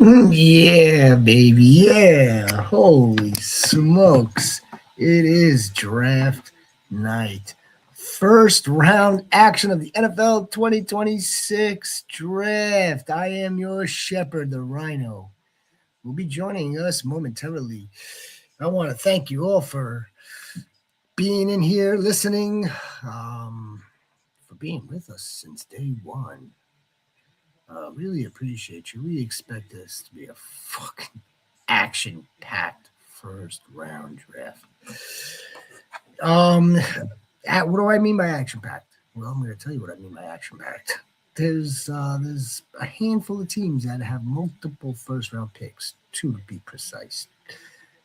Yeah, baby. Yeah. Holy smokes. It is draft night. First round action of the NFL 2026 draft. I am your shepherd, the Rhino. Will be joining us momentarily. I want to thank you all for being in here, listening, for being with us since day one. Really appreciate you. We expect this to be a fucking action packed first round draft. Um, what do I mean by action packed? Well, I'm going to tell you what I mean by action packed. There's a handful of teams that have multiple first round picks, two to be precise.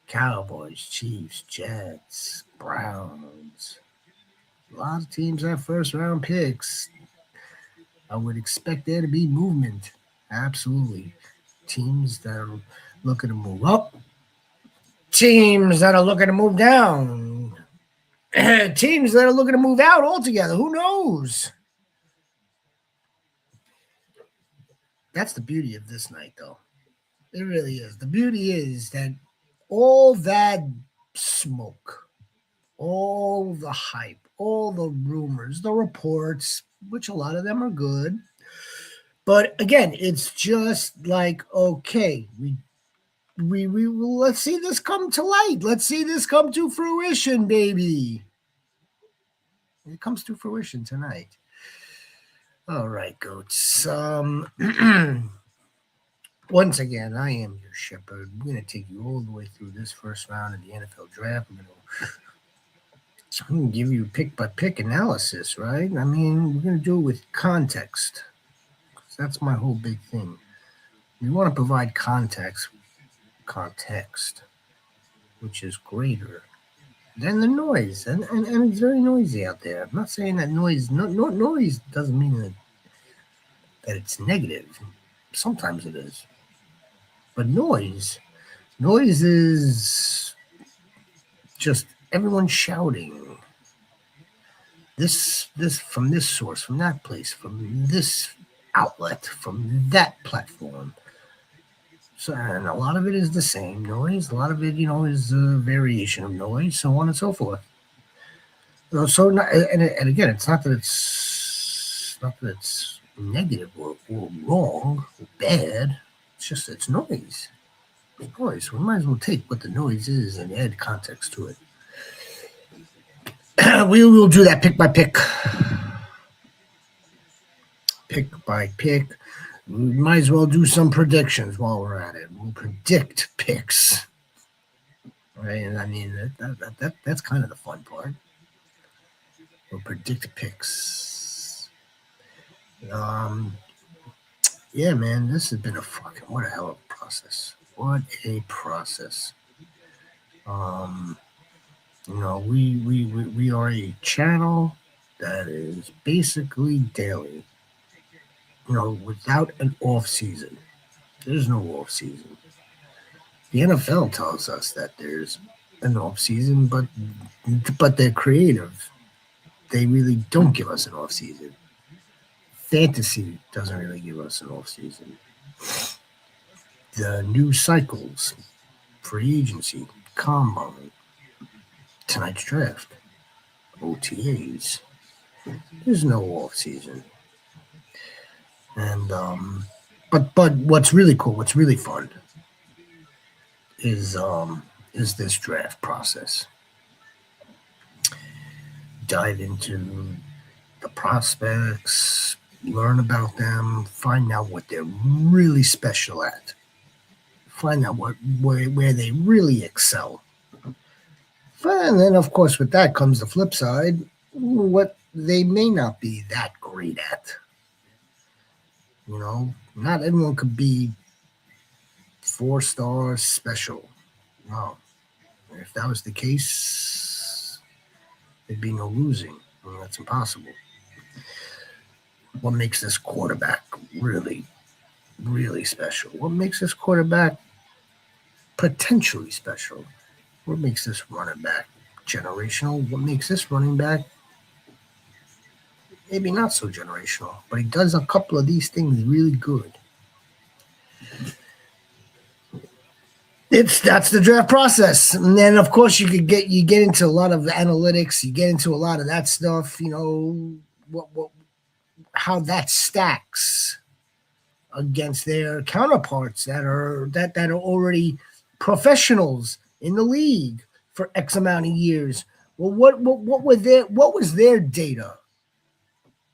Cowboys, Chiefs, Jets, Browns. A lot of teams have first round picks. I would expect there to be movement. Absolutely. Teams that are looking to move up, teams that are looking to move down, teams that are looking to move out altogether. Who knows? That's the beauty of this night, though. It really is. The beauty is that all that smoke, all the hype, all the rumors, the reports, which a lot of them are good. But again, it's just like, okay, we let's see this come to light. Let's see this come to fruition, baby. It comes to fruition tonight. All right, goats. Once again, I am your shepherd. We're going to take you all the way through this first round of the NFL draft. I'm going to give you pick by pick analysis, right? I mean, we're going to do it with context. That's my whole big thing. We want to provide context, which is greater than the noise. And it's very noisy out there. I'm not saying that noise doesn't mean that it's negative. Sometimes it is. But noise is just everyone shouting. This from this source, from that place, from this outlet, from that platform. So, and a lot of it is the same noise. A lot of it, is a variation of noise, so on and so forth. So, and again, it's not that it's negative or wrong or bad. It's just it's noise. It's noise. We might as well take what the noise is and add context to it. We will do that pick by pick. Pick by pick. We might as well do some predictions while we're at it. We'll predict picks. Right? And I mean, that's kind of the fun part. We'll predict picks. Yeah, man, this has been what a hell of a process. What a process. We are a channel that is basically daily. Without an off season. There's no off season. The NFL tells us that there's an off season, but they're creative. They really don't give us an off season. Fantasy doesn't really give us an off season. The new cycles, free agency, combine, tonight's draft, OTAs. There's no off season. And but what's really cool, what's really fun is this draft process. Dive into the prospects, learn about them, find out what they're really special at, find out where they really excel. And then, of course, with that comes the flip side, what they may not be that great at. Not everyone could be 4-star special. No. If that was the case, there'd be no losing. That's impossible. What makes this quarterback really, really special? What makes this quarterback potentially special? What makes this running back generational? What makes this running back maybe not so generational? But he does a couple of these things really good. That's the draft process, and then of course you get into a lot of analytics. You get into a lot of that stuff. What how that stacks against their counterparts that are already professionals in the league for X amount of years. Well, what was their data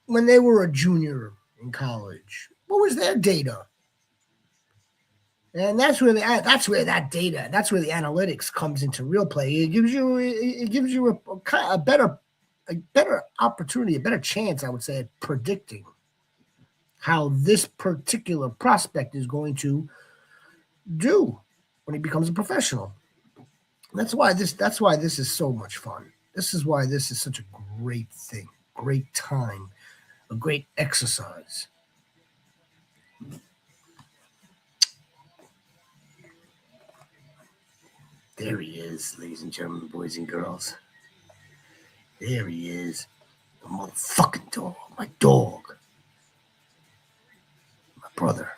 when they were a junior in college? What was their data? And that's where that data, that's where the analytics comes into real play. It gives you a better opportunity, a better chance, I would say, at predicting how this particular prospect is going to do when he becomes a professional. That's why this is so much fun. This is why this is such a great thing, great time, a great exercise. There he is, ladies and gentlemen, boys and girls. There he is. The motherfucking dog. My dog. My brother.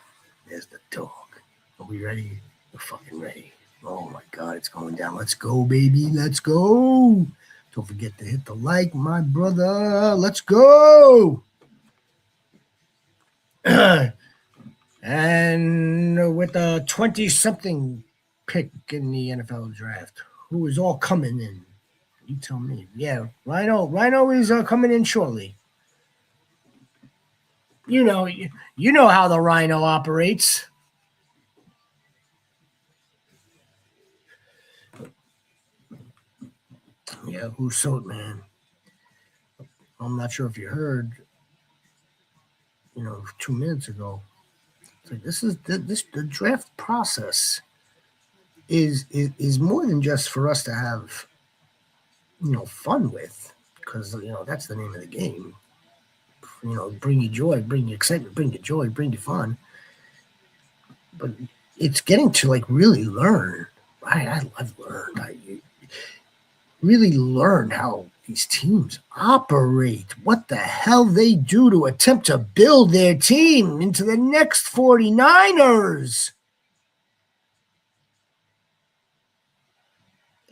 There's the dog. Are we ready? We're fucking ready. Oh my God, it's going down. Let's go, baby. Let's go. Don't forget to hit the like, my brother. Let's go. And with the 20-something pick in the NFL draft, who is all coming in? You tell me. Yeah, Rhino is coming in shortly. You know how the Rhino operates. Yeah, who's so man? I'm not sure if you heard. 2 minutes ago. So this is the draft process is more than just for us to have fun with, because that's the name of the game. Bring you joy, bring you excitement, bring you joy, bring you fun. But it's getting to really learn. I've learned. I really learned how these teams operate, what the hell they do to attempt to build their team into the next 49ers.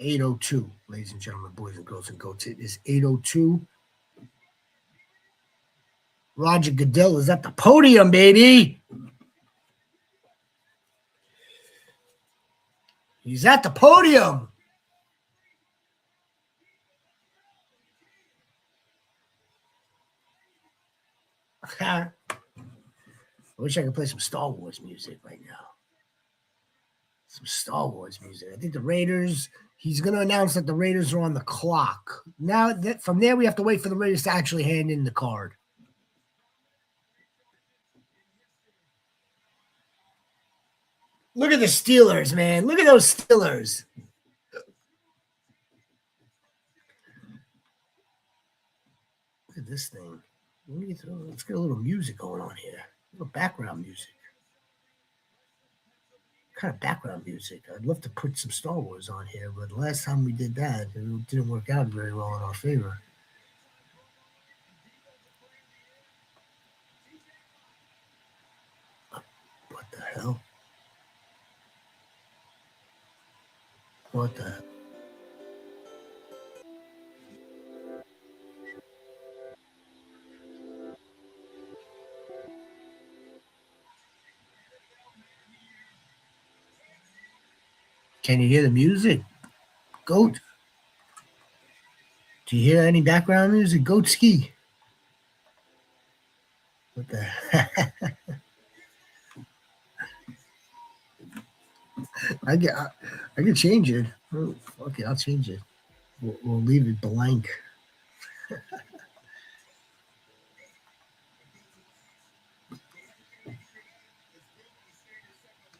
8:02, ladies and gentlemen, boys and girls and goats. It is 8:02. Roger Goodell is at the podium, baby. He's at the podium. I wish I could play some Star Wars music right now. Some Star Wars music. I think the Raiders, he's going to announce that the Raiders are on the clock. Now, from there, we have to wait for the Raiders to actually hand in the card. Look at the Steelers, man. Look at those Steelers. Look at this thing. Let's get a little music going on here. A little background music. What kind of background music? I'd love to put some Star Wars on here, but the last time we did that, it didn't work out very well in our favor. What the hell? What the hell? Can you hear the music? Goat? Do you hear any background music? Goat ski. What the heck? I can change it. Oh, okay, I'll change it. We'll leave it blank.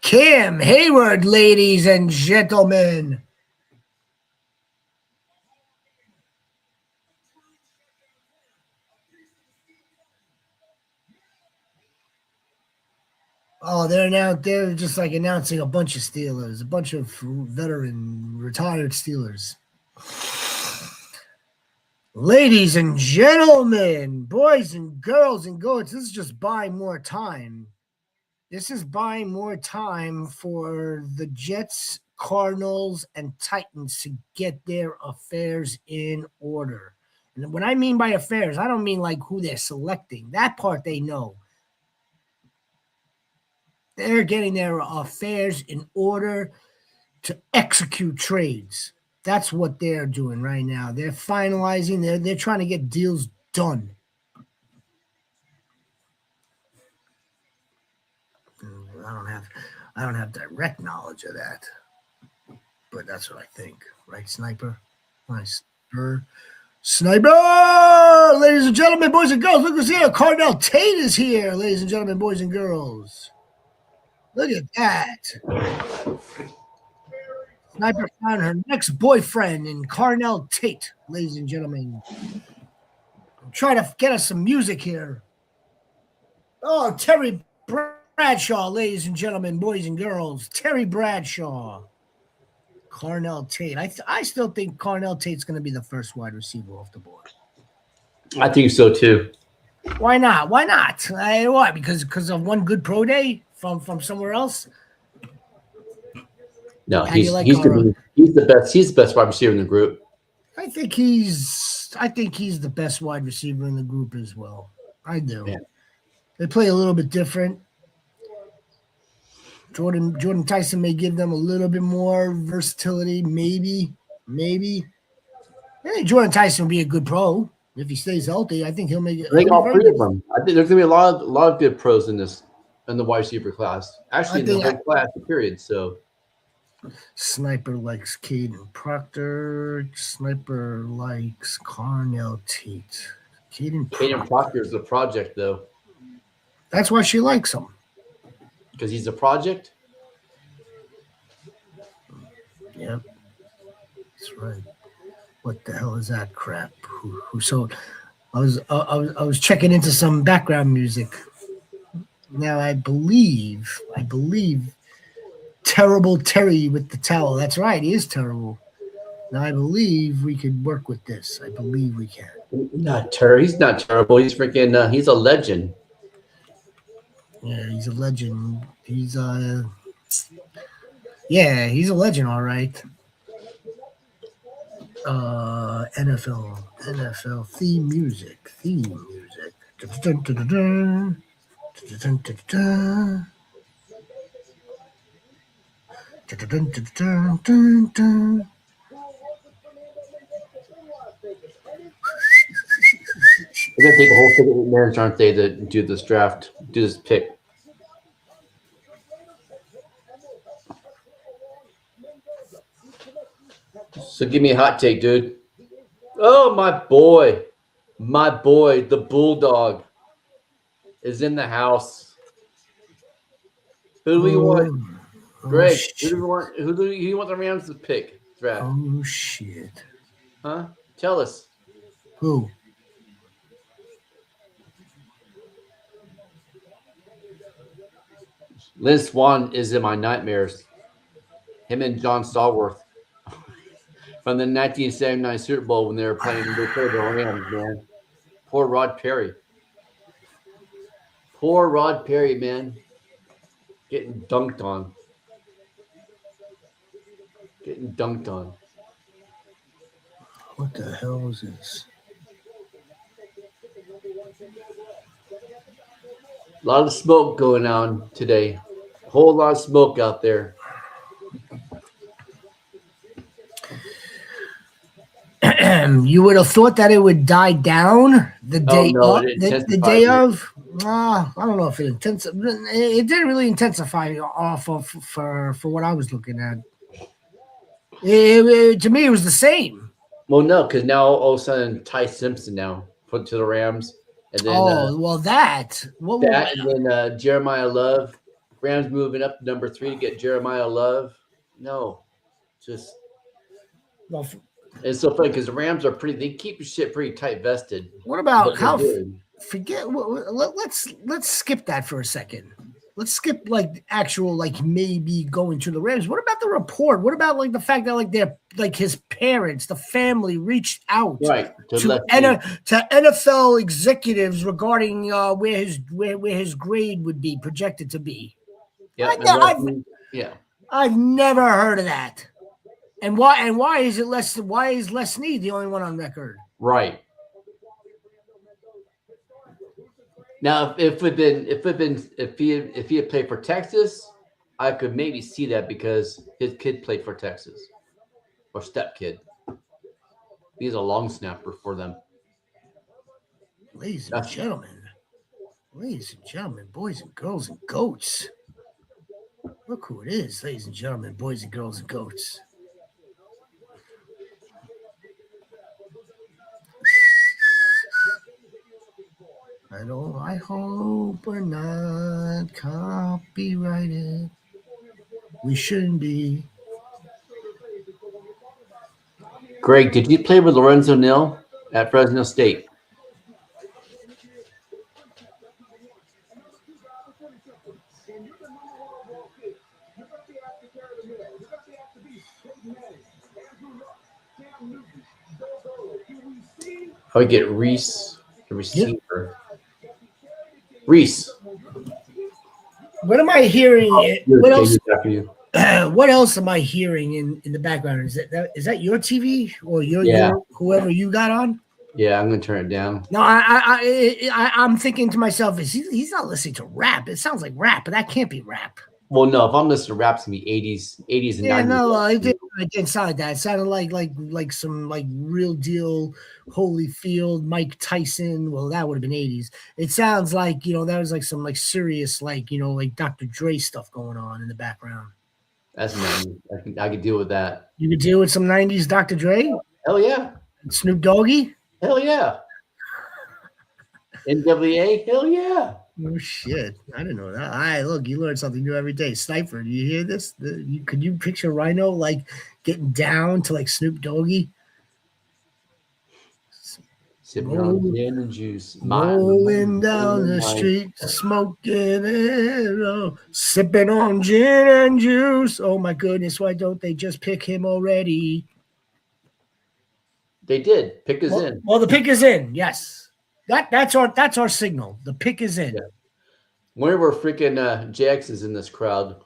Cam Hayward, ladies and gentlemen. Oh, they're just announcing a bunch of Steelers, a bunch of veteran retired Steelers. Ladies and gentlemen, boys and girls and goats, this is just buying more time. This is buying more time for the Jets Cardinals and Titans to get their affairs in order. And what I mean by affairs, I don't mean like who they're selecting. That part they know. They're getting their affairs in order to execute trades. That's what they're doing right now. They're finalizing. They're trying to get deals done. I don't have direct knowledge of that, but that's what I think, right, Sniper? Nice, Sniper, ladies and gentlemen, boys and girls, look who's here. Cardinal Tate is here, ladies and gentlemen, boys and girls. Look at that. Sniper found her next boyfriend in Carnell Tate, ladies and gentlemen. I'm trying to get us some music here. Oh, Terry Bradshaw, ladies and gentlemen, boys and girls. Terry Bradshaw. Carnell Tate. I still think Carnell Tate's going to be the first wide receiver off the board. I think so too. Why not? Why not? Why? Because of one good pro day from somewhere else? No, he's the best. He's the best wide receiver in the group. I think he's the best wide receiver in the group as well. I do. Yeah. They play a little bit different. Jordan Tyson may give them a little bit more versatility, maybe. I think Jordan Tyson will be a good pro if he stays healthy. I think he'll make it. I think all three of them. I think there's gonna be a lot of good pros in the wide receiver class. Actually, in the whole class, period. So. Sniper likes Caden Proctor. Sniper likes Carnell Tate. Caden Proctor is the project, though. That's why she likes him. Because he's a project? Yep. That's right. What the hell is that crap? Who sold? I was checking into some background music. Now I believe Terrible Terry with the towel. That's right, he is terrible. Now I believe we could work with this. I believe we can. Not Terry. He's not terrible. He's freaking. He's a legend. Yeah, he's a legend. He's he's a legend. All right. NFL theme music. Dun, dun, dun, dun. Dun, dun, dun, dun. Dun, dun, dun, dun, dun. They're gonna take a whole 8 minutes, aren't they, to do this draft, do this pick? So give me a hot take, dude. Oh, my boy, the Bulldog is in the house. Who do we want? Greg, who do you want the Rams to pick? Draft. Oh shit! Huh? Tell us. Who? Lynn Swann is in my nightmares. Him and John Stallworth from the 1979 Super Bowl when they were playing the Rams, man. Poor Rod Perry. Man. Getting dunked on. What the hell is this? A lot of smoke going on today. A whole lot of smoke out there. You would have thought that it would die down the day the day of. I don't know if it intensified. It didn't really intensify off of for what I was looking at. To me, it was the same. Well, no, because now all of a sudden Ty Simpson now put to the Rams, and then and then Jeremiah Love. Rams moving up to number 3 to get Jeremiah Love. No, just it's so funny because the Rams are they keep shit pretty tight vested. What about how? Let's skip that for a second. Let's skip maybe going to the Rams. What about the report? What about the fact that his parents, the family reached out to NFL executives regarding where his grade would be projected to be? Yeah, I've never heard of that. And why is it less? Why is Les Snead the only one on record? Right. Now, if he had played for Texas, I could maybe see that because his kid played for Texas, or step kid. He's a long snapper for them. Ladies and gentlemen, boys and girls and goats. Look who it is, ladies and gentlemen, boys and girls and goats. I hope we're not copyrighted. We shouldn't be. Greg, did you play with Lorenzo Neal at Fresno State? I would get Reese, the receiver. Reese. What am I hearing? What else? After you. What else am I hearing in the background? Is that your TV or your whoever you got on? Yeah, I'm gonna turn it down. No, I'm thinking to myself, he's not listening to rap. It sounds like rap, but that can't be rap. Well, no, if I'm listening to rap, it's gonna be 80s and 90s. Yeah, no, it didn't sound like that. It sounded like some like real deal Holyfield, Mike Tyson. Well, that would have been 80s. It sounds like, that was like some like serious like Dr. Dre stuff going on in the background. That's 90s. I could deal with that. You could deal with some 90s Dr. Dre? Hell yeah. Snoop Doggy? Hell yeah. NWA? Hell yeah. Oh shit! I didn't know that. All right, look, you learn something new every day. Sniper, do you hear this? Could you picture Rhino like getting down to like Snoop Doggy? Sipping on gin and juice. Rolling down the street, smoking it, sipping on gin and juice. Oh my goodness, why don't they just pick him already? They did. Pick is in. Well, the pick is in, yes. That's our signal. The pick is in. Yeah. Wonder where freaking Jax is in this crowd.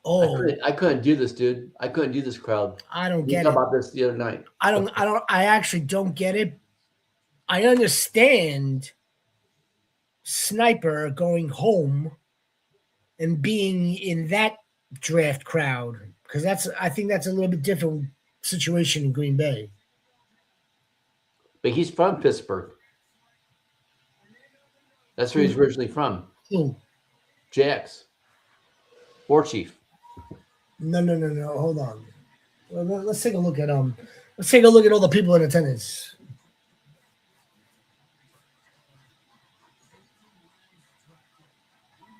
Oh, I couldn't do this, dude. I couldn't do this crowd. I don't get it. About this the other night. I actually don't get it. I understand Sniper going home and being in that draft crowd because I think that's a little bit different situation in Green Bay. But he's from Pittsburgh. That's where he's originally from. Who? Jax. War Chief. No. Hold on. Well, let's take a look at Let's take a look at all the people in attendance.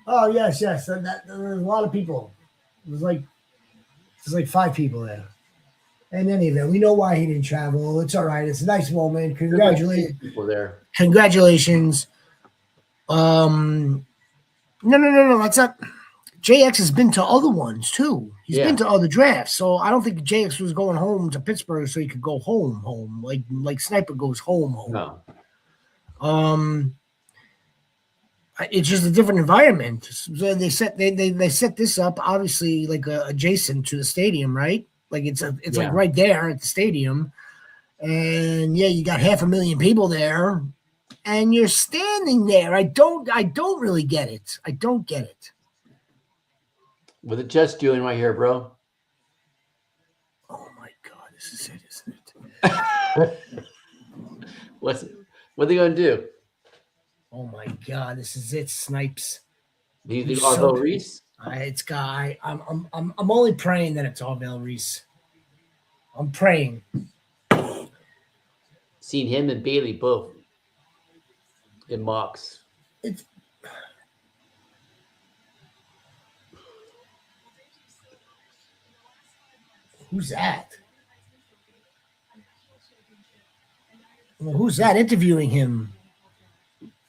Oh yes. There's a lot of people. There's like 5 people there. In any event, we know why he didn't travel. It's all right. It's a nice moment. Congratulations. People there. Congratulations. No. That's not. JX has been to other ones too. He's been to other drafts, so I don't think JX was going home to Pittsburgh so he could go home like Sniper goes home. No. It's just a different environment. So they set this up obviously like adjacent to the stadium, right? Like it's like right there at the stadium, and you got 500,000 people there, and you're standing there. I don't really get it. I don't get it. What the Jets doing right here, bro? Oh my God, this is it, isn't it? What are they gonna do? Oh my God, this is it, Snipes. Do you think Arvell Reese? I'm only praying that it's Arvell Reese. I'm praying. Seen him and Bailey both in mocks. Who's that? Well, who's that interviewing him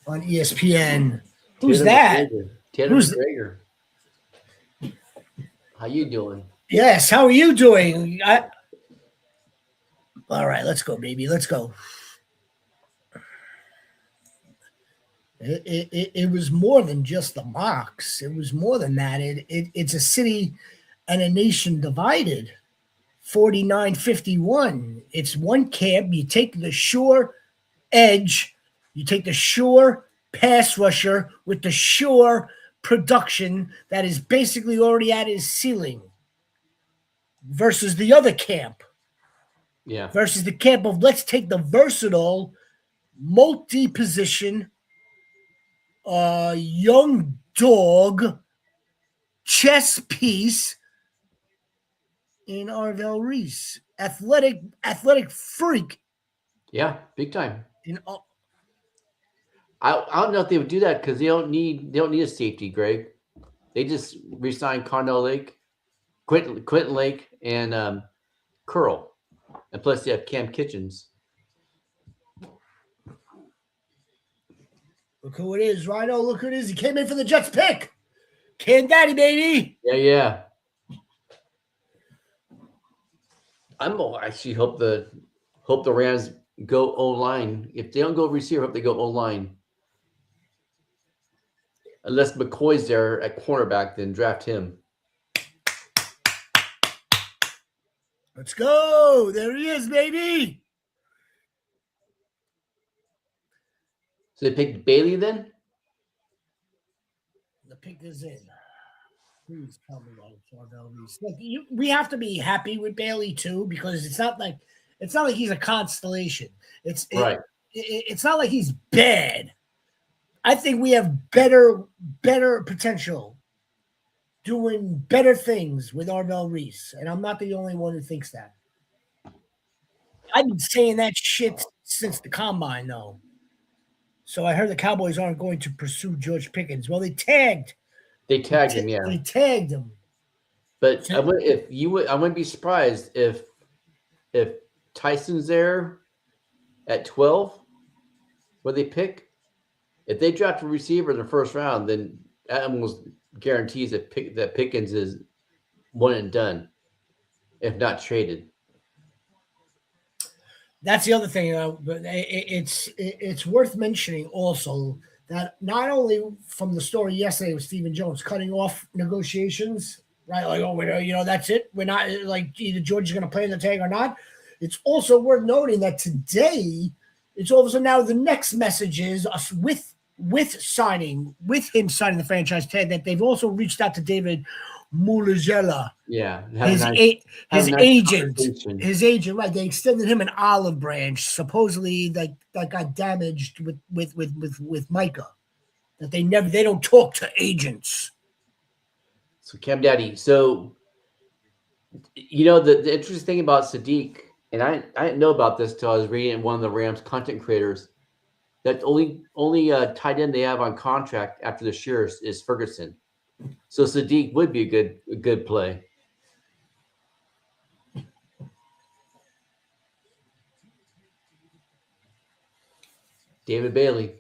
on ESPN? Who's that? Taylor McGregor. How you doing? Yes, how are you doing? All right, let's go, baby. Let's go. It was more than just the mocks. It was more than that. It's a city and a nation divided. 49-51. It's one camp. You take the sure edge, you take the sure pass rusher with the sure production that is basically already at his ceiling versus the other camp. Yeah. Versus the camp of let's take the versatile, multi-position, young dog chess piece in Arvell Reese. Athletic freak. Yeah, big time. In I don't know if they would do that because they don't need a safety, Greg. They just re-signed Carnell Lake, Quentin Lake, and Curl, and plus they have Cam Kitchens. Look who it is, Rhino. Look who it is. He came in for the Jets pick. Cam Daddy, baby. Yeah. I'm actually hope the Rams go O-line. If they don't go receiver, hope they go O-line. Unless McCoy's there at cornerback, then draft him. Let's go. There he is, baby. So they picked Bailey then? The pick is in. Please tell me about Arvell Reese. Look, we have to be happy with Bailey too, because it's not like he's a constellation. Right. It's not like he's bad. I think we have better potential doing better things with Arvell Reese, and I'm not the only one who thinks that. I've been saying that shit since the combine, though. So I heard the Cowboys aren't going to pursue George Pickens. Well, they tagged him, yeah. They tagged him. But I wouldn't be surprised if Tyson's there at 12, where they pick. If they draft a receiver in the first round, then that almost guarantees that Pickens is one and done, if not traded. That's the other thing. But it's worth mentioning also that not only from the story yesterday with Stephen Jones cutting off negotiations, right? Like, oh, that's it. We're not like either George is going to play in the tag or not. It's also worth noting that today, it's all of a sudden now the next message is us with him signing the franchise tag that they've also reached out to David Mulagella. Yeah, his agent, right? They extended him an olive branch, supposedly that got damaged with Micah. That they don't talk to agents. So Cam Daddy, so the interesting thing about Sadiq, and I didn't know about this till I was reading one of the Rams content creators, that only tight end they have on contract after the Shears is Ferguson. So Sadiq would be a good play. David Bailey.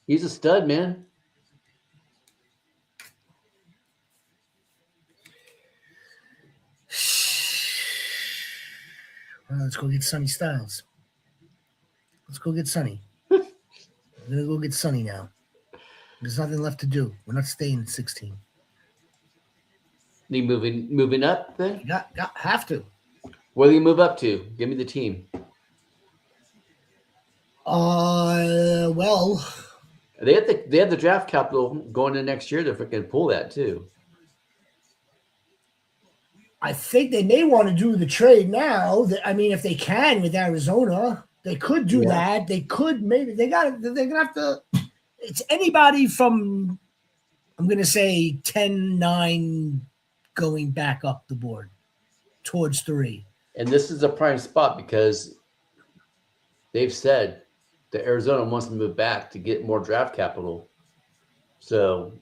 He's a stud, man. Well, let's go get Sonny Styles. Let's go get Sonny. We're going to go get Sonny now. There's nothing left to do. We're not staying at 16. They moving up then? Have to. Where do you move up to? Give me the team. Well, they have the draft capital going into next year to freaking pull that too. I think they may want to do the trade now. I mean, if they can with Arizona, they could do that. They could maybe they're gonna have to. It's anybody from, I'm gonna say 10-9 going back up the board towards 3. And this is a prime spot because they've said that Arizona wants to move back to get more draft capital. So,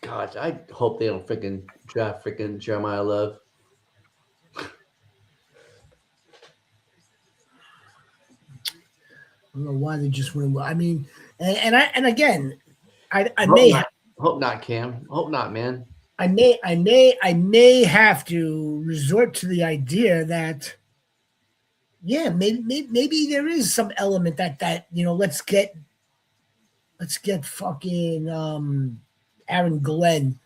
gosh, I hope they don't freaking draft freaking Jeremiah Love. I don't know why they just wouldn't. I mean, and again, I hope not, Cam. Hope not, man. I may have to resort to the idea that, yeah, maybe there is some element that let's get fucking Aaron Glenn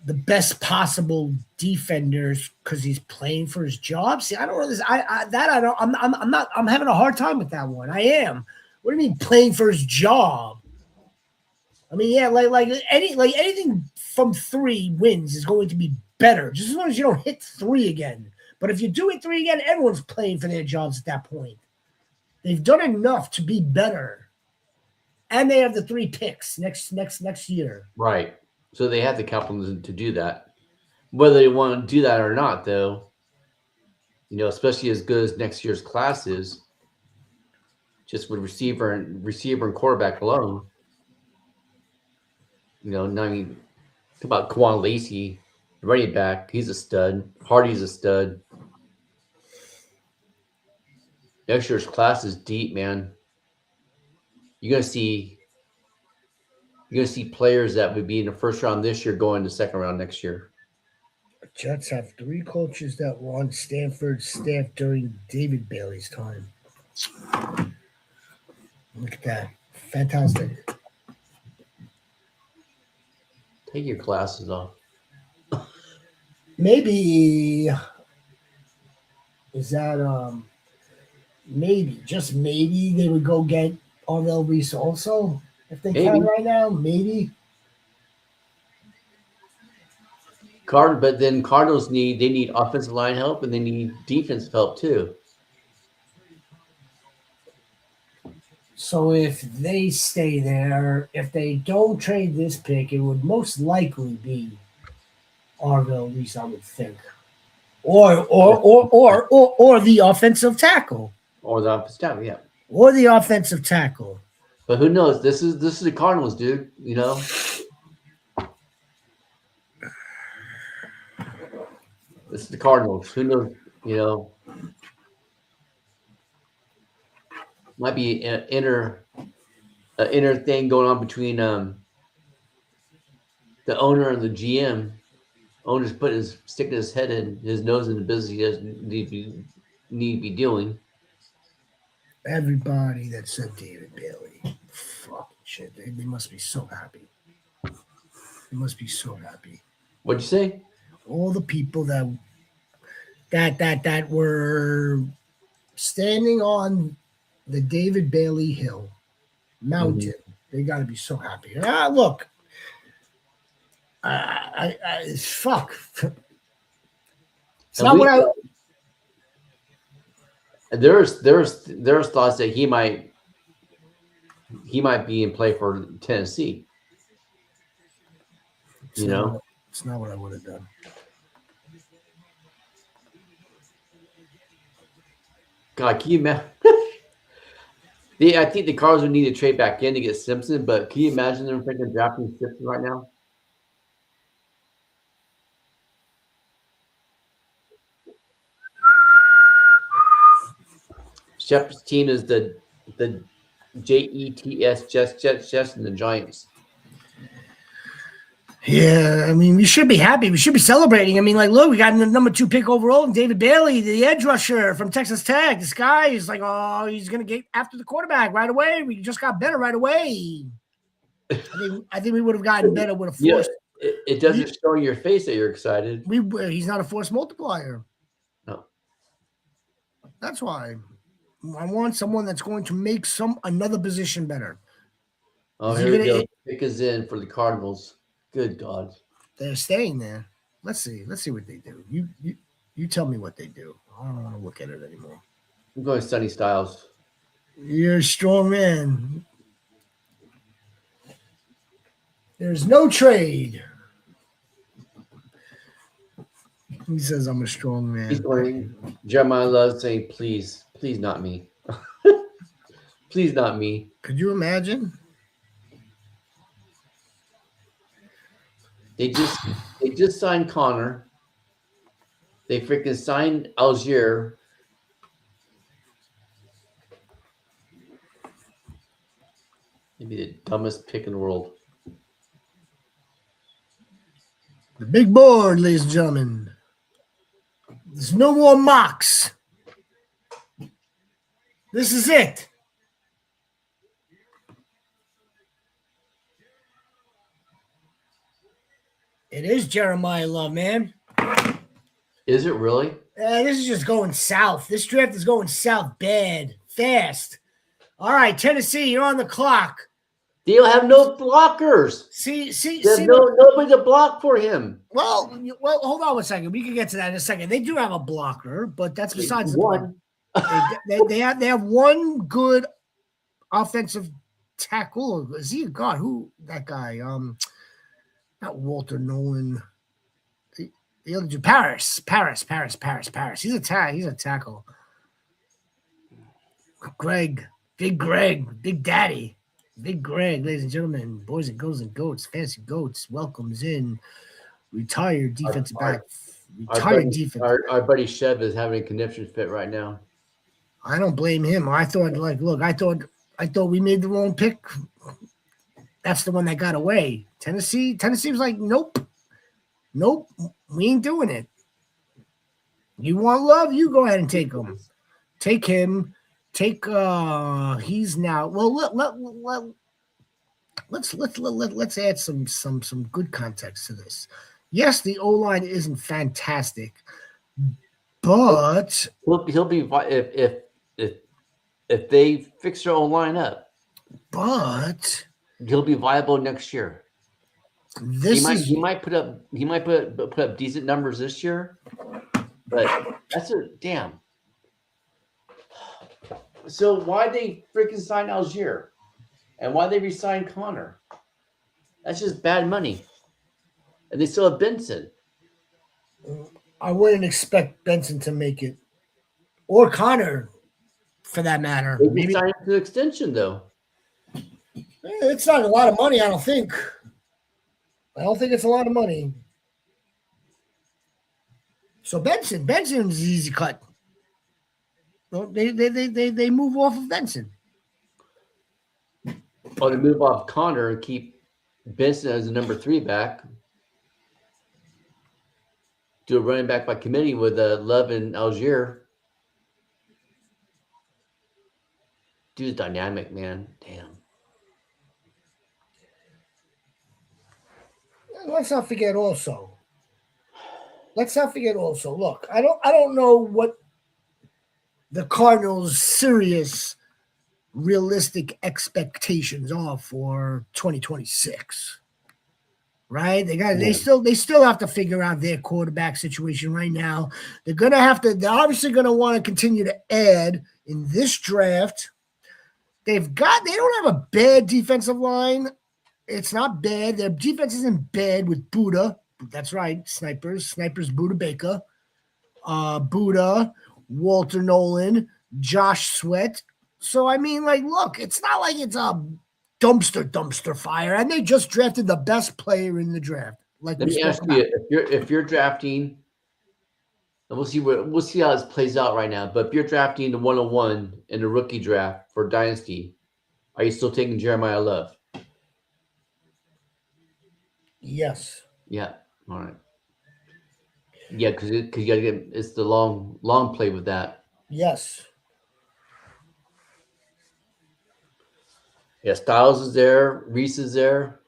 the best possible defenders because he's playing for his job. See, I don't really. I don't. I'm not. I'm having a hard time with that one. I am. What do you mean playing for his job? I mean, yeah, like anything from 3 wins is going to be better, just as long as you don't hit 3 again. But if you do hit 3 again, everyone's playing for their jobs at that point. They've done enough to be better, and they have the 3 picks next year. Right. So they have the capital to do that. Whether they want to do that or not, though, especially as good as next year's class is, just with receiver and quarterback alone. I mean, think about Kwan Lacey, running back. He's a stud. Hardy's a stud. Next year's class is deep, man. You're gonna see players that would be in the first round this year going to second round next year. The Jets have 3 coaches that were on Stanford's staff during David Bailey's time. Look at that. Fantastic. Take your glasses off. Maybe is that maybe, just maybe they would go get Arvell Reese also if they can right now. Maybe. But then Cardinals need offensive line help and they need defensive help too. So if they stay there, if they don't trade this pick, it would most likely be Arvell Reese, I would think, or the offensive tackle, or the offensive tackle, yeah, or the offensive tackle. But who knows? This is the Cardinals, dude. This is the Cardinals. Who knows? Might be an inner thing going on between the owner and the GM. Owner's sticking his head in his nose in the business he doesn't need to be doing. Everybody that said David Bailey, fucking shit, they must be so happy. They must be so happy. What'd you say? All the people that were standing on the David Bailey Hill mountain, they got to be so happy. Look, fuck. It's not what I. There's thoughts that he might be in play for Tennessee. It's not what I would have done. God, can you imagine? I think the Cardinals would need to trade back in to get Simpson, but can you imagine them thinking drafting Simpson right now? Shepard's team is the Jets, Jets, and the Giants. Yeah, I mean, we should be happy. We should be celebrating. I mean, look, we got the number 2 pick overall, and David Bailey, the edge rusher from Texas Tech. This guy is like, oh, he's going to get after the quarterback right away. We just got better right away. I think we would have gotten better with a force. Yeah, it doesn't show in your face that you're excited. He's not a force multiplier. No. That's why. I want someone that's going to make another position better. Oh, here we go. Pick is in for the Cardinals. Good God. They're staying there. Let's see what they do. You tell me what they do. I don't want to look at it anymore. I'm going Sonny Styles. You're a strong man. There's no trade. He says I'm a strong man. He's going Jeremiah Love saying, please not me. Please not me. Could you imagine? They just signed Connor. They freaking signed Algier. Maybe the dumbest pick in the world. The big board, ladies and gentlemen. There's no more mocks. This is it. It is Jeremiah Love, man. Is it really? This is just going south. This draft is going south bad, fast. All right, Tennessee, you're on the clock. They'll have no blockers. See. There's nobody to block for him. Well, hold on 1 second. We can get to that in a second. They do have a blocker, but that's besides the one. They have one good offensive tackle. Is he a god? Who that guy? Not Walter Nolan. The other dude, Paris. He's a tackle. Big Daddy. Big Greg, ladies and gentlemen, boys and girls and goats, fancy goats, welcomes in retired defensive back. Our buddy Chev is having a conniption fit right now. I don't blame him. I thought we made the wrong pick. That's the one that got away. Tennessee was like, nope, we ain't doing it. You want Love? You go ahead and take him. Take him. He's now. Well, let's add some good context to this. Yes, the O-line isn't fantastic, but he'll be if they fix their O-line up. But he'll be viable next year. He might put up decent numbers this year, but that's a damn. So why they freaking sign Algier, and why they resign Connor? That's just bad money, and they still have Benson. I wouldn't expect Benson to make it, or Connor, for that matter. Maybe sign him to extension though. It's not a lot of money, I don't think. I don't think it's a lot of money. So Benson's an easy cut. Well, they move off of Benson. Oh, they move off Connor and keep Benson as a number 3 back. Do a running back by committee with Love and Algier. Dude's dynamic, man. Damn. Let's not forget also. Look, I don't know what the Cardinals' serious, realistic expectations are for 2026. Right? They still have to figure out their quarterback situation right now. They're obviously gonna want to continue to add in this draft. They don't have a bad defensive line. It's not bad. Their defense isn't bad with Buddha. That's right. Snipers, Buddha Baker. Buddha, Walter Nolan, Josh Sweat. So, I mean, look, it's not like it's a dumpster fire. And they just drafted the best player in the draft. Let me ask you, if you're drafting, and we'll see how this plays out right now, but if you're drafting the 101 in the rookie draft for Dynasty, are you still taking Jeremiah Love? Yes. Yeah. All right. Yeah, because you gotta get it's the long play with that. Yes. Yeah, Styles is there, Reese is there.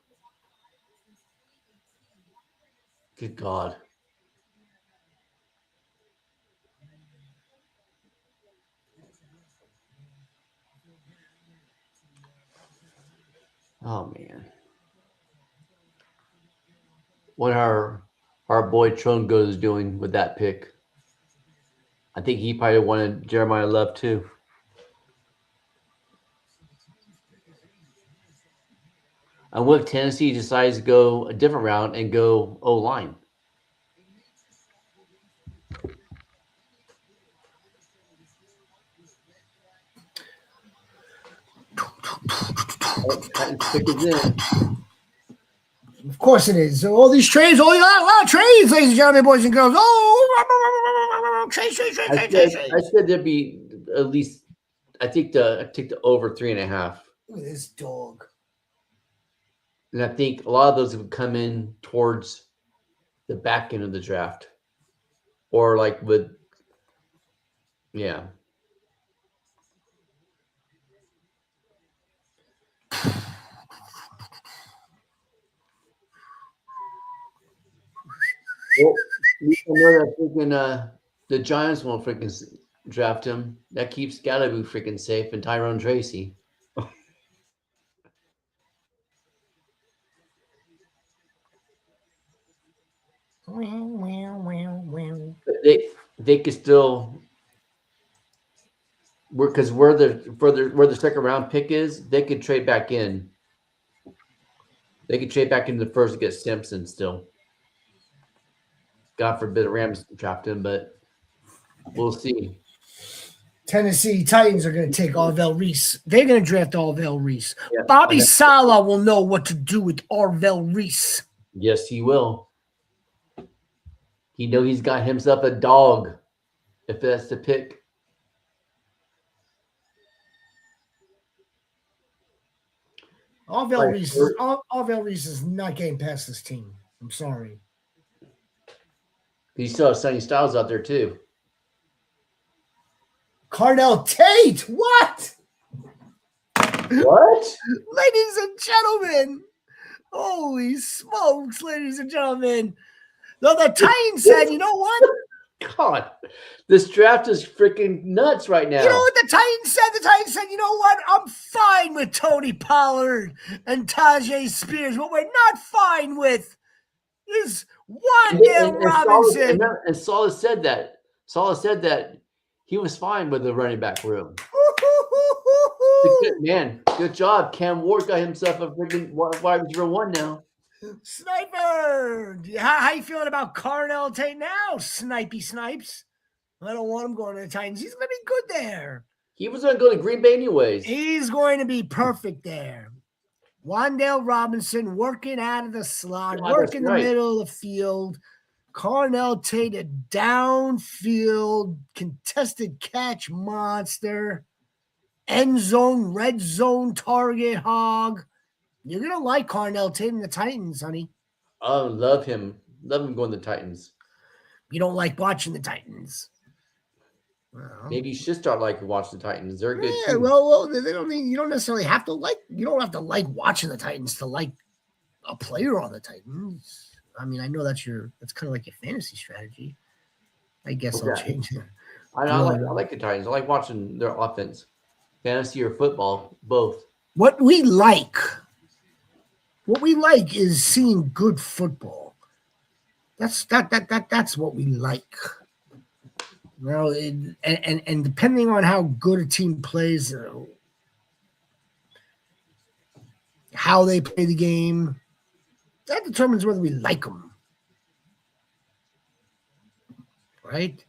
Good God. Oh man. What our boy Trongo is doing with that pick. I think he probably wanted Jeremiah Love too. And what if Tennessee decides to go a different route and go O-line? Pick is in. Of course it is. So all these trades, a lot of trades, ladies and gentlemen, boys and girls. Trades. I said there'd be at least. I take the over 3.5. Look at this dog. And I think a lot of those would come in towards the back end of the draft, or yeah. Well, you know that freaking the Giants won't freaking draft him. That keeps Gallup freaking safe and Tyrone Tracy. But they could still because where the second round pick is, they could trade back in. They could trade back into the first to get Simpson still. God forbid the Rams draft him, but we'll see. Tennessee Titans are going to take Arvell Reese. They're going to draft Arvell Reese. Yeah, Bobby Saleh will know what to do with Arvell Reese. Yes, he will. He know he's got himself a dog, if that's the pick. Arvell Reese is not getting past this team. I'm sorry. You still have Sonny Styles out there too. Carnell Tate, what? What? Ladies and gentlemen, holy smokes, ladies and gentlemen. The Titans said, you know what? God, this draft is freaking nuts right now. You know what the Titans said? The Titans said, you know what? I'm fine with Tony Pollard and Tajay Spears. What we're not fine with is Wandale Robinson. And Salah said that. Salah said that he was fine with the running back room. Man, good job. Cam Ward got himself a freaking wide receiver one now. Sniper! How you feeling about Carnell Tate now, Snipey Snipes? I don't want him going to the Titans. He's going to be good there. He was going to go to Green Bay anyways. He's going to be perfect there. Wandale Robinson working out of the slot, working the middle of the field. Carnell Tate, a downfield, contested catch monster. End zone, red zone target hog. You're going to like Carnell Tate and the Titans, honey. Oh, love him. Love him going to the Titans. You don't like watching the Titans. Well, maybe you should start watching the Titans. They're good. Yeah, well, they don't need. You don't necessarily have to like. You don't have to like watching the Titans to like a player on the Titans. I mean, I know that's kind of like your fantasy strategy. I guess I'll change it. I like the Titans. I like watching their offense, fantasy or football, both. What we like is seeing good football. That's what we like. And depending on how good a team plays, how they play the game, that determines whether we like them. Right?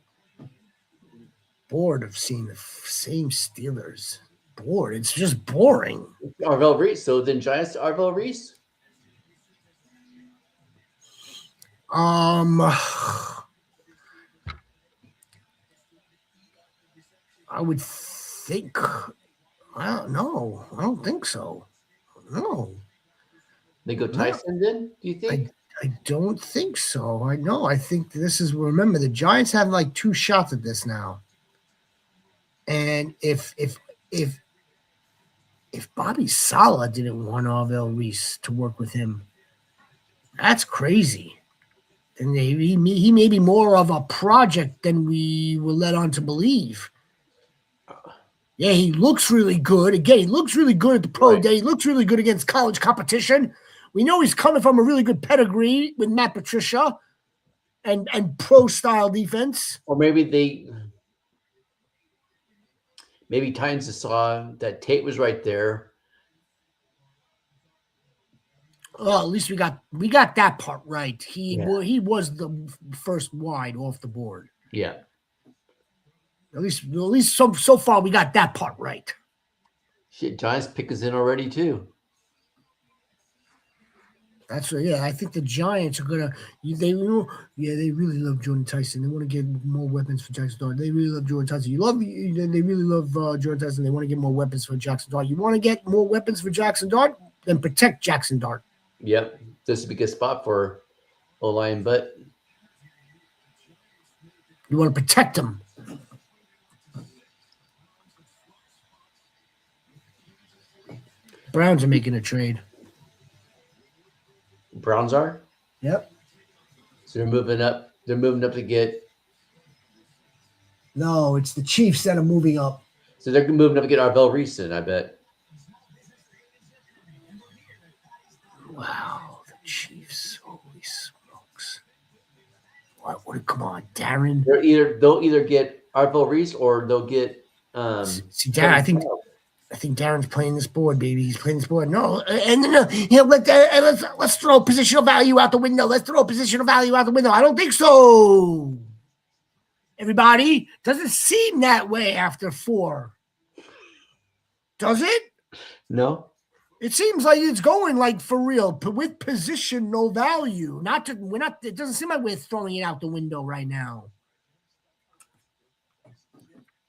Bored of seeing the same Steelers. Bored. It's just boring. Arvell Reese. So then Giants to Arvell Reese? I would think. I don't know. I don't think so. No. They go Tyson then? Do you think? I don't think so. I think this is. Remember, the Giants have like 2 shots at this now. And if Bobby Saleh didn't want Arvell Reese to work with him, that's crazy. And he may be more of a project than we were led on to believe. Yeah, he looks really good. Again, he looks really good at the pro day. He looks really good against college competition. We know he's coming from a really good pedigree with Matt Patricia and pro-style defense. Or maybe Titans just saw that Tate was right there. Well, at least we got that part right. He was the first wide off the board. Yeah. At least so far we got that part right. Shit, Giants pick us in already too. That's right. Yeah, I think the Giants are gonna. They really love Jordan Tyson. They want to get more weapons for Jackson Dart. They really love Jordan Tyson. They really love Jordan Tyson. They want to get more weapons for Jackson Dart. You want to get more weapons for Jackson Dart? Then protect Jackson Dart. Yep, this would be a good spot for O-line, but you want to protect him. Browns are making a trade. Browns are? Yep. So they're moving up. They're moving up to get. No, it's the Chiefs that are moving up. So they're moving up to get Arvell Reese in, I bet. Wow, the Chiefs. Holy smokes. What come on, Darren. They'll either get Arvell Reese or they'll get See, Darren, I think Darren's playing this board, baby. He's playing this board. No, let's throw positional value out the window. Let's throw positional value out the window. I don't think so. Everybody, doesn't seem that way after 4. Does it? No. It seems like it's going like for real, with position, no value. It doesn't seem like we're throwing it out the window right now.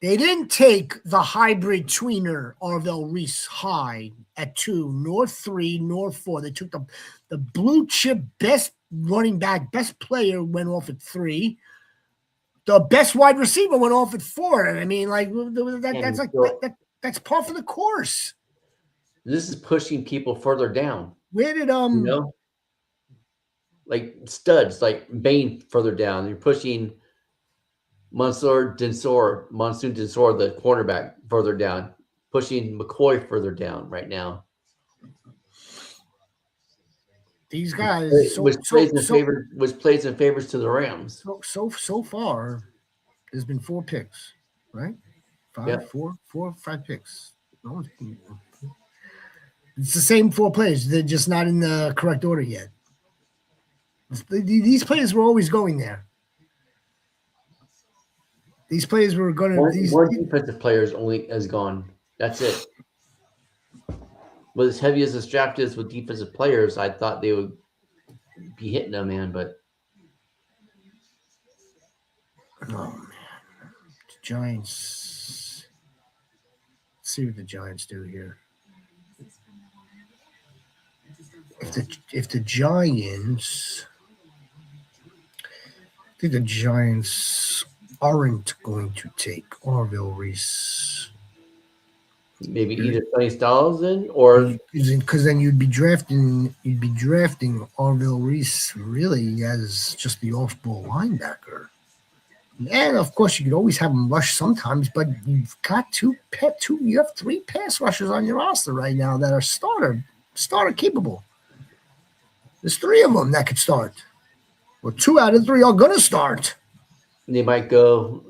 They didn't take the hybrid tweener Arvell Reese high at 2, nor 3, nor 4. They took the blue chip best running back, best player went off at 3. The best wide receiver went off at 4. I mean, like that's par for the course. This is pushing people further down. Where did like studs, like Bain further down. You're pushing Monsoon Densor, the cornerback, further down. Pushing McCoy further down right now. These guys, which plays in favors to the Rams. So far, there's been 4 picks, right? 5 picks. It's the same 4 players. They're just not in the correct order yet. These players were always going there. These players were going to. One defensive players only has gone. That's it. But as heavy as this draft is with defensive players, I thought they would be hitting them, man. But oh man, the Giants. Let's see what the Giants do here. If the Giants, I think the Giants aren't going to take Arvell Reese. Maybe either Sonny Styles in, or because then you'd be drafting Arvell Reese really as just the off-ball linebacker. And of course, you could always have him rush sometimes, but you've got you have 3 pass rushers on your roster right now that are starter capable. There's 3 of them that could start. Well, 2 out of 3 are gonna start. They might go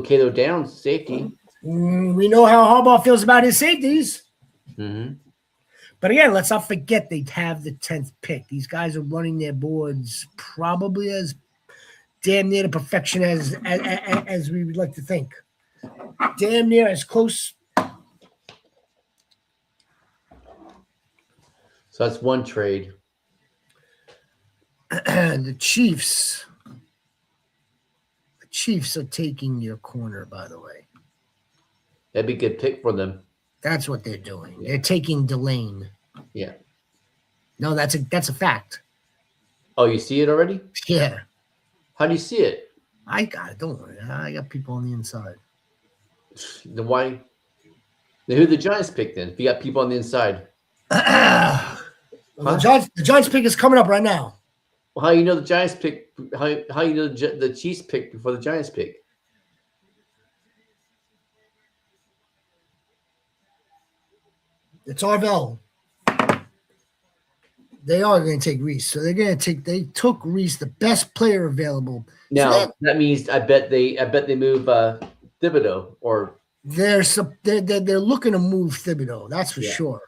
Cato Downs, safety. We know how Harbaugh feels about his safeties. Mm-hmm. But again, let's not forget they have the 10th pick. These guys are running their boards probably as damn near to perfection as we would like to think. Damn near as close. So that's one trade. The Chiefs are taking your corner, by the way. That'd be a good pick for them. That's what they're doing. They're taking Delane. Yeah. No, that's a fact. Oh, you see it already? Yeah. How do you see it? I got it. Don't worry. I got people on the inside. Then why? Then who the Giants picked then? If you got people on the inside. The Giants pick is coming up right now. Well, how you know the Giants pick? How you know the Chiefs pick before the Giants pick? It's Arvell. They are going to take Reese, so they took Reese, the best player available. Now so that means I bet they move Thibodeau, or they're looking to move Thibodeau. That's for sure.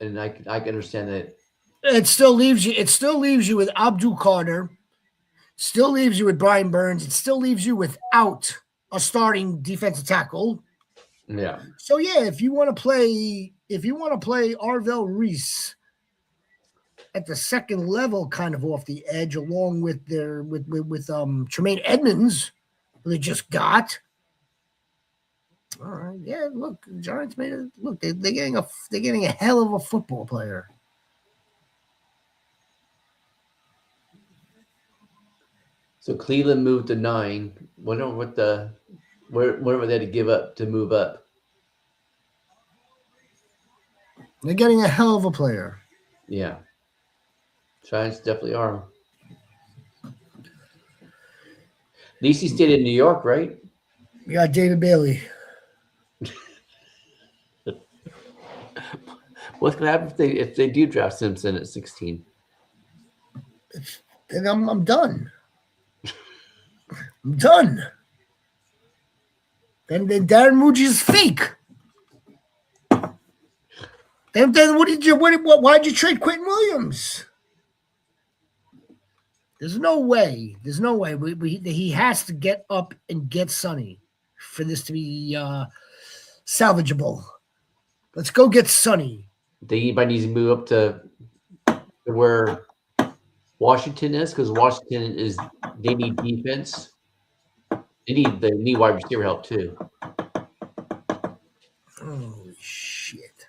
And I can understand that. It still leaves you with Abdul Carter. Still leaves you with Brian Burns. It still leaves you without a starting defensive tackle. Yeah. So yeah, if you want to play Arvell Reese at the second level, kind of off the edge, along with Tremaine Edmonds, who they just got. All right, yeah. Look, the Giants made it. Look, they're getting a hell of a football player. So Cleveland moved to 9. Whatever they had to give up to move up. They're getting a hell of a player. Yeah. Giants definitely are. least he stayed in New York, right? We got David Bailey. What's gonna happen if they do draft Simpson at 16? And I'm done. I'm done. Then Darren Muji's fake. Then why'd you trade Quentin Williams? There's no way. He has to get up and get Sonny for this to be salvageable. Let's go get Sonny. Think anybody needs to move up to where Washington is, because Washington they need defense. They need wide receiver help too. Holy shit.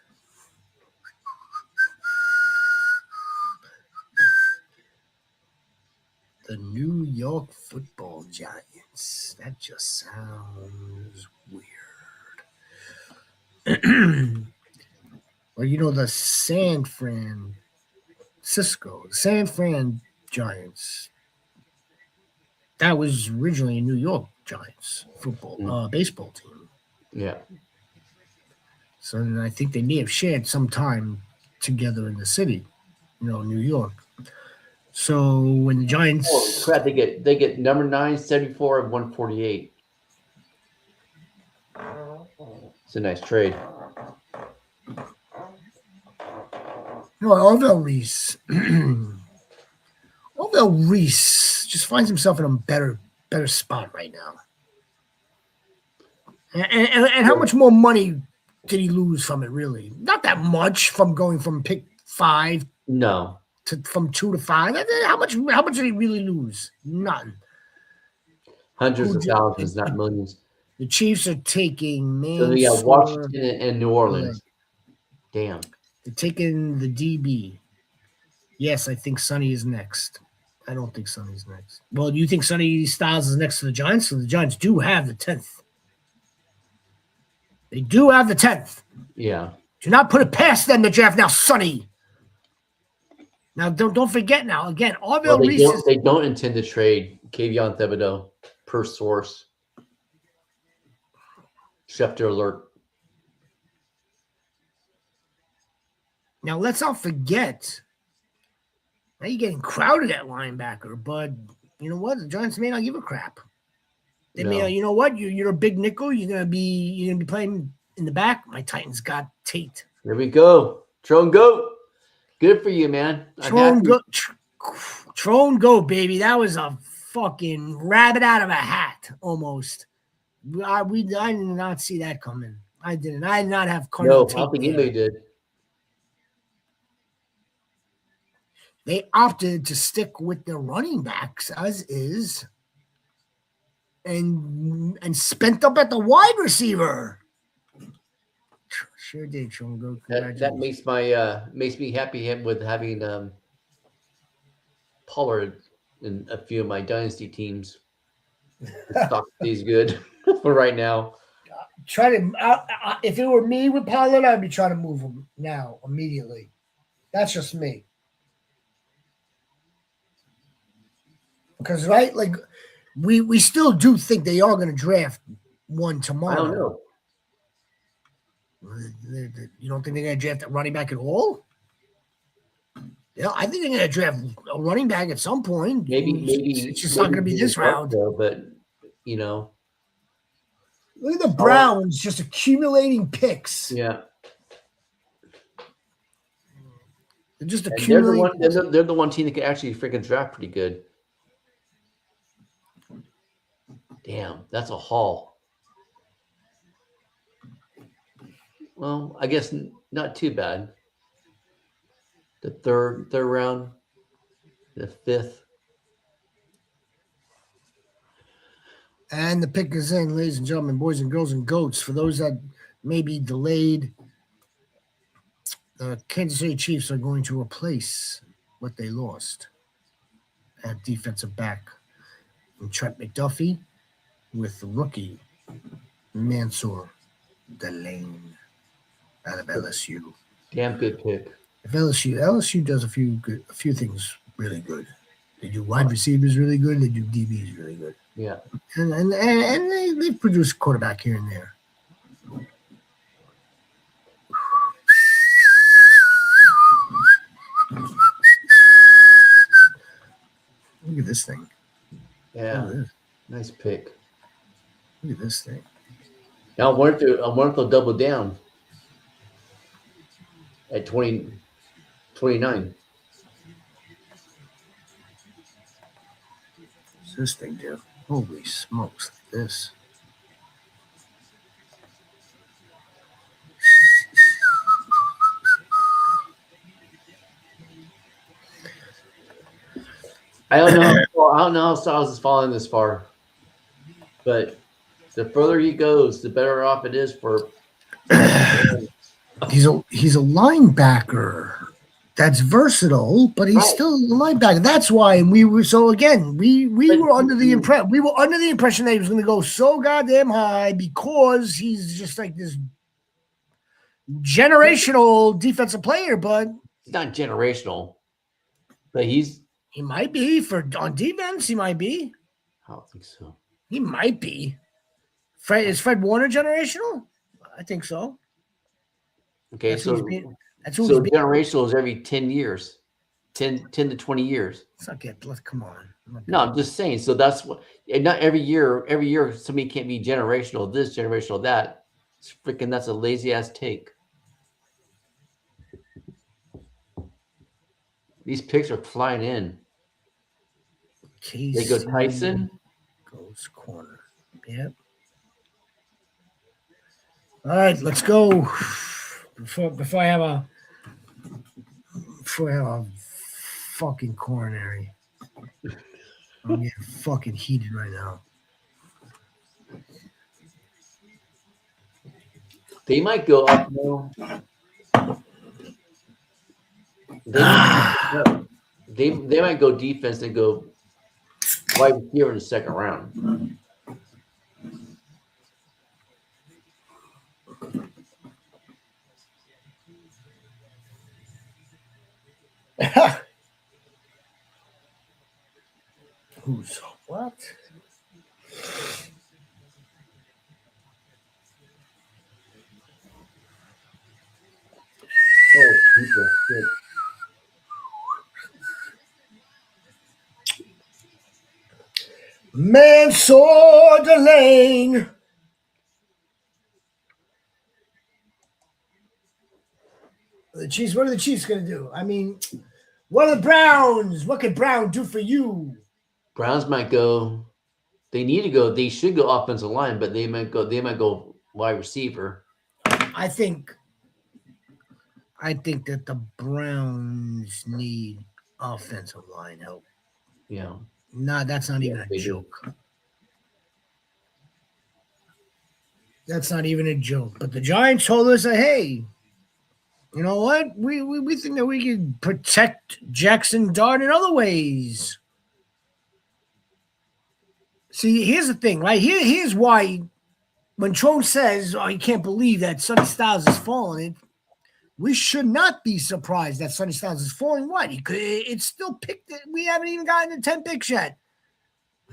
The New York Football Giants. That just sounds weird. Well, the San Fran Giants. That was originally a New York Giants baseball team. Yeah. So then I think they may have shared some time together in the city, New York. So when the Giants, oh crap, they get number 9, 74, and 148. It's a nice trade. Orville Reese. Orville Reese just finds himself in a better spot right now. And how much more money did he lose from it? Really, not that much from going from pick 5. No. From 2 to 5. How much did he really lose? Nothing. Hundreds of thousands, not millions. The Chiefs are taking So they got Washington and New Orleans. Damn. They're taking the DB. Yes, I think Sonny is next. I don't think Sonny's next. Well, do you think Sonny Styles is next to the Giants? So the Giants do have the 10th. They do have the 10th. Yeah. Do not put it past them to draft now Sonny. Now, don't forget now. Again, Orville Reese. They don't intend to trade Kayvon Thibodeau, per source. Schefter alert. Now, let's not forget. Now you're getting crowded at linebacker, but you know what? The Giants may not give a crap. They may, you know what? You're a big nickel. You're gonna be playing in the back. My Titans got Tate. There we go. Trone Goat. Good for you, man. Trone Goat, baby. That was a fucking rabbit out of a hat, almost. I did not see that coming. I didn't. I did not have Carnell. No, I don't think anybody did. They opted to stick with their running backs as is, and spent up at the wide receiver. Sure did, Sean. Go. That makes me happy with having Pollard in a few of my dynasty teams. The stock stays good for right now. If it were me with Pollard, I'd be trying to move him now immediately. That's just me. Because we still do think they are going to draft one tomorrow. I don't know. You don't think they're going to draft a running back at all? Yeah, I think they're going to draft a running back at some point. Maybe it's just not going to be this round. Though, but look at the Browns just accumulating picks. Yeah, they're just accumulating. They're the one team that can actually freaking draft pretty good. Damn, that's a haul. Well, I guess not too bad. The third round, the 5th. And the pick is in, ladies and gentlemen, boys and girls and goats. For those that may be delayed, the Kansas City Chiefs are going to replace what they lost at defensive back in Trent McDuffie with the rookie Mansour Delane out of LSU. Damn good pick. If LSU does a few things really good. They do wide receivers really good. They do DBs really good. Yeah. And they produce quarterback here and there. Look at this thing. Yeah. Look at this. Nice pick. Look at this thing. Now I wonder if they'll double down at 29. What's this thing do? Holy smokes! This. I don't know. I don't know how Styles is falling this far, but the further he goes, the better off it is for. He's a linebacker. That's versatile, but he's Right. still a linebacker. That's why we were so again. We But were under the impression that he was going to go so goddamn high because he's just like this generational defensive player. But he's not generational, but he's. he might be on defense. He might be. I don't think so. He might be. Is Fred Warner generational? I think so. Okay, That's who so he's being. generational is every 10 years, 10 to 20 years. Let's not get. Come on. No, I'm just saying. So that's what. And not every year somebody can't be generational. This generational that. It's freaking. That's a lazy ass take. These picks are flying in. They go Tyson. Goes corner. Yep. All right, let's go. Before I have a fucking coronary. I'm getting fucking heated right now. They might go up now. They might go defense and go wide receiver in the second round. Who's what? Oh, people, shit. Mansour Delane. The Chiefs. What are the Chiefs going to do? I mean, what are the Browns? What could Brown do for you? Browns might go. They need to go. They should go offensive line, but they might go. They might go wide receiver. I think that the Browns need offensive line help. Yeah. No, that's not even a they do. joke. That's not even a joke. But the Giants told us that, hey, you know what? We think that we can protect Jackson Dart in other ways. See, here's the thing, right? Here's why when Trone says, "Oh, you can't believe that Sonny Styles is falling," we should not be surprised that Sonny Styles is falling. What? It's still picked. We haven't even gotten the 10 picks yet.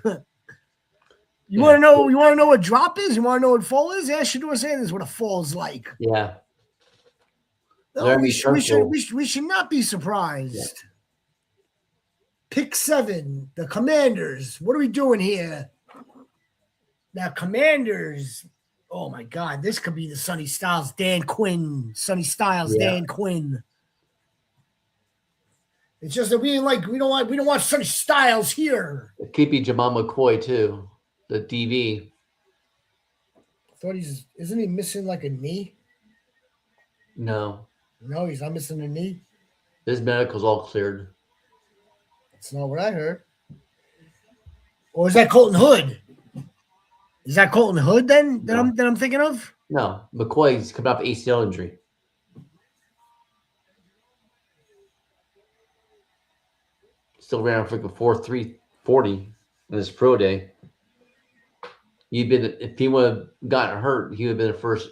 You want to know? You want to know what drop is? You want to know what fall is? Yeah, Shador Sanders what a fall is like. Yeah. No, we should not be surprised. Yeah. Pick 7, the Commanders. What are we doing here? Now, Commanders. Oh my God, this could be the Sonny Styles, Dan Quinn. Sonny Styles, Dan Quinn. It's just that we don't want Sonny Styles here. It could be Jamal McCoy too, the DB. I thought isn't he missing like a knee? No, he's not missing a knee. His medical's all cleared. That's not what I heard. Or is that Colton Hood? Is that Colton Hood then that I'm thinking of? No, McCoy's coming off ACL injury. Still ran a freaking 4.340 in his pro day. If he would have gotten hurt, he would have been the first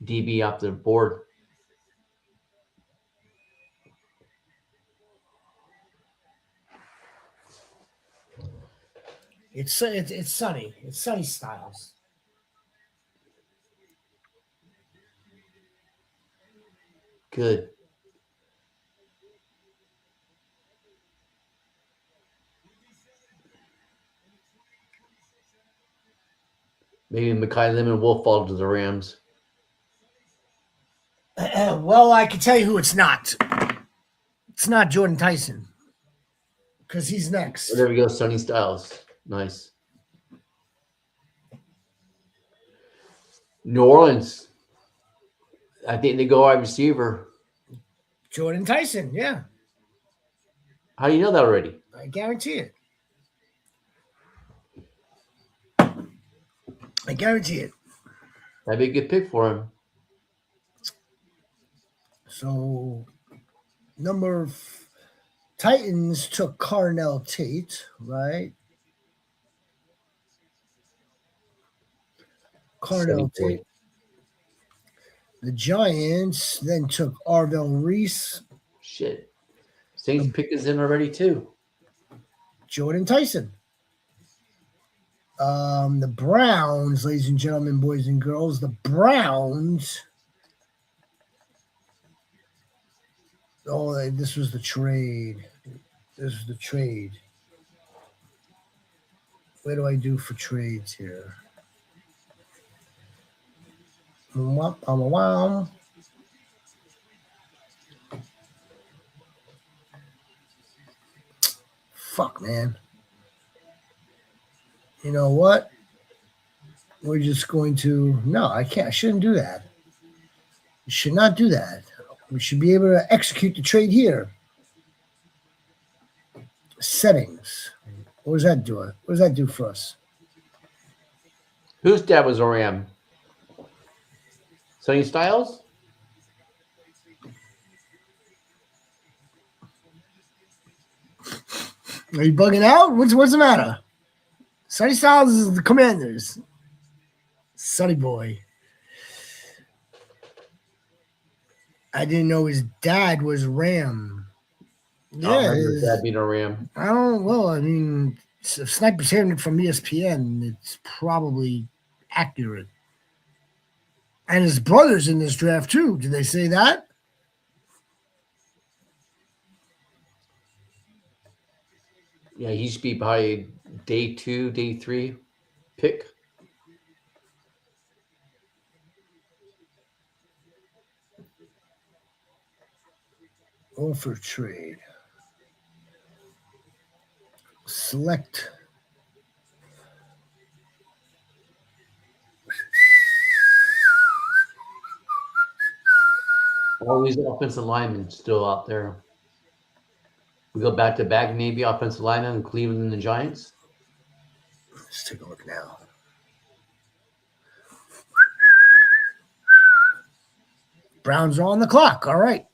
DB off the board. It's sunny. It's Sunny Styles. Good. Maybe Mekhi Lemon will fall to the Rams. Well, I can tell you who it's not. It's not Jordan Tyson because he's next. Oh, there we go. Sonny Styles. Nice. New Orleans. I think they go wide receiver. Jordan Tyson, yeah. How do you know that already? I guarantee it. I guarantee it. That'd be a good pick for him. So, Titans took Carnell Tate, right? Carnell Tate. The Giants then took Arvell Reese. Shit. Saints pick is in already too. Jordan Tyson. The Browns, ladies and gentlemen, boys and girls, the Browns. Oh, this was the trade. This is the trade. What do I do for trades here? Fuck, man. You know what? We're just going to... No, I can't. I shouldn't do that. You should not do that. We should be able to execute the trade here. Settings. What does that do? What does that do for us? Whose dad was a Ram? Sonny Styles? Are you bugging out? What's the matter? Sonny Styles is the Commanders. Sonny boy. I didn't know his dad was Ram. Yeah, his dad being a Ram. I don't. Well, I mean, if Sniper's hearing it from ESPN, it's probably accurate. And his brother's in this draft too. Did they say that? Yeah, he should be by day 2, day 3 pick. Offer trade. Select. All these offensive linemen still out there. We go back to back, maybe offensive linemen in Cleveland and the Giants. Let's take a look now. Browns are on the clock. All right.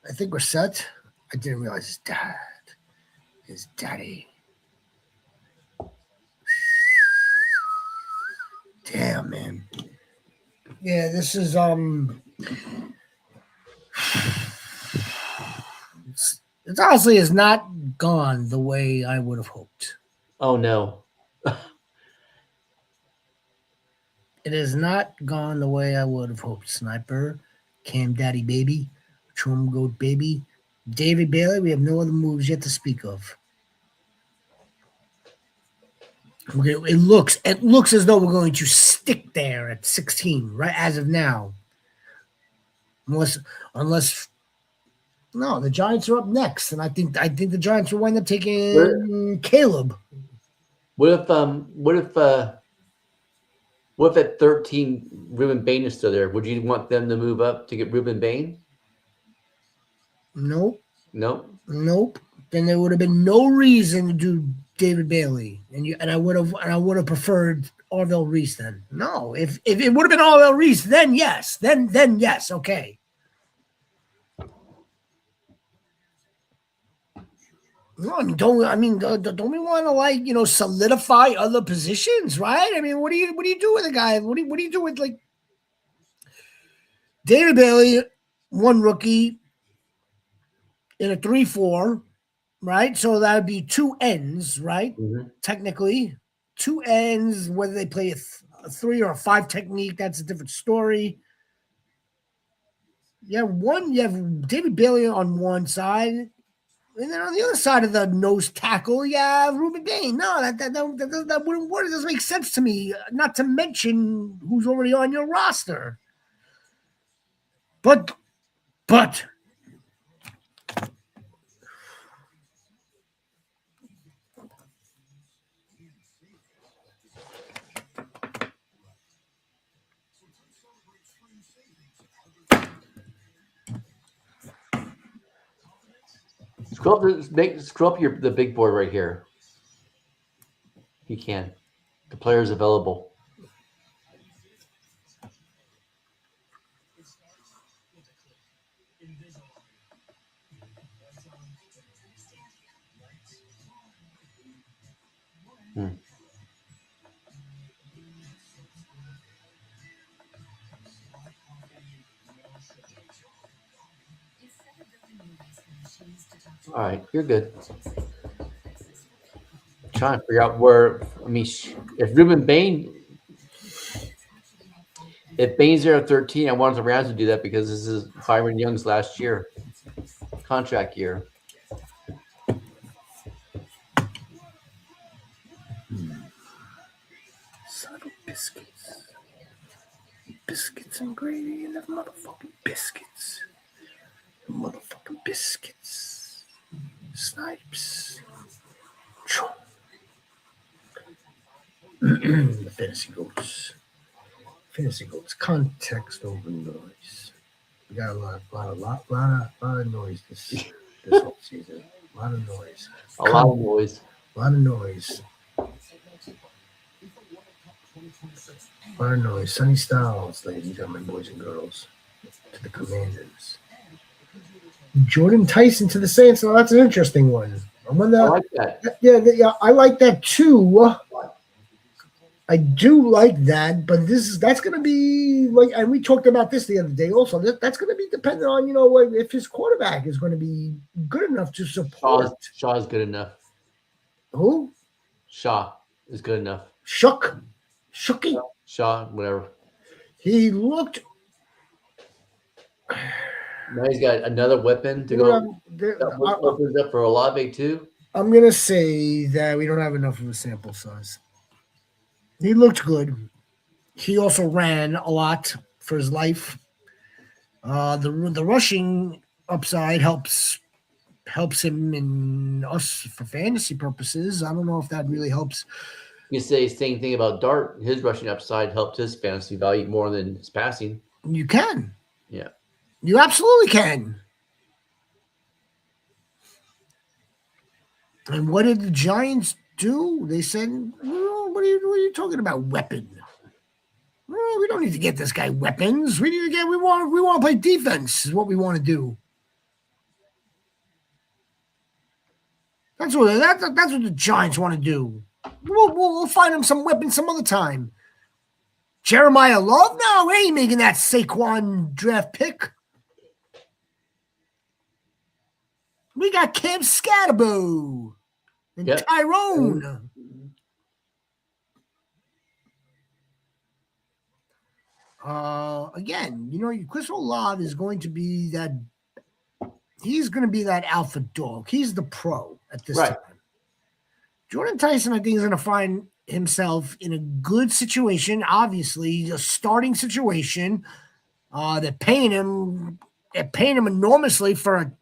I think we're set. I didn't realize his dad. His daddy. Damn, man. Yeah, this is it honestly is not gone the way I would have hoped. Oh no. It has not gone the way I would have hoped. Sniper, Cam Daddy Baby, Trum Goat Baby, David Bailey. We have no other moves yet to speak of. It looks as though we're going to stick there at 16, right as of now. Unless no, the Giants are up next, and I think the Giants will wind up taking Caleb. What if at 13 Ruben Bain is still there? Would you want them to move up to get Ruben Bain? Nope. Nope. Then there would have been no reason to do David Bailey, and I would have preferred Arvell Reese then. No, if it would have been Arvell Reese, then yes, then yes, okay. No, I mean, don't we want to solidify other positions, right? I mean, what do you do with a guy? What do you do with like David Bailey, one rookie in a 3-4, right? So that would be 2 ends, right? Mm-hmm. Technically, two ends, whether they play a 3 or a 5 technique, that's a different story. You have David Bailey on one side, and then on the other side of the nose tackle, you have Ruben Dane. No, that wouldn't work. It doesn't make sense to me. Not to mention who's already on your roster. But Scroll up the big board right here. You can. The players available. All right, you're good. Trying to figure out where. I mean, if Ruben Bain, if Bain's there at 13, I wanted the Rams to do that because this is Byron Young's last year, contract year. Son of biscuits. Biscuits and gravy and the motherfucking biscuits. Motherfucking biscuits. Snipes. The Fantasy Goats. Fantasy Goats. Context over noise. We got a lot of noise this whole season. A lot of noise. A lot of noise. A lot of noise. A lot of noise. Sunny Styles, ladies and gentlemen, boys and girls. To the Commanders. Jordan Tyson to the Saints. Now that's an interesting one. I like that. Yeah, I like that too. I do like that, but that's going to be like, and we talked about this the other day also. That's going to be dependent on if his quarterback is going to be good enough to support. Shaw is good enough. Who? Shaw is good enough. Shooky. Shaw, whatever. He looked. Now he's got another weapon to go. Opens up for Olave too. I'm going to say that we don't have enough of a sample size. He looked good. He also ran a lot for his life. The rushing upside helps him and us for fantasy purposes. I don't know if that really helps. You say the same thing about Dart. His rushing upside helped his fantasy value more than his passing. You can. Yeah. You absolutely can. And what did the Giants do? They said, what are you talking about? Weapon. We don't need to get this guy weapons. We want to play defense is what we want to do. That's what the Giants want to do. We'll find him some weapons some other time. Jeremiah Love? No, we ain't making that Saquon draft pick. We got Cam Scatterbo and Tyrone. Again, Chris Olave is going to be that. He's going to be that alpha dog. He's the pro at this time. Jordan Tyson, I think, is going to find himself in a good situation. Obviously, a starting situation. They're paying him enormously for a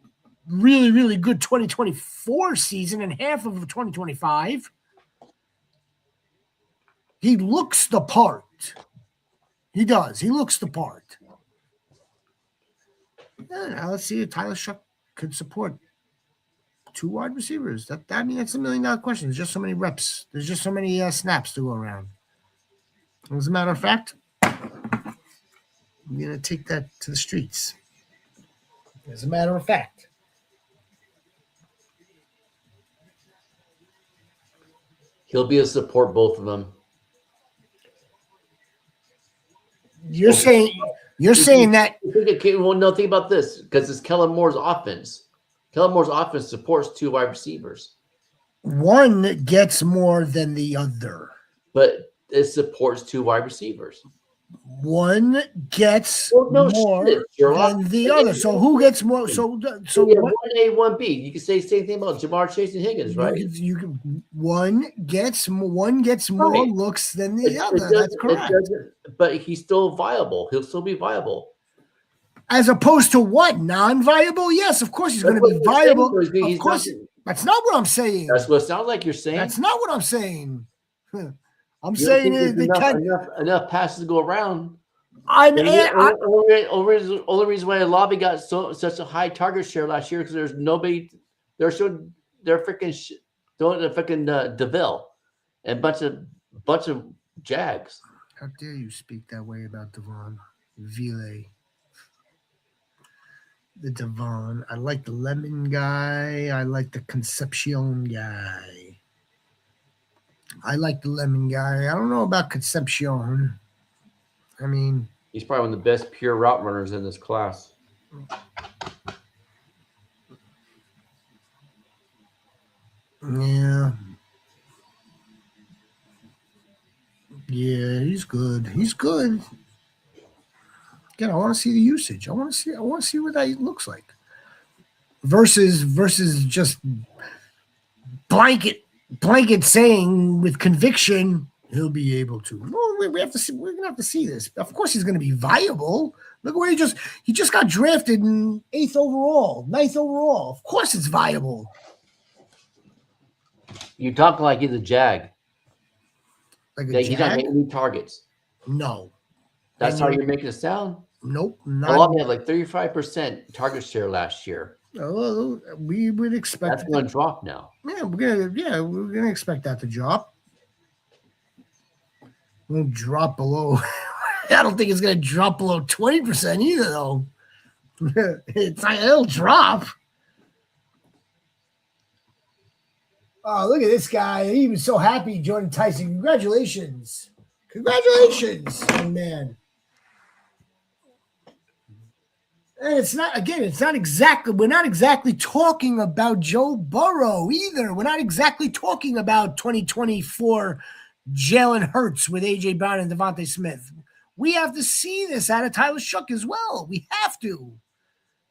really, really good 2024 season and half of 2025. He looks the part. He does. He looks the part. Now let's see if Tyler Shuck could support 2 wide receivers. That's a $1 million question. There's just so many reps. There's just so many snaps to go around. As a matter of fact, I'm going to take that to the streets. As a matter of fact. He'll be able to support both of them. You're saying that. Well, no, think about this, because it's Kellen Moore's offense. Kellen Moore's offense supports 2 wide receivers. One gets more than the other. but it supports 2 wide receivers. One gets Well, no more shit, Sherlock. than the other. So who gets more? So You get what? 1A, 1B. You can say the same thing about Jamar Chase and Higgins, right? You can one gets more Right. looks than the It other. That's doesn't. It correct. doesn't. But he's still viable. He'll still be viable. As opposed to what? Non-viable? Yes, of course he's going to be viable. Of course, that's not what I'm saying. That's what it sounds like you're saying. That's not what I'm saying. I'm You don't saying think they can't. enough passes to go around. Only reason why Olave got such a high target share last year because there's nobody. They're freaking DeVille and bunch of Jags. How dare you speak that way about Devon Ville? The Devon. I like the Lemon guy. I like the Concepcion guy. I like the Lemon guy. I don't know about Concepcion. I mean, he's probably one of the best pure route runners in this class. Yeah. Yeah, he's good. He's good. Again, I want to see the usage. I want to see what that looks like. Versus just blanket saying with conviction he'll be able to. Well, we have to see. We're gonna have to see this. Of course, he's gonna be viable. Look where he just got drafted in 9th overall. Of course, it's viable. You talk like he's a Jag. Like a Jag? He's not hitting any targets. No. That's how you're making it sound? Nope. Not. Had like 35% target share last year. Oh, we would expect that's going to drop now. Yeah, we're gonna expect that to drop. We'll drop below. I don't think it's gonna drop below 20% either, though. It'll drop. Oh, look at this guy. He was so happy, Jordan Tyson. Congratulations, young man. And it's not exactly, we're not exactly talking about Joe Burrow either. We're not exactly talking about 2024 Jalen Hurts with A.J. Brown and Devontae Smith. We have to see this out of Tyler Shook as well. We have to.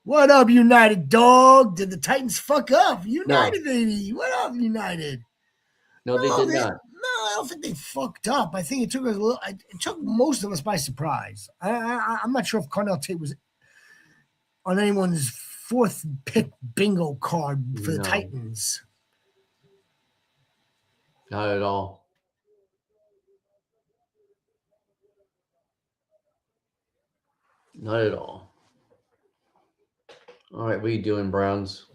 What up, United dog? Did the Titans fuck up? United, baby. What up, United? No, they did not. No, I don't think they fucked up. I think it took us a little. It took most of us by surprise. I'm not sure if Cornell Tate was on anyone's 4th pick bingo card for the Titans. Not at all. Not at all. All right, what are you doing, Browns?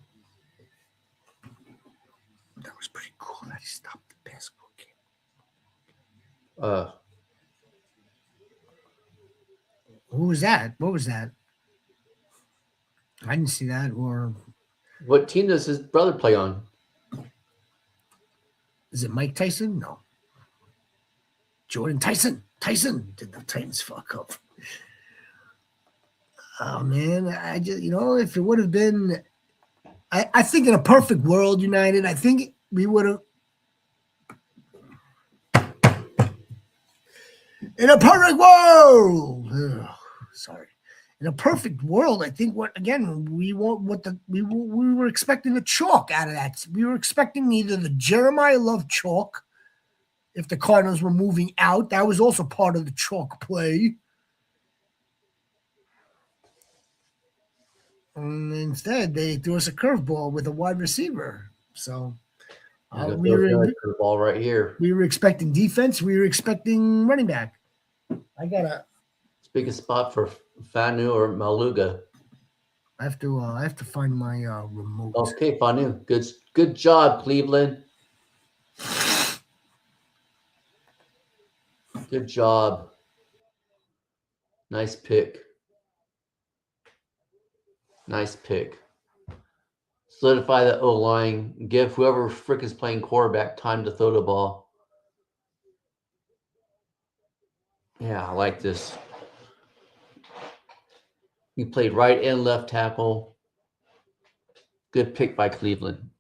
That was pretty cool that he stopped the basketball game. Who was that? What was that? I didn't see that. Or what team does his brother play on? Is it Mike Tyson? No. Jordan Tyson. Did the Titans fuck up? Oh man, I just if it would have been, I think in a perfect world, United, I think we would have. In a perfect world, sorry. In a perfect world, I think we were expecting the chalk out of that. We were expecting either the Jeremiah Love chalk, if the Cardinals were moving out. That was also part of the chalk play. And instead, they threw us a curveball with a wide receiver. So we were a curveball right here. We were expecting defense. We were expecting running back. I gotta pick a spot for Fanu or Maluga. I have to find my remote. Okay, Fanu. Good job, Cleveland. Good job. Nice pick. Nice pick. Solidify the O-line. Give whoever frick is playing quarterback time to throw the ball. Yeah, I like this. He played right and left tackle. Good pick by Cleveland.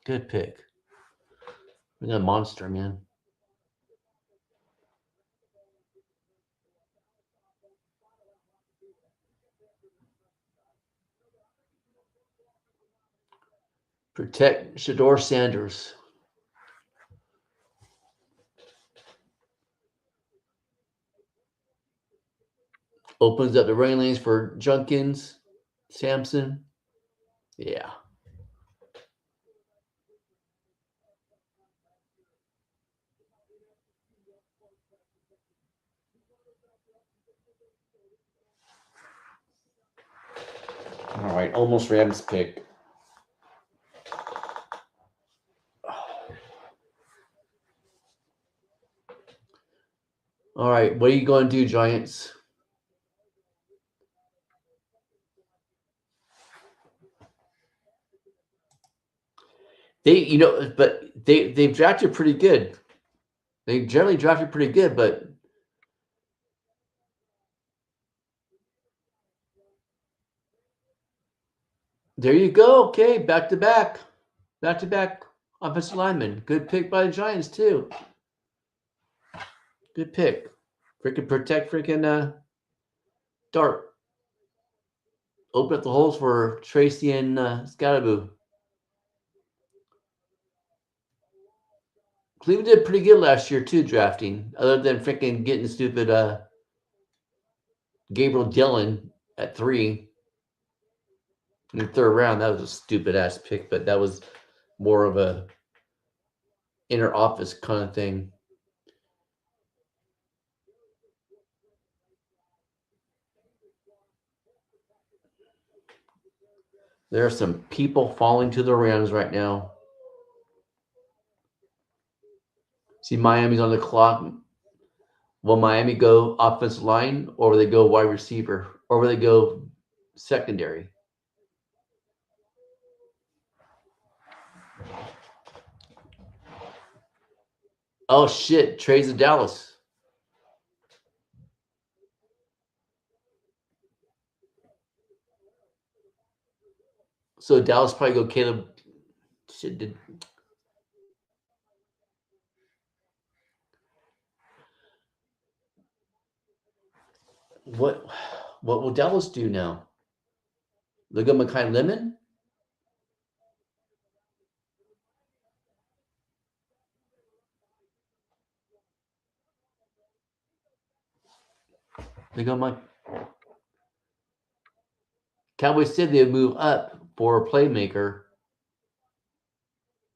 Good pick. Bring a monster, man. Protect Shador Sanders. Opens up the running lanes for Junkins, Sampson. Yeah. All right, almost Rams pick. All right, what are you going to do, Giants? They've drafted pretty good. They generally drafted pretty good, but there you go. Okay, back to back offensive lineman. Good pick by the Giants too. Good pick. Freaking protect Dart. Open up the holes for Tracy and Scalaboo. Cleveland did pretty good last year too, drafting. Other than freaking getting stupid Gabriel Dillon at 3 in the 3rd round. That was a stupid ass pick, but that was more of a inner office kind of thing. There are some people falling to the Rams right now. See, Miami's on the clock. Will Miami go offensive line, or will they go wide receiver, or will they go secondary? Oh shit! Trades in Dallas. So Dallas probably go Caleb. Shit, did what? What will Dallas do now? They go Mekhi Lemon. They go Mike. Cowboys said they'd move up for a playmaker.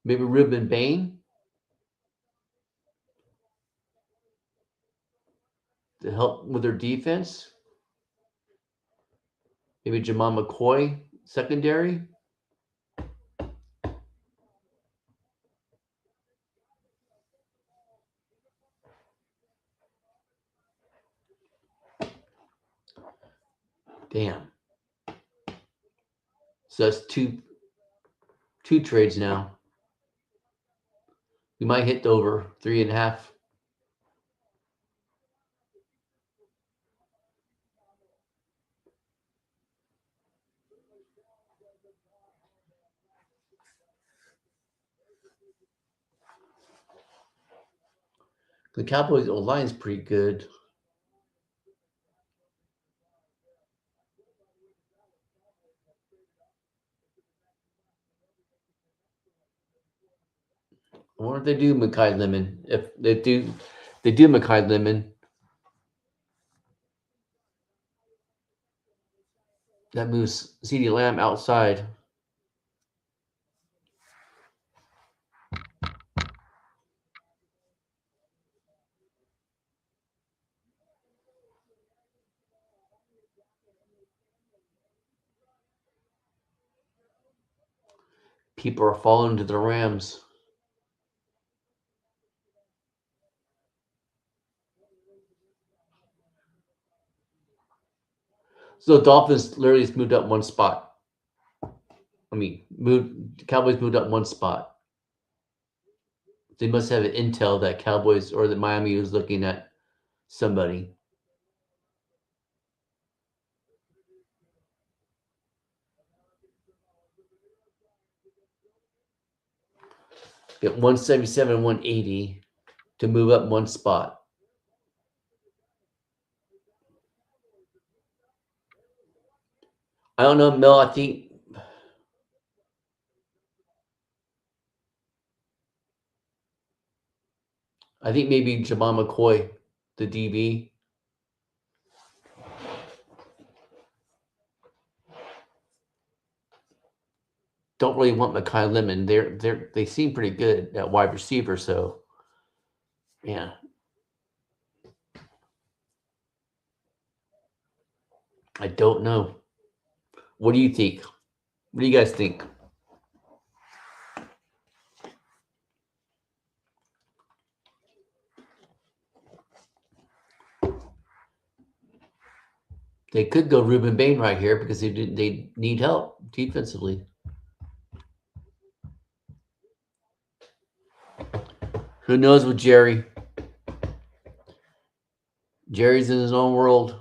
Maybe Ruben Bain to help with their defense. Maybe Jamal McCoy secondary. Damn. So that's two trades now. We might hit over 3.5. The Cowboys' old line is pretty good. I wonder if they do Mekhi Lemon. If they do Mekhi Lemon. That moves CeeDee Lamb outside. People are falling to the Rams. So the Dolphins literally just moved up one spot. Cowboys moved up one spot. They must have an intel that Cowboys or that Miami was looking at somebody. Get 177, 180 to move up one spot. I don't know, Mel. I think maybe Jamal McCoy, the DB. Don't really want Mekhi Lemon. They seem pretty good at wide receiver. So, yeah. I don't know. What do you think? What do you guys think? They could go Ruben Bain right here because they need help defensively. Who knows with Jerry? Jerry's in his own world.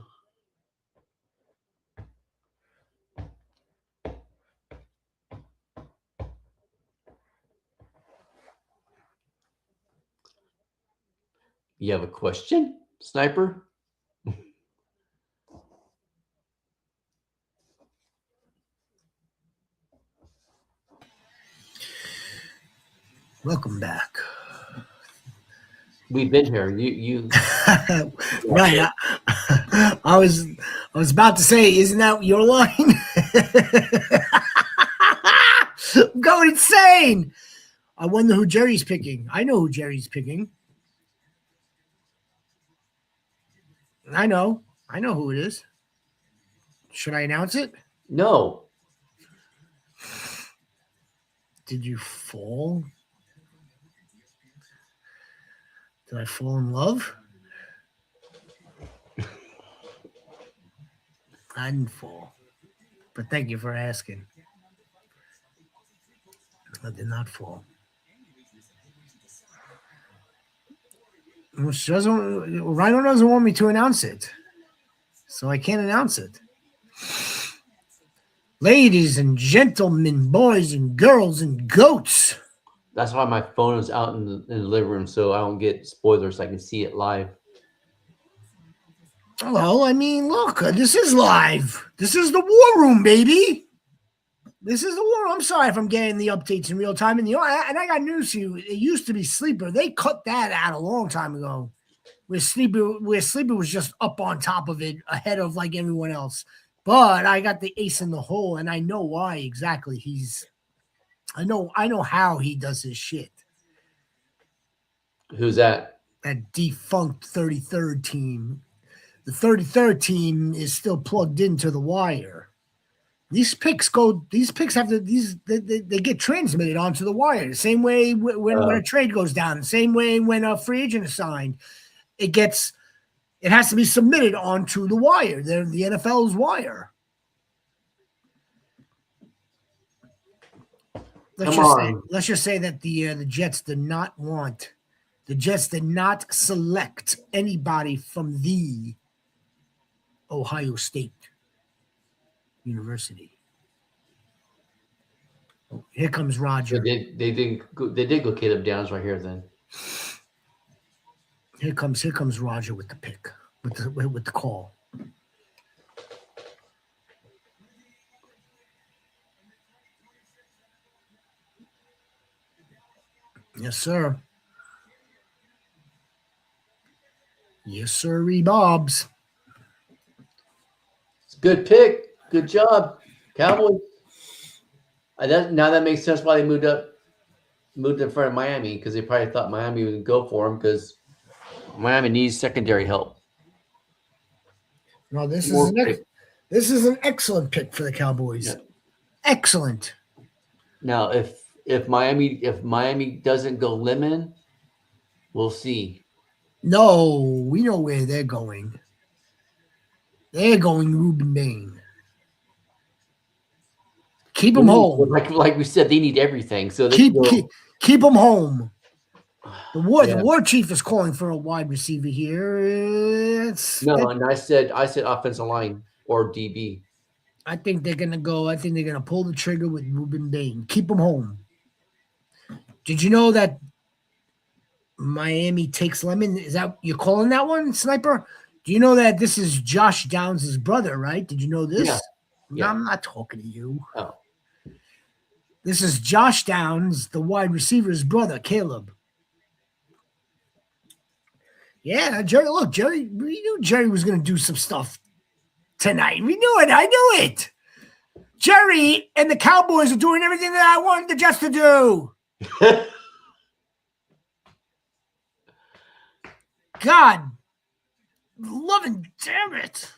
You have a question, Sniper? Welcome back. We've been here. You Right. I was about to say, isn't that your line? I'm going insane. I wonder who Jerry's picking. I know who Jerry's picking. I know who it is. Should I announce it? No. Did you fall? Did I fall in love? I didn't fall. But thank you for asking. I did not fall. Rhino doesn't want me to announce it. So I can't announce it. Ladies and gentlemen, boys and girls and goats. That's why my phone is out in the living room, so I don't get spoilers. I can see it live. Well, I mean, look, this is live. This is the War Room, baby. This is the War Room. I'm sorry if I'm getting the updates in real time. And I got news for you. It used to be Sleeper. They cut that out a long time ago. Where Sleeper was just up on top of it, ahead of like everyone else. But I got the ace in the hole, and I know why exactly I know how he does his shit. Who's that? That defunct 33rd team. The 33rd team is still plugged into the wire. These picks have to they get transmitted onto the wire. The same way when a trade goes down, the same way when a free agent is signed, it has to be submitted onto the wire. They're the NFL's wire. Let's just say that the Jets did not select anybody from the Ohio State University. Here comes Roger. They did go Caleb Downs right here. Then here comes Roger with the pick, with the call. Yes, sir. Yes, sir, Bobs. It's a good pick. Good job, Cowboys. Now that makes sense why they moved in front of Miami, because they probably thought Miami would go for him because Miami needs secondary help. No, this is an excellent pick for the Cowboys. Yeah. Excellent. Now, if Miami doesn't go Lemon, we'll see. No, we know where they're going. They're going Ruben Bain. Keep them home. Like we said, they need everything. So keep them home. The war chief is calling for a wide receiver here. And I said offensive line or DB. I think they're gonna pull the trigger with Ruben Bain. Keep them home. Did you know that Miami takes lemon? Is that you're calling that one, Sniper? Do you know that this is Josh Downs' brother, right? Did you know this? Yeah. No, I'm not talking to you. Oh. This is Josh Downs, the wide receiver's brother, Caleb. Yeah, Jerry. Look, Jerry. We knew Jerry was going to do some stuff tonight. We knew it. I knew it. Jerry and the Cowboys are doing everything that I wanted the Jets to do. God, loving, damn it.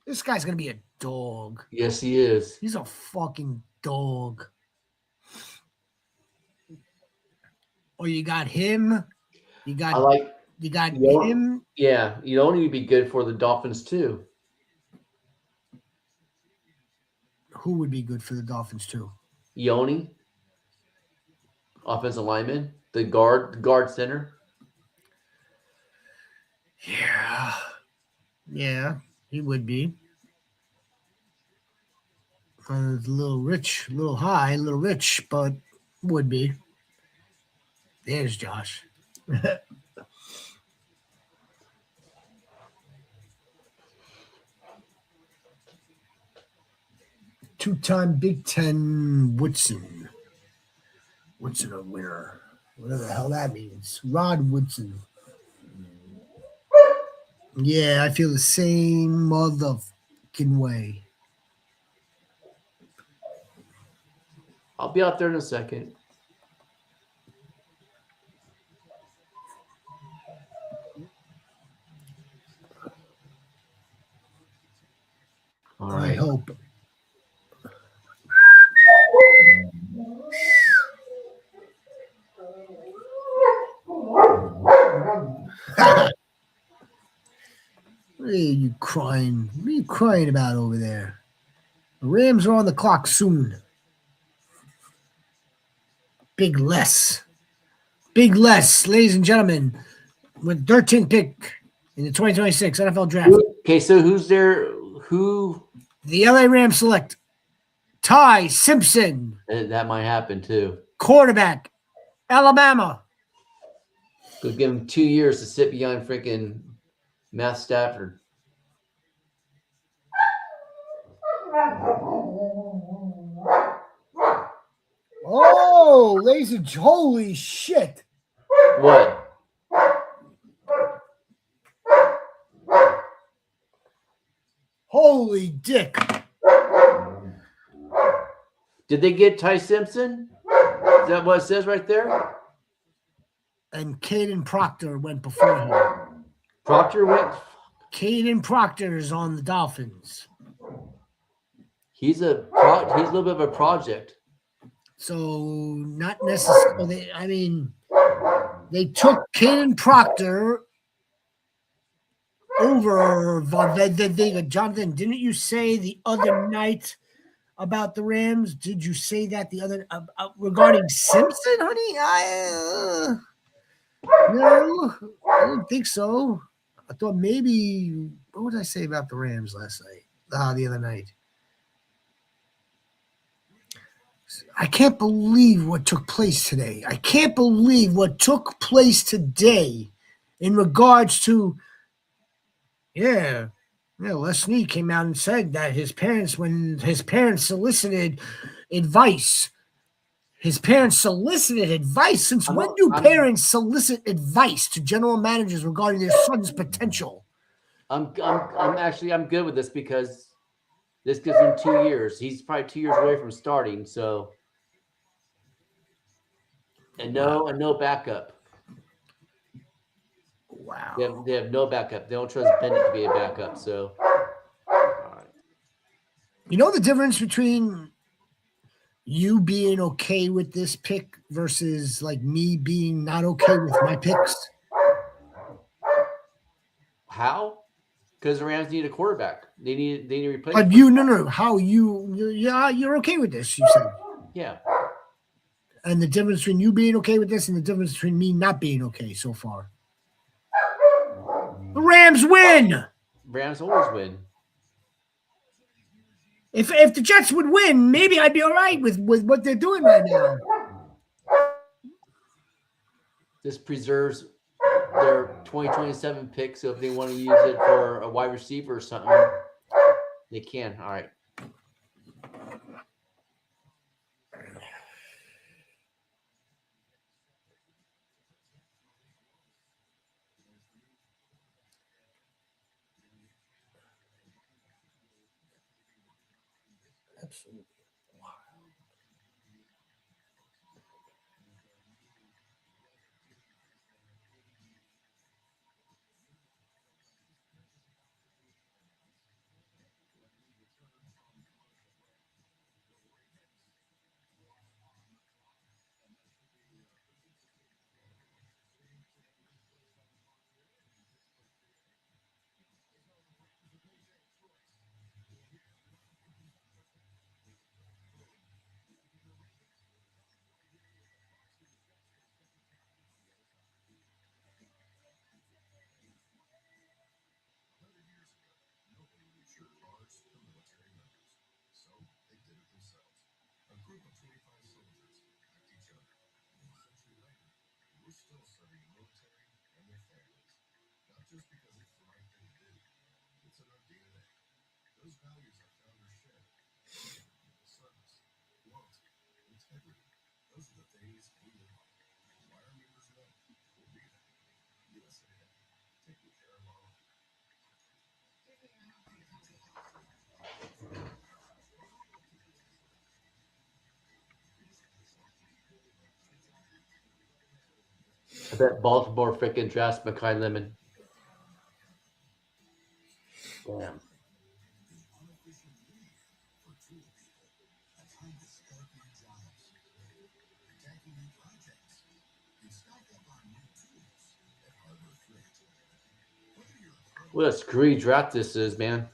This guy's going to be a dog. Yes, he is. He's a fucking dog. Oh, you got him. You got him. Yeah, you'd only be good for the Dolphins too. Who would be good for the Dolphins too? Yoni, offensive lineman, the guard center. Yeah, he would be. A little rich, a little high, a little rich, but would be. There's Josh. Two-time Big Ten Woodson. Woodson a winner. Whatever the hell that means. Rod Woodson. Yeah, I feel the same motherfucking way. I'll be out there in a second. All right. I hope. What are you crying? What are you crying about over there? The Rams are on the clock soon. Big Les, ladies and gentlemen, with 13th pick in the 2026 NFL Draft. Okay, so who's there? Who? The LA Rams select Ty Simpson. That might happen too. Quarterback, Alabama. Go give him 2 years to sit behind freaking Matt Stafford. Oh, ladies and holy shit. What? Holy dick. Did they get Ty Simpson? Is that what it says right there? And Caden Proctor went before him. Proctor went? Caden Proctor is on the Dolphins. He's a little bit of a project. So not necessarily. I mean, they took Caden Proctor over Jonathan. Didn't you say the other night about the Rams? Did you say that the other regarding Simpson, honey? No, I didn't think so. I thought maybe. What did I say about the Rams last night? The other night. I can't believe what took place today. I can't believe what took place today in regards to, Les Snead came out and said that when his parents solicited advice, since when do parents solicit advice to general managers regarding their son's potential? I'm good with this because this gives him 2 years. He's probably 2 years away from starting, so and no backup. Wow. They have no backup. They don't trust Bennett to be a backup, so all right. You know the difference between you being okay with this pick versus like me being not okay with my picks? How? Because the Rams need a quarterback. They need a replacement. But you're okay with this, you said. Yeah. And the difference between you being okay with this and the difference between me not being okay so far. The Rams win. Rams always win. If the Jets would win, maybe I'd be all right with what they're doing right now. This preserves their 2027 pick, so if they want to use it for a wide receiver or something, they can. All right. Absolutely. I bet Baltimore freaking drafts Makai Lemon. Damn. What a screwy draft this is, man.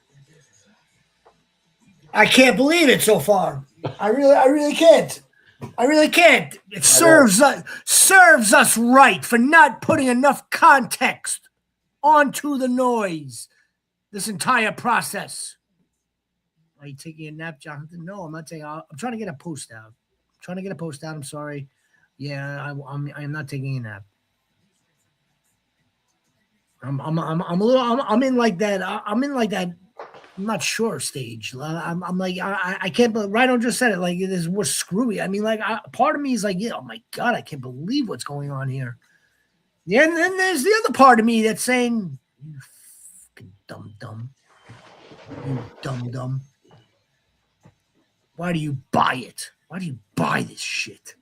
I can't believe it so far. I really can't. I really can't. It serves us right for not putting enough context onto the noise this entire process. Are you taking a nap, Jonathan? No, I'm not taking. I'm trying to get a post out. I'm sorry. Yeah, I'm not taking a nap. I'm a little. I'm in like that. I'm in like that. I'm not sure stage. I'm like I can't. But Rhino just said it. Like it is more screwy. I mean, like part of me is like, yeah, oh my god, I can't believe what's going on here. Yeah, and then there's the other part of me that's saying, you fucking dumb, you dumb. Why do you buy it? Why do you buy this shit?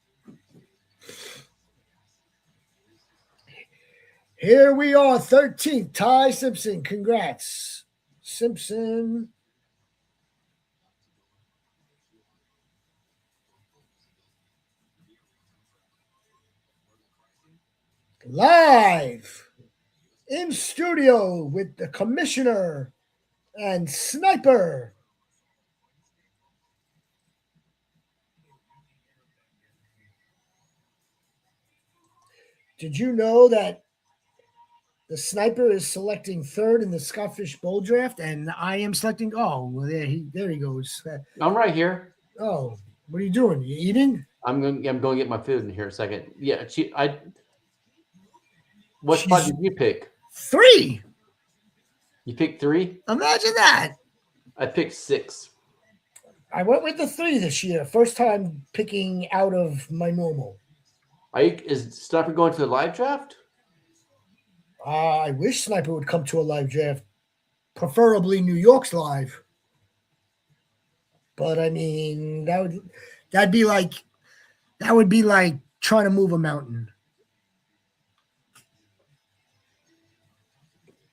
Here we are, 13th. Ty Simpson. Congrats. Simpson. Live in studio with the commissioner and Sniper. Did you know that the Sniper is selecting third in the Scottish Bowl draft, and I am selecting? Oh, well, there he goes. I'm right here. Oh, what are you doing? You eating? I'm going to get my food in here a second. Yeah, what spot did you pick? 3. You picked 3? Imagine that. I picked 6. I went with the 3 this year. First time picking out of my normal. Is Sniper going to the live draft? I wish Sniper would come to a live draft, preferably New York's live. But I mean, that would be like trying to move a mountain.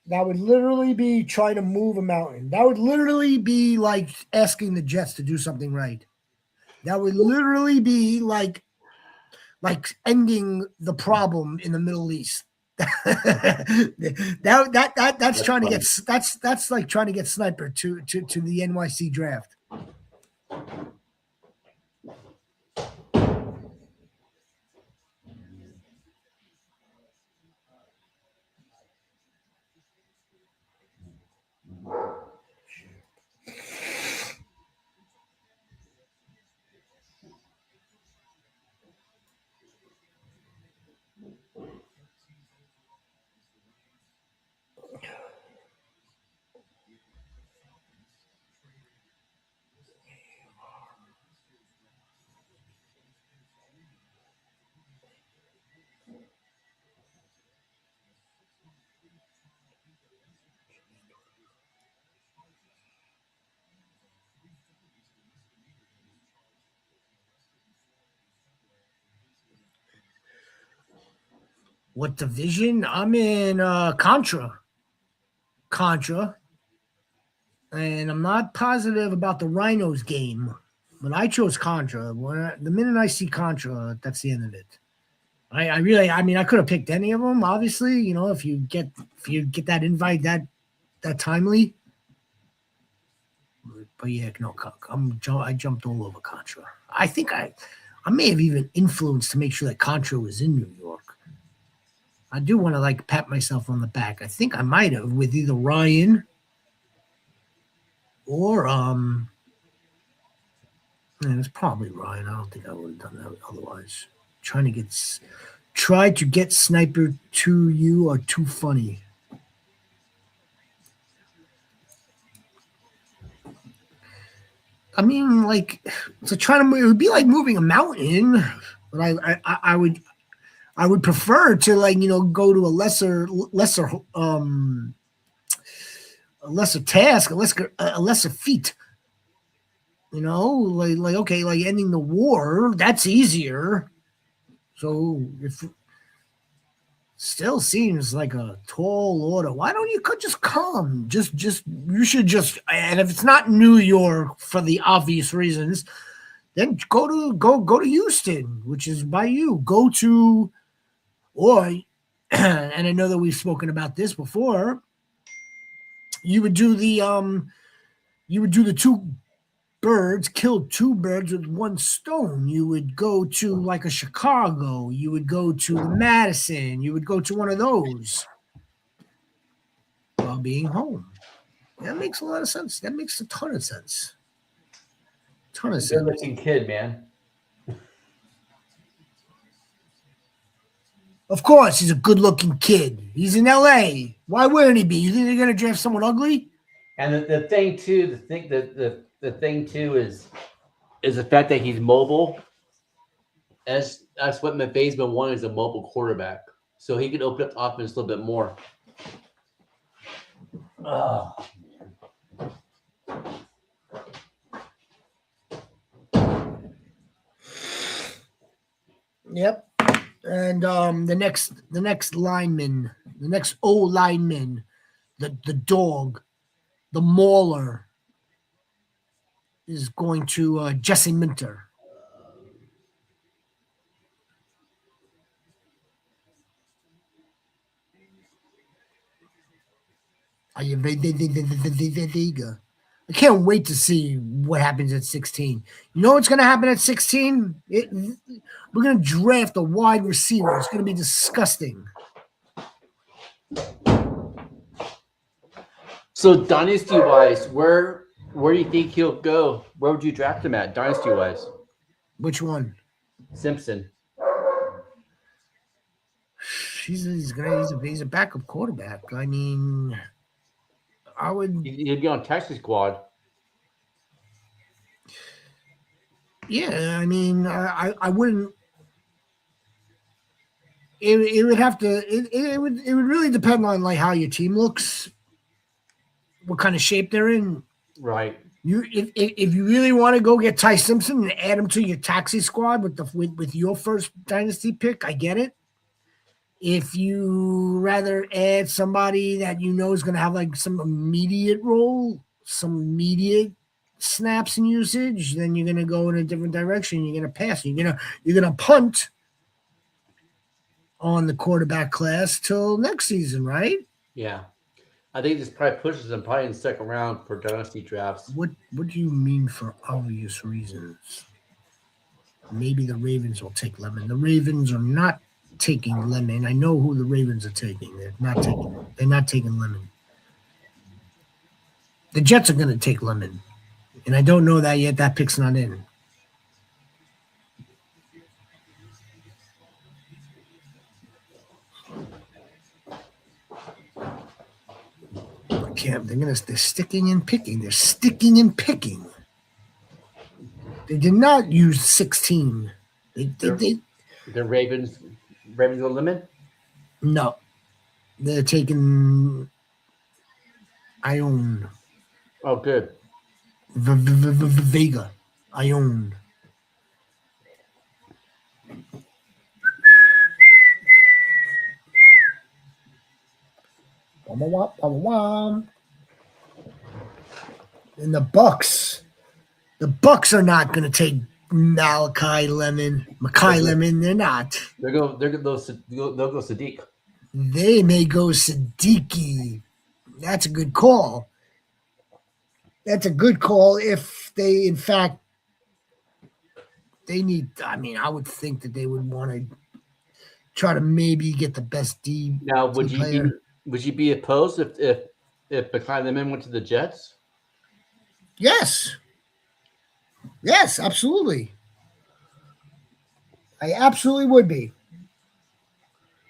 That would literally be trying to move a mountain. That would literally be like asking the Jets to do something right. That would literally be like ending the problem in the Middle East. That's trying funny. to get that's like trying to get Sniper to the NYC draft. What division? I'm in Contra. And I'm not positive about the Rhinos game, but I chose Contra. The minute I see Contra, that's the end of it. I mean, I could have picked any of them. Obviously, if you get that invite that timely. But yeah, no, I jumped all over Contra. I think I may have even influenced to make sure that Contra was in New York. I do want to pat myself on the back. I think I might have with either Ryan or and it's probably Ryan. I don't think I would have done that otherwise. Try to get Sniper to you or too funny. I mean, it would be like moving a mountain, but I would prefer to go to a lesser task, a lesser feat. Okay, ending the war, that's easier. So if still seems like a tall order, why don't you just come? You should just, and if it's not New York for the obvious reasons, then go to Houston, which is by you. Go to, or and I know that we've spoken about this before. You would do the kill two birds with one stone. You would go to a Chicago. You would go to the Madison. You would go to one of those while being home. That makes a lot of sense. That makes a ton of sense. Good-looking kid, man. Of course, he's a good-looking kid. He's in L.A. Why wouldn't he be? You think they're gonna draft someone ugly? And the thing too, the thing too is the fact that he's mobile. That's what McVay's been wanting, is a mobile quarterback, so he can open up the offense a little bit more. Oh. Yep. And the next lineman, the next O lineman, the dog, the mauler, is going to Jesse Minter. Are you Vega? I can't wait to see what happens at 16. You know what's going to happen at 16? We're going to draft a wide receiver. It's going to be disgusting. So dynasty-wise, where do you think he'll go? Where would you draft him at, dynasty-wise? Which one? Simpson. He's a backup quarterback. I mean, I would. He'd be on taxi squad. Yeah, I mean, I wouldn't. It would have to. It would really depend on how your team looks, what kind of shape they're in. Right. If you really want to go get Ty Simpson and add him to your taxi squad with your first dynasty pick, I get it. If you rather add somebody that is going to have some immediate role, some immediate snaps and usage, then you're going to go in a different direction. You're going to pass. You're going to punt on the quarterback class till next season, right? Yeah. I think this probably pushes them probably in the second round for dynasty drafts. What do you mean for obvious reasons? Maybe the Ravens will take Lemon. The Ravens are not taking Lemon. I know who the Ravens are taking. They're not taking Lemon. The Jets are going to take Lemon. And I don't know that yet. That pick's not in. They're sticking and picking. They're sticking and picking. They did not use 16. The Ravens will limit? No. They're taking Ione. Oh, good. Vega. Ione. And the Bucks are not going to take Mackay Lemon. They're not. They'll go Sadiq. They may go Siddiqui. That's a good call. That's a good call if they, in fact, they need. I mean, I would think that they would want to try to maybe get the best D. Now, would D you player. be opposed if Mackay Lemon went to the Jets? Yes. Yes, absolutely. I absolutely would be.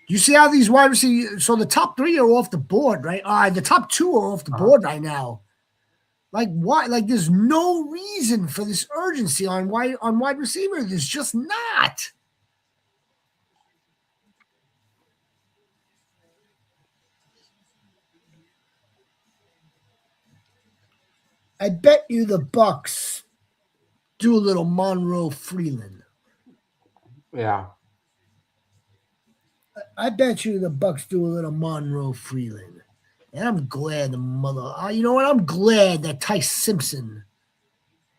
You see how these wide receivers? So the top 3 are off the board, right? The top 2 are off the board right now. Like why? Like there's no reason for this urgency on wide receiver. There's just not. I bet you the Bucks do a little Monroe Freeland. Yeah. I bet you the Bucks do a little Monroe Freeland. And I'm glad the mother. You know what? I'm glad that Ty Simpson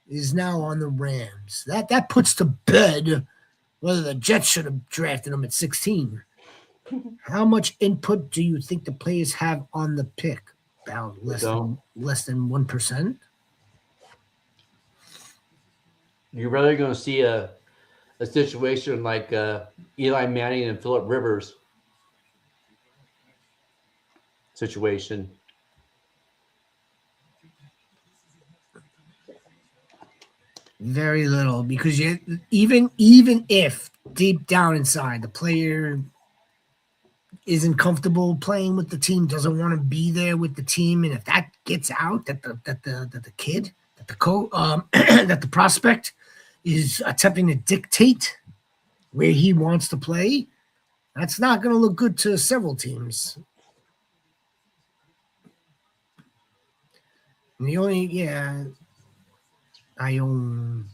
is now on the Rams. That puts to bed whether the Jets should have drafted him at 16. How much input do you think the players have on the pick? About less than 1%. You're really going to see a situation like Eli Manning and Phillip Rivers situation. Very little, because even if deep down inside the player isn't comfortable playing with the team, doesn't want to be there with the team, and if that gets out that the kid, that the that the prospect is attempting to dictate where he wants to play, that's not going to look good to several teams. And the only Ione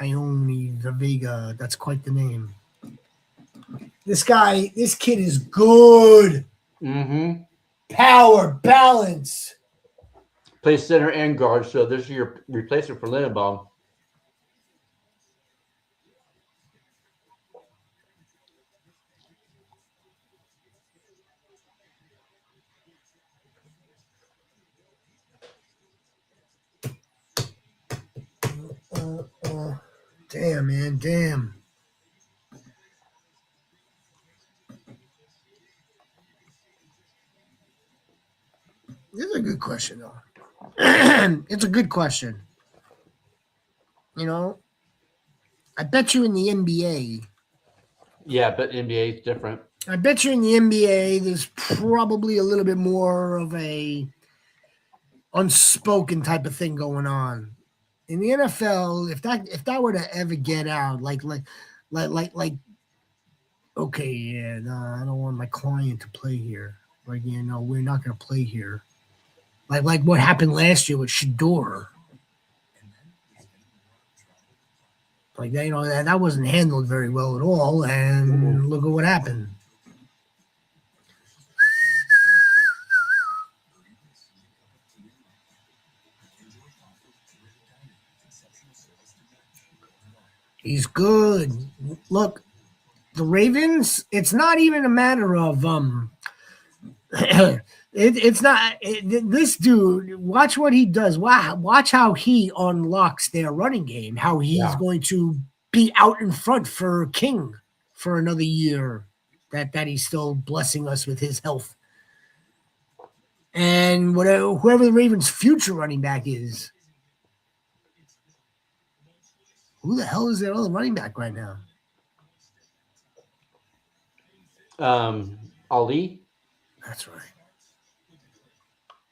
the Vega, that's quite the name. This kid is good. Mm-hmm. Power, balance. Plays center and guard, so this is your replacement for Lindenbaum. Damn, man, damn. This is a good question, though. It's a good question. You know, I bet you in the NBA. Yeah, but NBA is different. I bet you in the NBA, there's probably a little bit more of a unspoken type of thing going on. In the NFL, if that were to ever get out, like, okay, yeah, no, I don't want my client to play here. Like, we're not going to play here. Like what happened last year with Shador. Like that, that wasn't handled very well at all, and look at what happened. He's good. Look, the Ravens. It's not even a matter of it's not this dude. Watch what he does. Watch how he unlocks their running game. How he's going to be out in front for King for another year. That he's still blessing us with his health. And whoever the Ravens' future running back is, who the hell is their other running back right now? Ali. That's right.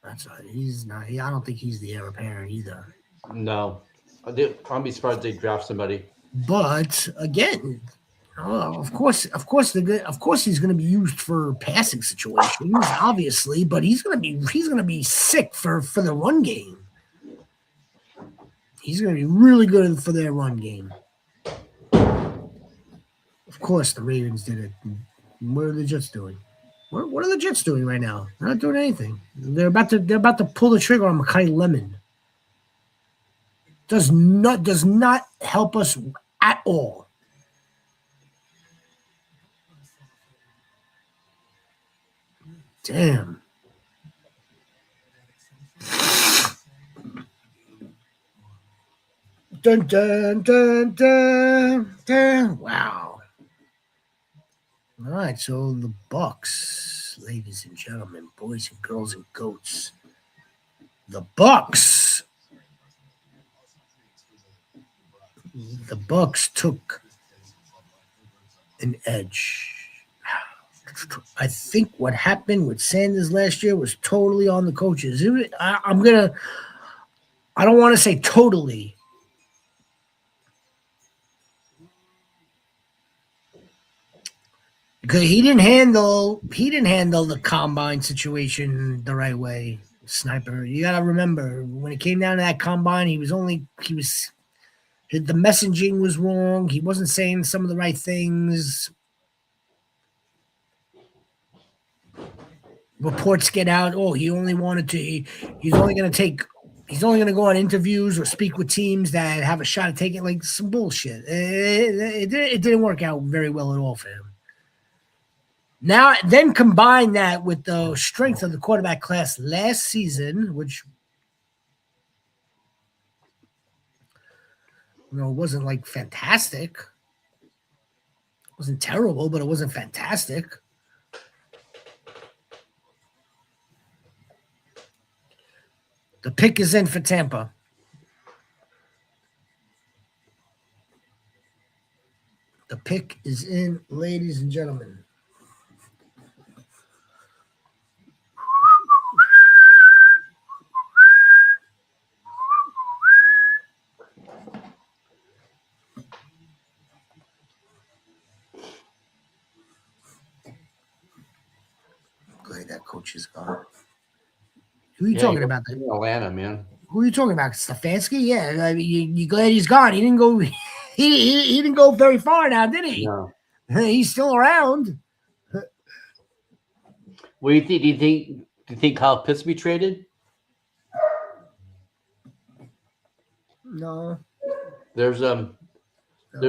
That's right. He's not. I don't think he's the heir apparent either. No, I'll be surprised they draft somebody. But again, of course, he's going to be used for passing situations, obviously. But he's going to be sick for the run game. He's going to be really good for their run game. Of course, the Ravens did it. What are the Jets doing? What are the Jets doing right now? They're not doing anything. They're about to pull the trigger on Makai Lemon. Does not help us at all. Damn. Dun dun dun dun dun. Wow. All right, so the Bucks, ladies and gentlemen, boys and girls and goats. The Bucks. The Bucks took an edge. I think what happened with Sanders last year was totally on the coaches. I don't want to say totally. Because he didn't handle the combine situation the right way. Sniper, you gotta remember when it came down to that combine, the messaging was wrong. He wasn't saying some of the right things. Reports get out. Oh, he's only going to go on interviews or speak with teams that have a shot at taking, like, some bullshit. It didn't work out very well at all for him. Now, then combine that with the strength of the quarterback class last season, which, wasn't like fantastic. It wasn't terrible, but it wasn't fantastic. The pick is in for Tampa. The pick is in, ladies and gentlemen. Glad that coach is gone. Who are you talking about? Atlanta, man. Who are you talking about? Stefanski? Yeah, I mean, you glad he's gone. He didn't go. He didn't go very far now, did he? No. He's still around. What do you think? Do you think Kyle Pitts be traded? No. There's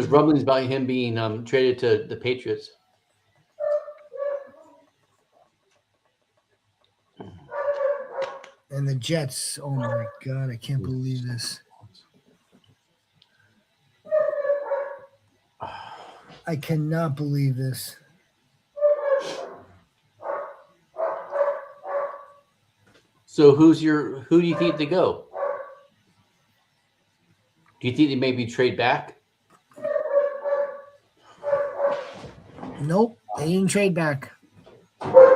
rumblings about him being traded to the Patriots. And the Jets. Oh my God, I can't believe this. I cannot believe this. So who do you think they go? Do you think they maybe trade back? Nope, they didn't trade back. Tyler.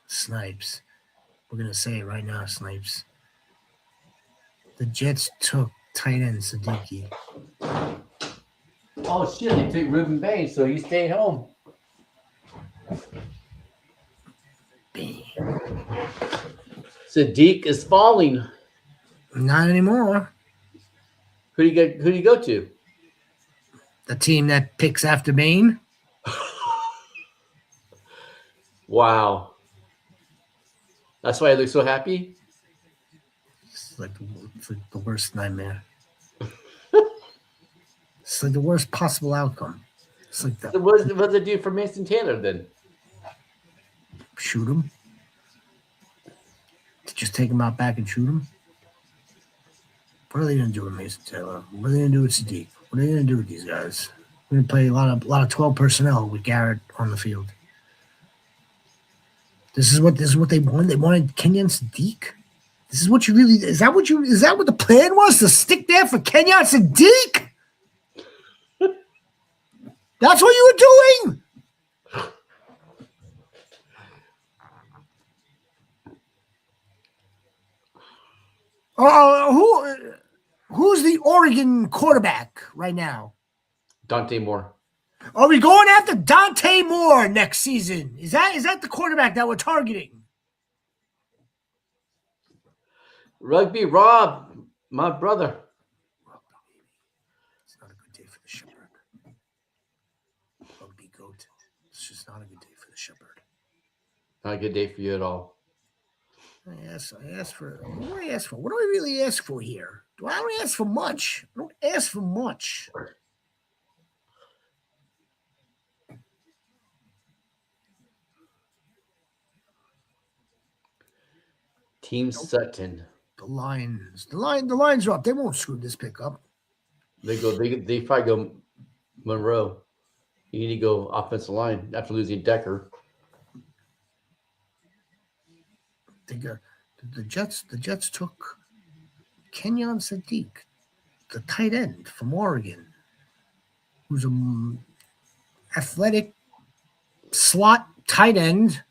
Snipes. We're going to say it right now, Snipes. The Jets took tight end Siddiqui. Oh, shit. They took Ruben Bain, so he stayed home. Bam. Sadiq is falling. Not anymore. Who do you go to? The team that picks after Bain. Wow. That's why I look so happy? It's like the worst nightmare. It's like the worst possible outcome. It's like that. So what does it do for Mason Taylor then? Shoot him. Just take him out back and shoot him. What are they going to do with Mason Taylor? What are they going to do with Sadiq? What are they going to do with these guys? We're going to play a lot of 12 personnel with Garrett on the field. This is what they wanted. They wanted Kenyon Sadiq. Is that what the plan was, to stick there for Kenyon Sadiq? That's what you were doing. Who's the Oregon quarterback right now? Dante Moore. Are we going after Dante Moore next season? Is that the quarterback that we're targeting? Rugby Rob, my brother. It's not a good day for the shepherd. Rugby goat. It's just not a good day for the shepherd. Not a good day for you at all. I ask for. What do I ask for? What do I really ask for here? I don't ask for much. I don't ask for much. Team Sutton. The Lions are up. They won't screw this pick up. They probably go Monroe. You need to go offensive line after losing Decker. The Jets took Kenyon Sadiq, the tight end from Oregon, who's an athletic slot tight end,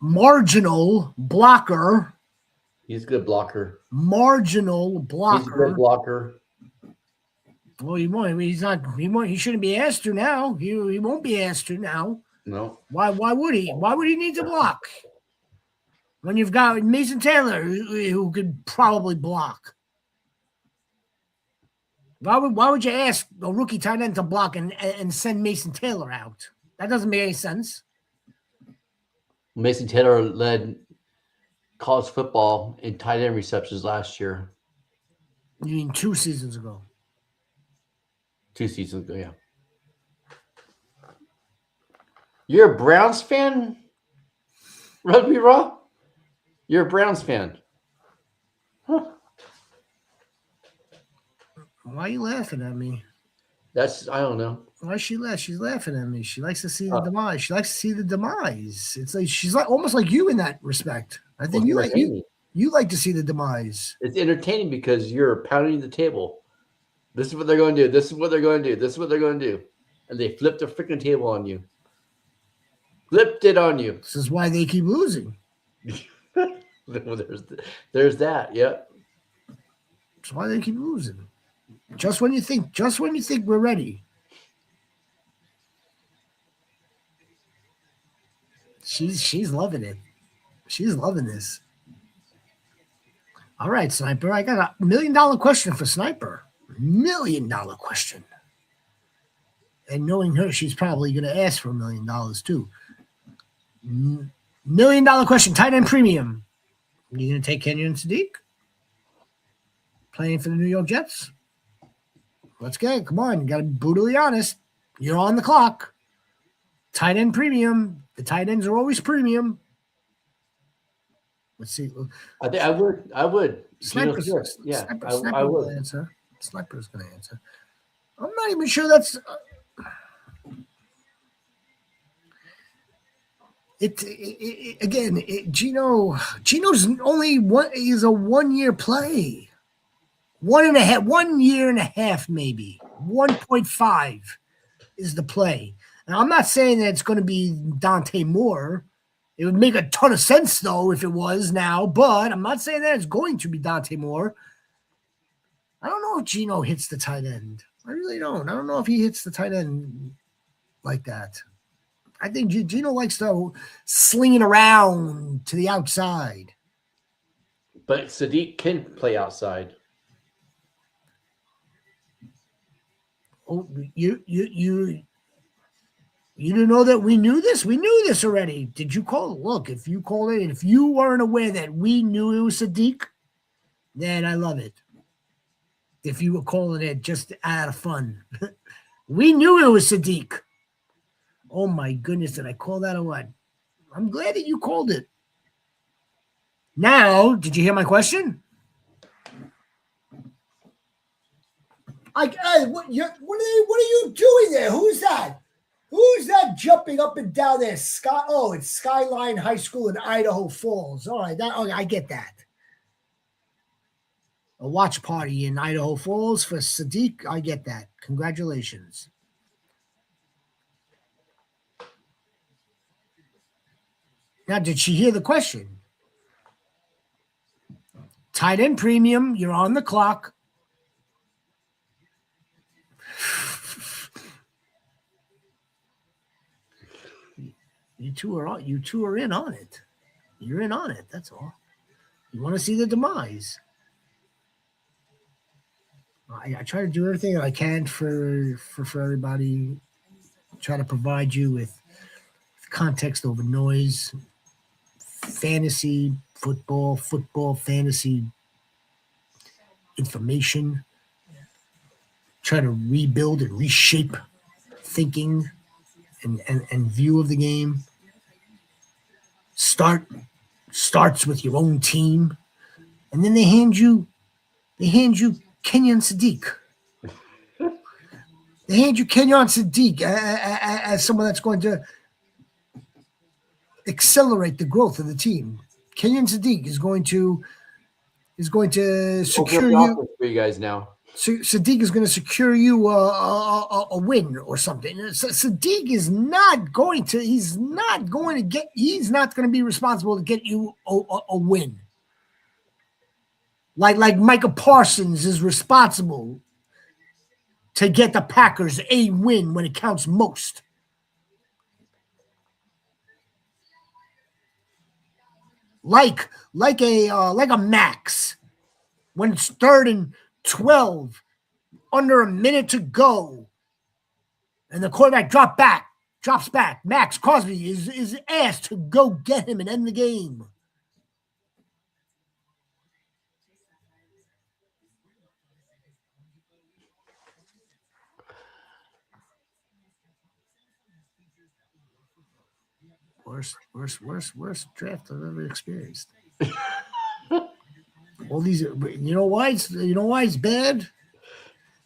marginal blocker. He's a good blocker. Marginal blocker. He's a good blocker. Well, he won't. He's not. He won't. He shouldn't be asked to now. He won't be asked to now. No. Why would he? Why would he need to block when you've got Mason Taylor who could probably block? Why would you ask a rookie tight end to block and send Mason Taylor out? That doesn't make any sense. Mason Taylor led college football in tight end receptions last year. You mean 2 seasons ago? 2 seasons ago, yeah. You're a Browns fan? Rugby Raw? You're a Browns fan. Huh. Why are you laughing at me? I don't know. Why is she laughing? She's laughing at me. She likes to see the demise. She likes to see the demise. It's like she's like almost like you in that respect. I think you like to see the demise. It's entertaining because you're pounding the table. This is what they're going to do. This is what they're going to do. This is what they're going to do. And they flipped the freaking table on you. Flipped it on you. This is why they keep losing. There's that. Yep. That's why they keep losing. Just when you think we're ready. She's loving it. She's loving this. All right, Sniper. I got $1 million question for Sniper. $1 million question. And knowing her, she's probably going to ask for $1 million too. $1 million question. Tight end premium. You going to take Kenyon Sadiq? Playing for the New York Jets? Let's get it. Come on. You got to be brutally honest. You're on the clock. Tight end premium. The tight ends are always premium. Let's see. I think I would. Sniper's, yeah, Sniper I will would. answer. Sniper's going to answer. I'm not even sure that's Geno's only is a 1 year play. 1 year and a half, maybe 1.5 is the play. Now, I'm not saying that it's going to be Dante Moore. It would make a ton of sense, though, if it was now, but I'm not saying that it's going to be Dante Moore. I don't know if Geno hits the tight end. I really don't. I don't know if he hits the tight end like that. I think Geno likes to sling it around to the outside. But Sadiq can play outside. Oh, you didn't know that we knew this? We knew this already. Did you call it? Look, if you called it, if you weren't aware that we knew it was Sadiq, then I love it. If you were calling it just out of fun. We knew it was Sadiq. Oh my goodness, did I call that or what? I'm glad that you called it. Now, did you hear my question? What are you doing there? Who's that? Who's that jumping up and down there? It's Skyline High School in Idaho Falls. All right, I get that. A watch party in Idaho Falls for Sadiq. I get that. Congratulations. Now, did she hear the question? Tight end premium. You're on the clock. You two are in on it. You're in on it. That's all. You want to see the demise. I try to do everything I can for everybody. Try to provide you with context over noise, fantasy football fantasy information. Try to rebuild and reshape thinking and view of the game. Starts with your own team, and then they hand you Kenyon Sadiq. They hand you Kenyon Sadiq as someone that's going to accelerate the growth of the team. Kenyon Sadiq is going to secure you. For you guys now. Sadiq is going to secure you a win or something. Sadiq is not going to. He's not going to be responsible to get you a win. Like Micah Parsons is responsible to get the Packers a win when it counts most. Like a Max when it's 3rd and 12, under a minute to go, and the quarterback drops back. Max Crosby is asked to go get him and end the game. Worst draft I've ever experienced. All these, you know why it's bad?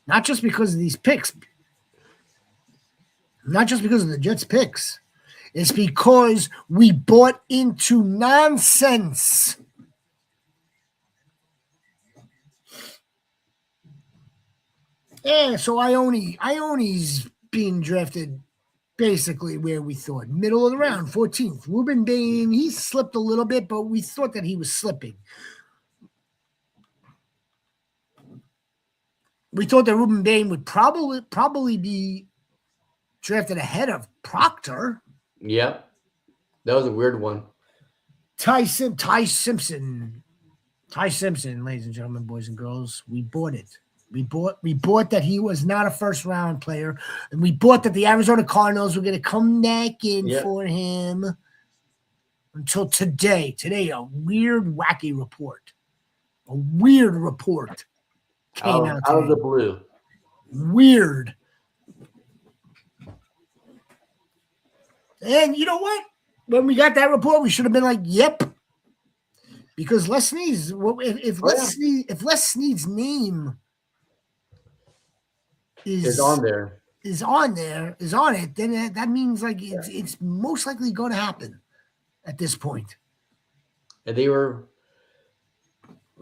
Not just because of these picks. Not just because of the Jets picks. It's because we bought into nonsense. Yeah, so Ione's being drafted basically where we thought. Middle of the round, 14th. Ruben Bain, he slipped a little bit, but we thought that he was slipping. We thought that Ruben Bain would probably be drafted ahead of Proctor. Yep. That was a weird one. Ty Simpson, ladies and gentlemen, boys and girls, we bought it. We bought that he was not a first round player, and we bought that the Arizona Cardinals were going to come back in for him until today. Today, a weird, wacky report. A weird report came out of the blue. Weird. And you know what? When we got that report, we should have been like, "Yep," because Les Snead's. If Les Snead's name is on it, then that means like it's most likely going to happen at this point. And they've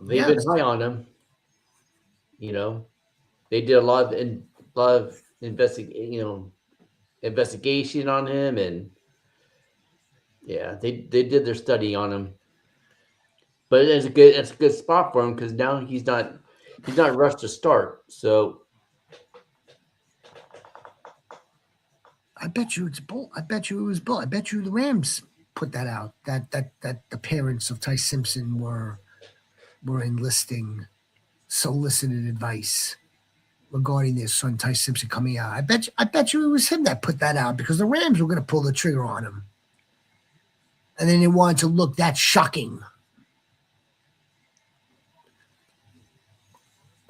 been high on him. You know, they did a lot of investigation on him, and they did their study on him. But it's a good spot for him because now he's not rushed to start. So I bet you it's bull. I bet you it was bull. I bet you the Rams put that out. That the parents of Ty Simpson were enlisting solicited advice regarding their son Ty Simpson coming out. I bet you it was him that put that out because the Rams were going to pull the trigger on him, and then they wanted to look that shocking.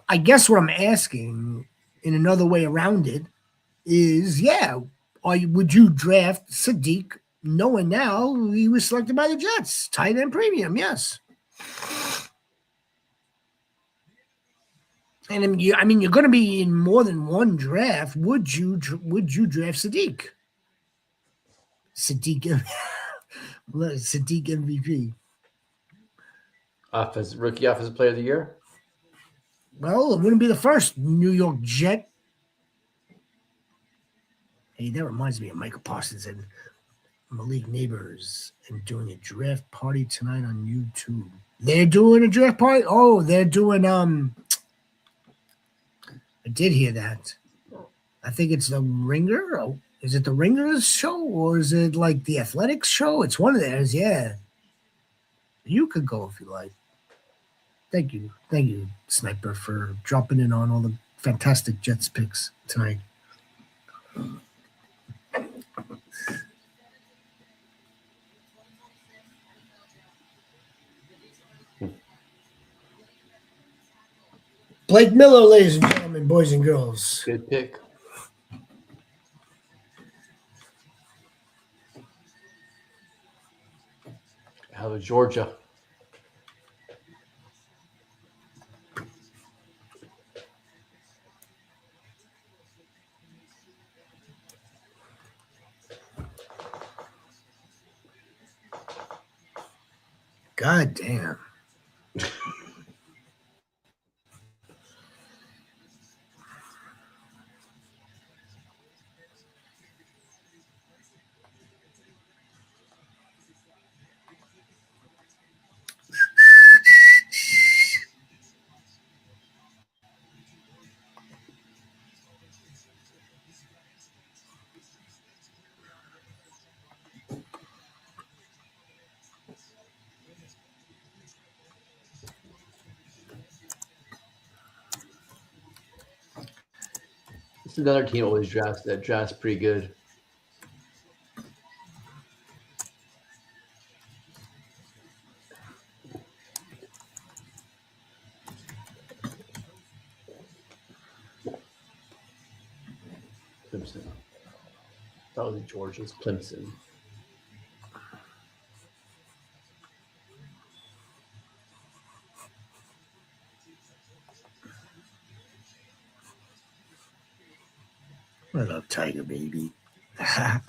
I guess what I'm asking in another way around it is, would you draft Sadiq knowing now he was selected by the Jets? Tight end premium, yes. And you're going to be in more than one draft. Would you draft Sadiq? Sadiq MVP. Rookie offensive player of the year. Well, it wouldn't be the first New York Jet. Hey, that reminds me of Michael Parsons and Malik Neighbors and doing a draft party tonight on YouTube. They're doing a draft party? Oh, they're doing I did hear that. I think it's the Ringer. Is it the Ringers show or is it like the Athletics show? It's one of theirs, yeah. You could go if you like. Thank you, Sniper, for dropping in on all the fantastic Jets picks tonight. Blake Miller, ladies and gentlemen, boys and girls. Good pick. Out of Georgia. God damn. It's another team always drafts pretty good. Clemson. That was Georgia's Clemson. I love Tiger, baby. How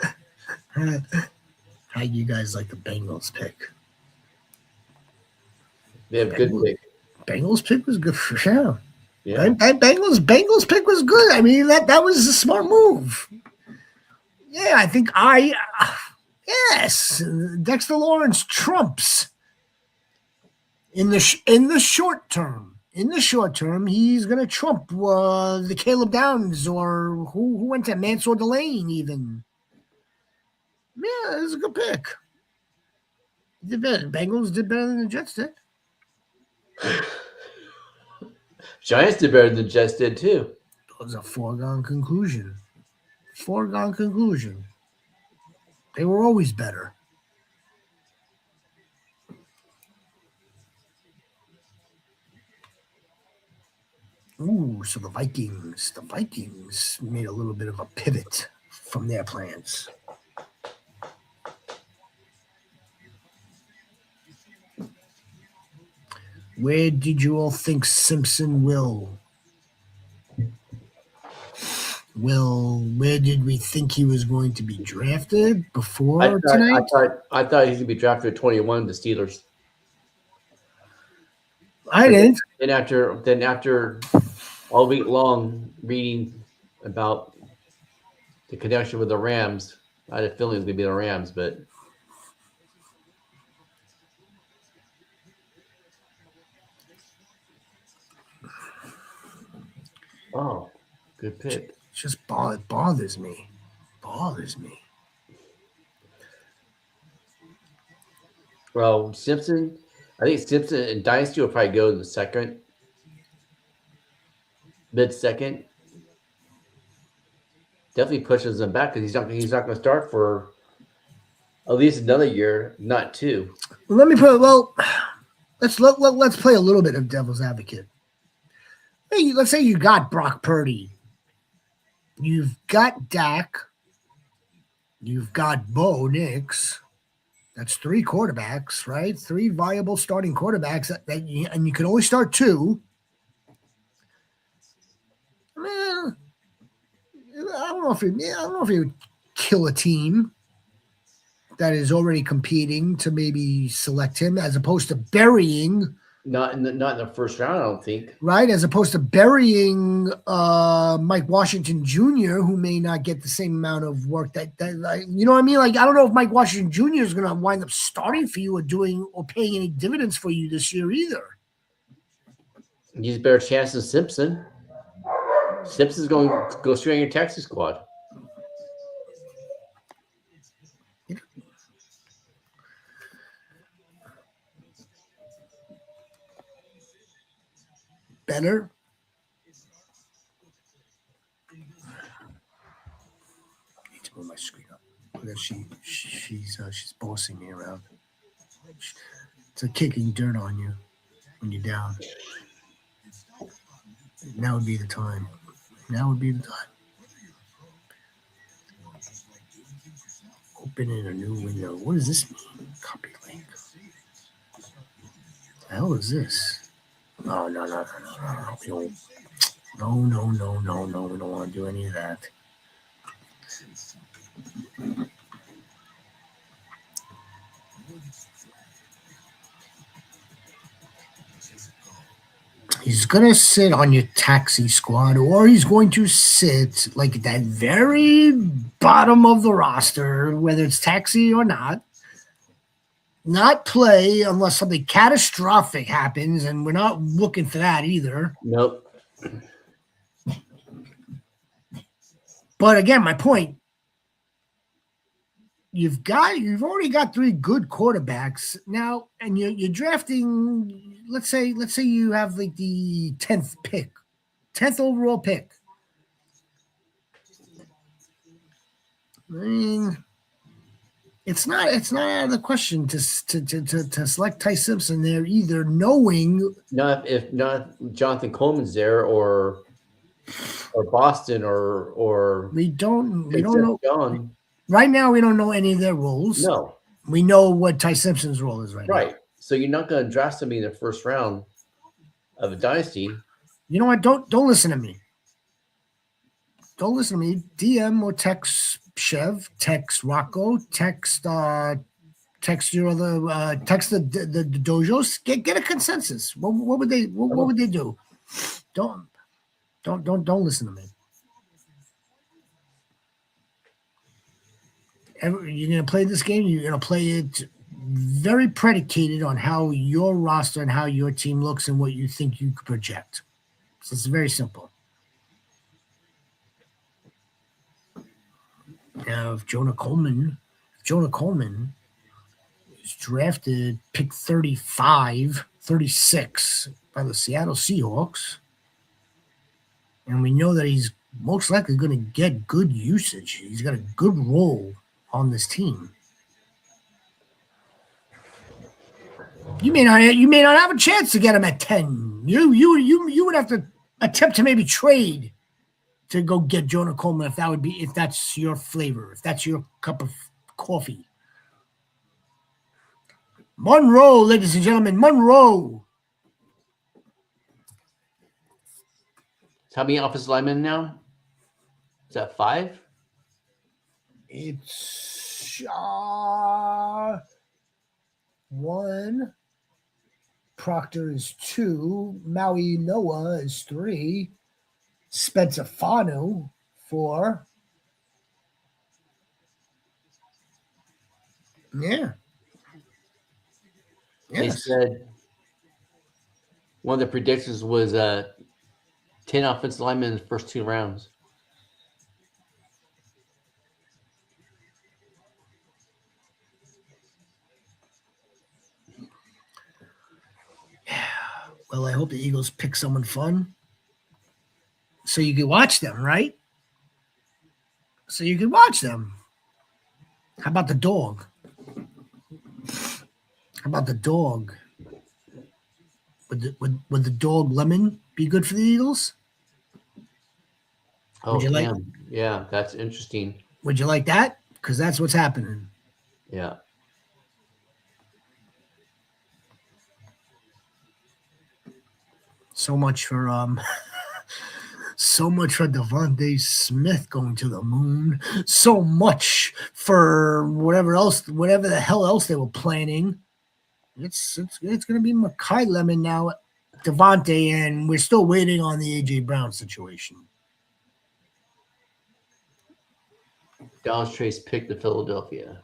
you guys like the Bengals pick? They have good pick. Bengals pick was good for sure. Yeah. Bengals pick was good. I mean, that was a smart move. Yeah, I think yes, Dexter Lawrence trumps in the short term. In the short term, he's going to trump the Caleb Downs or who went to Mansour Delane even. Yeah, it was a good pick. Bengals did better than the Jets did. Giants did better than the Jets did too. It was a foregone conclusion. They were always better. Ooh, so the Vikings made a little bit of a pivot from their plans. Where did you all think Simpson will? Where did we think he was going to be drafted before tonight? I thought he was going to be drafted at 21, the Steelers. I didn't. Then after all week long reading about the connection with the Rams, I had a feeling it was going to be the Rams, but oh, good pick. It just bothers me. Well, Simpson, I think Simpson and Dynasty will probably go in the mid-second. Definitely pushes him back because he's not going to start for at least another year, not two. Let's play a little bit of devil's advocate. Hey, let's say you got Brock Purdy. You've got Dak. You've got Bo Nix. That's 3 quarterbacks, right? 3 viable starting quarterbacks, and you can only start 2. Man, I don't know if you would kill a team that is already competing to maybe select him, as opposed to burying. Not in the first round, I don't think. Right, as opposed to burying Mike Washington Jr., who may not get the same amount of work that you know what I mean? Like, I don't know if Mike Washington Jr. is going to wind up starting for you or paying any dividends for you this year either. He's a better chance than Simpson. Simpson's going to go straight on your taxi squad. better. I need to move my screen up because she's bossing me around. It's like kicking dirt on you when you're down. Now would be the time. Now would be the time. Opening a new window. What does this mean? Copy link. The hell is this? No. We don't want to do any of that. He's going to sit on your taxi squad, or he's going to sit like at that very bottom of the roster, whether it's taxi or not play unless something catastrophic happens, and we're not looking for that either. Nope. But again, my point, you've already got 3 good quarterbacks now, and you're drafting. Let's say you have like the 10th overall pick. I mean, it's not out of the question to select Ty Simpson there either, knowing if not Jonathan Coleman's there or Boston or we don't know. John. Right now, we don't know any of their roles. No. We know what Ty Simpson's role is right now. Right. So you're not going to draft somebody in the first round of a dynasty. You know what? Don't listen to me. Don't listen to me. DM or text Chev, text Rocco, text your other, text the dojos. Get a consensus. What would they do? Don't listen to me. You're going to play this game. You're going to play it very predicated on how your roster and how your team looks and what you think you could project. So it's very simple. Now, if Jonah Coleman is drafted pick 35, 36 by the Seattle Seahawks, and we know that he's most likely going to get good usage. He's got a good role on this team. You may not have a chance to get him at 10. You would have to attempt to maybe trade to go get Jonah Coleman if that's your flavor, if that's your cup of coffee. Monroe, ladies and gentlemen, Monroe. How many offensive linemen now? Is that 5? It's 1. Proctor is 2. Maui Noah is 3. Spencer Fanu 4. Yeah. They Yes. said one of the predictions was 10 offensive linemen in the first 2 rounds. Well, I hope the Eagles pick someone fun so you can watch them, right? So you can watch them. How about the dog? Would the dog Lemon be good for the Eagles? Oh, yeah, that's interesting. Would you like that? Because that's what's happening. Yeah. So much for Devontae Smith going to the moon. So much for whatever the hell else they were planning. It's going to be Mekhi Lemon now, Devontae, and we're still waiting on the AJ Brown situation. Dallas Trace picked the Philadelphia.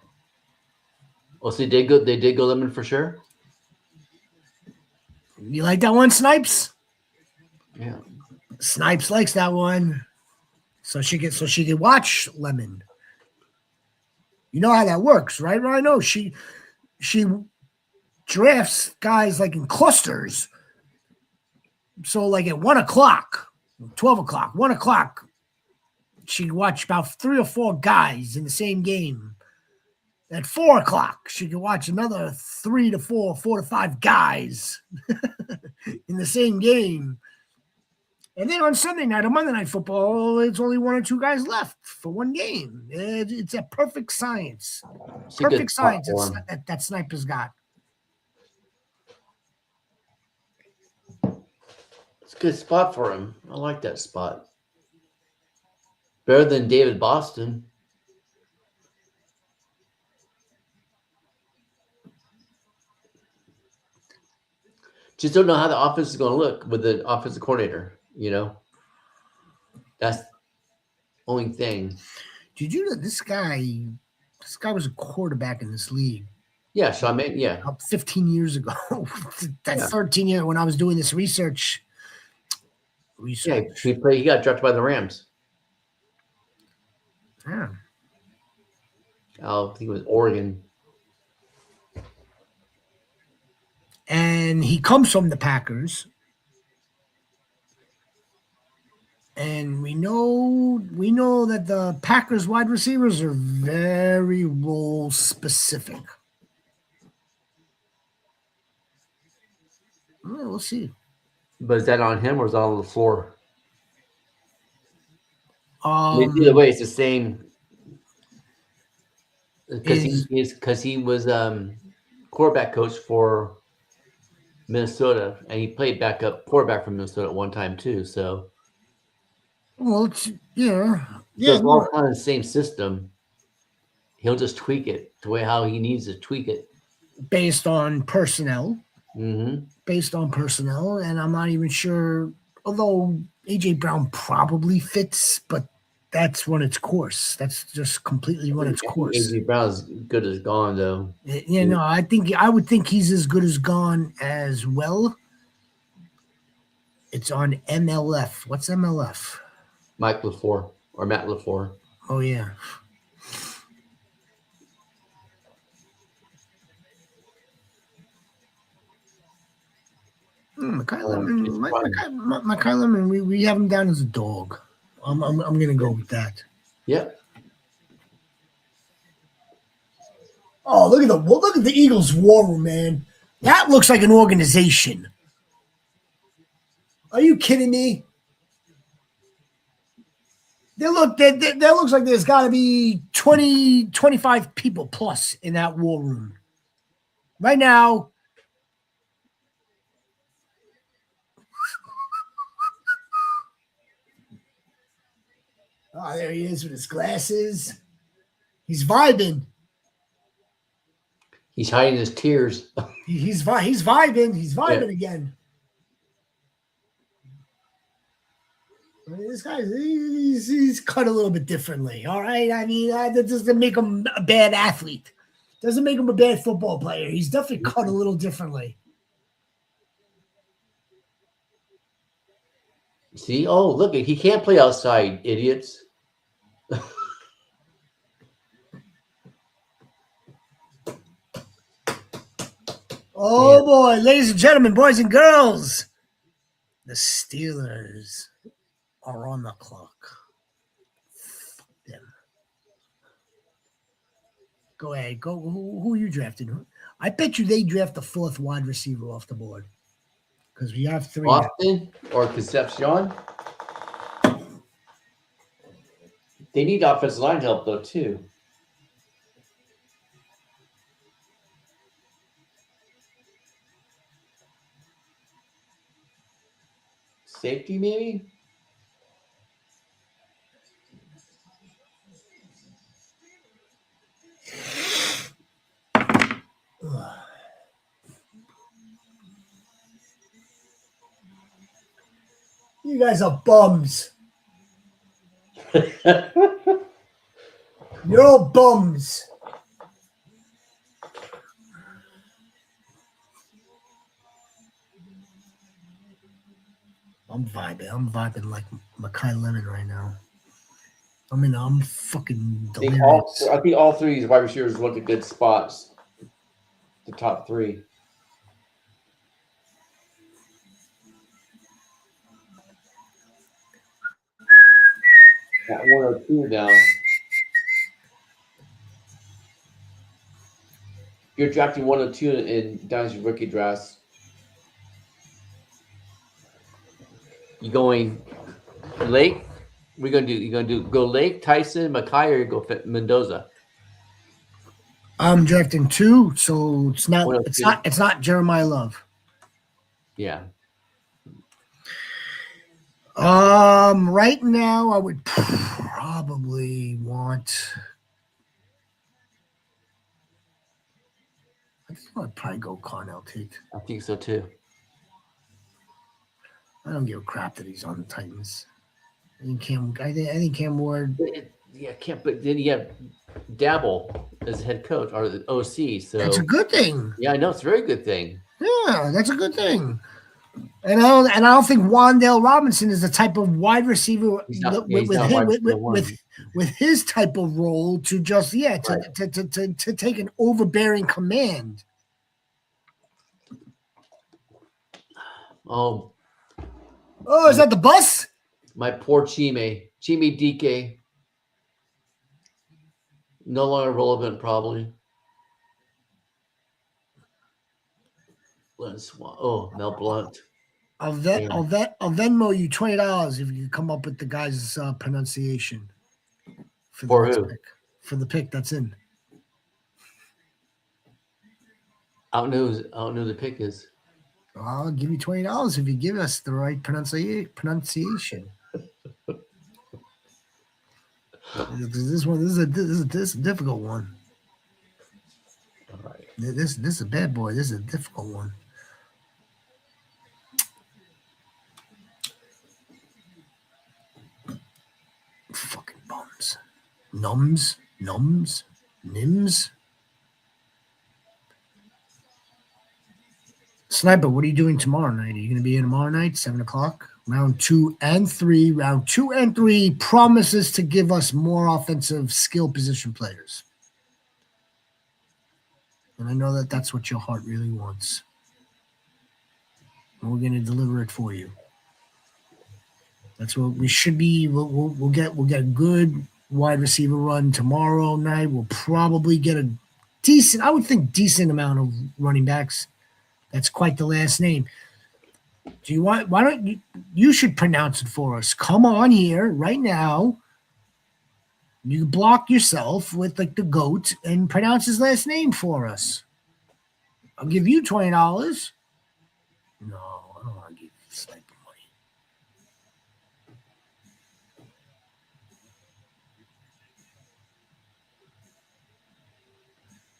Oh, so they did go Lemon for sure? You like that one, Snipes? Yeah. Snipes likes that one. So she could watch Lemon. You know how that works, right, Rhino? She drafts guys like in clusters. So like at 1 o'clock, 12 o'clock, 1 o'clock, she'd watch about 3 or 4 guys in the same game. At 4 o'clock, she could watch another 3 to 4, 4 to 5 guys in the same game. And then on Sunday night or Monday Night Football, it's only 1 or 2 guys left for one game. It's a perfect science. Perfect science that Sniper's got. It's a good spot for him. I like that spot. Better than David Boston. Just don't know how the offense is going to look with the offensive coordinator, you know? That's the only thing. Did you know this guy was a quarterback in this league? Yeah, so I mean, yeah. 15 years ago. That's 13 years when I was doing this research. Yeah, he got drafted by the Rams. Yeah. I think it was Oregon. And he comes from the Packers. And we know that the Packers wide receivers are very role specific. Well, we'll see. But is that on him or is that on the floor? Either way, it's the same. Because he was quarterback coach for Minnesota, and he played backup quarterback for Minnesota at one time too. So, well, it's, yeah, so it's all kind of the same system. He'll just tweak it the way how he needs to tweak it, based on personnel. Mm-hmm. Based on personnel, and I'm not even sure. Although AJ Brown probably fits, but that's run its course. That's just completely run its course. AJ Brown's good as gone, though. Yeah, no, I would think he's as good as gone as well. It's on MLF. What's MLF? Mike LaFleur or Matt LaFleur. Oh yeah. Makai Lemon, we have him down as a dog. I'm gonna go with that. Yep. Oh, look at the Eagles War Room, man. That looks like an organization. Are you kidding me? That looks like there's got to be 20, 25 people plus in that war room. Right now. Oh, there he is with his glasses. He's vibing. He's hiding his tears. He's vibing. He's vibing again. I mean, this guy, he's cut a little bit differently. All right. I mean, that doesn't make him a bad athlete. Doesn't make him a bad football player. He's definitely cut a little differently. See? Oh, look, he can't play outside, idiots. Oh, boy. Ladies and gentlemen, boys and girls, the Steelers are on the clock. Fuck them. Go ahead. Go. Who you drafted? I bet you they draft the 4th wide receiver off the board. Because we have 3. Austin or Concepcion? They need offensive line help, though, too. Safety, maybe? You guys are bums. You're all bums. I'm vibing like Makai Lemon right now. I mean, I'm fucking delirious. I think all 3 of these wide receivers look at good spots. The top 3. At 102 now. You're drafting 102 in Dynasty rookie drafts. You going Lake? We're gonna do. You're gonna go Lake, Tyson, Mackay, or you go Mendoza. I'm drafting 2, so it's not 102. Jeremiah Love. Yeah. Right now I would probably want. I think I'd probably go Cornell Tate. I think so too. I don't give a crap that he's on the Titans. I think Cam Ward. Yeah, can't. But then you have Dabble as head coach or the OC. So That's a good thing. Yeah, I know it's a very good thing. Yeah, that's a good thing. And I don't think Wan'Dale Robinson is the type of wide receiver with his type of role to just to take an overbearing command. Oh, is that the bus? My poor Chime DK. No longer relevant, probably. Mel Blunt. I'll Venmo you $20 if you come up with the guy's pronunciation for who? Pick. For the pick that's in. I don't know who the pick is. I'll give you $20 if you give us the right pronunciation. This is a difficult one. All right. This is a bad boy. This is a difficult one. Fucking bums. Nims. Sniper, what are you doing tomorrow night? Are you going to be in tomorrow night, 7 o'clock? Round 2 and 3. Round 2 and 3 promises to give us more offensive skill position players. And I know that that's what your heart really wants. And we're going to deliver it for you. That's what we should be. We'll get a good wide receiver run tomorrow night. We'll probably get a decent amount of running backs. That's quite the last name. Why don't you should pronounce it for us? Come on here right now. You block yourself with like the goat and pronounce his last name for us. I'll give you $20. No, I don't want to give you sniper money.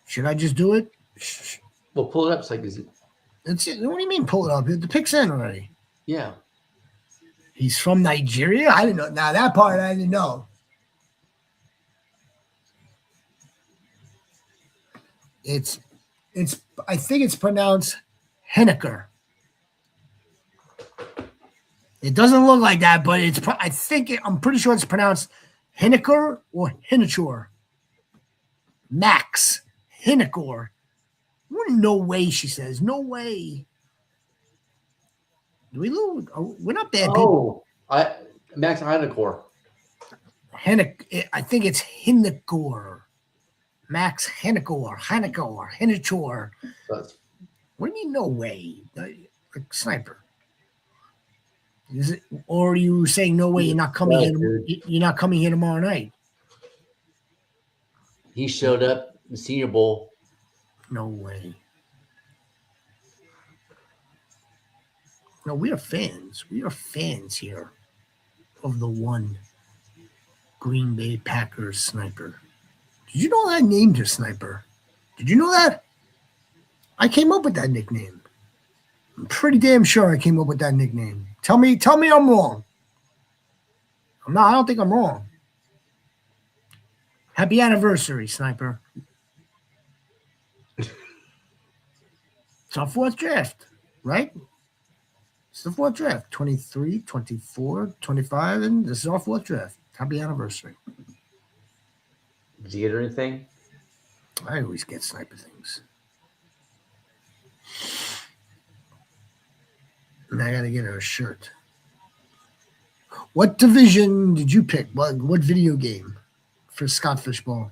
Should I just do it? Well, pull it up. So That's it. What do you mean pull it up? The pick's in already. Yeah. He's from Nigeria? I didn't know. Now that part I didn't know. I think it's pronounced Henniker. It doesn't look like that, but I'm pretty sure it's pronounced Henniker or Hennichor. Max Henniker. No way, she says. No way. Do we lose? We're not bad people. Max Henniker. I think it's Henniker. Max Henniker. Hennichor. What do you mean, no way? Like sniper. Is it, or are you saying no way? You're not coming in. You're not coming here tomorrow night. He showed up in the Senior Bowl. No way. No, we are fans. We are fans here of the one Green Bay Packers sniper. Did you know I named her Sniper? Did you know that? I came up with that nickname. I'm pretty damn sure I came up with that nickname. Tell me I'm wrong. I don't think I'm wrong. Happy anniversary, Sniper. It's our 4th draft, right? It's the 4th draft. 23, 24, 25, and this is our 4th draft. Happy anniversary. Did you get her anything? I always get Sniper things. And I got to get her a shirt. What division did you pick? What video game for Scott Fishbowl?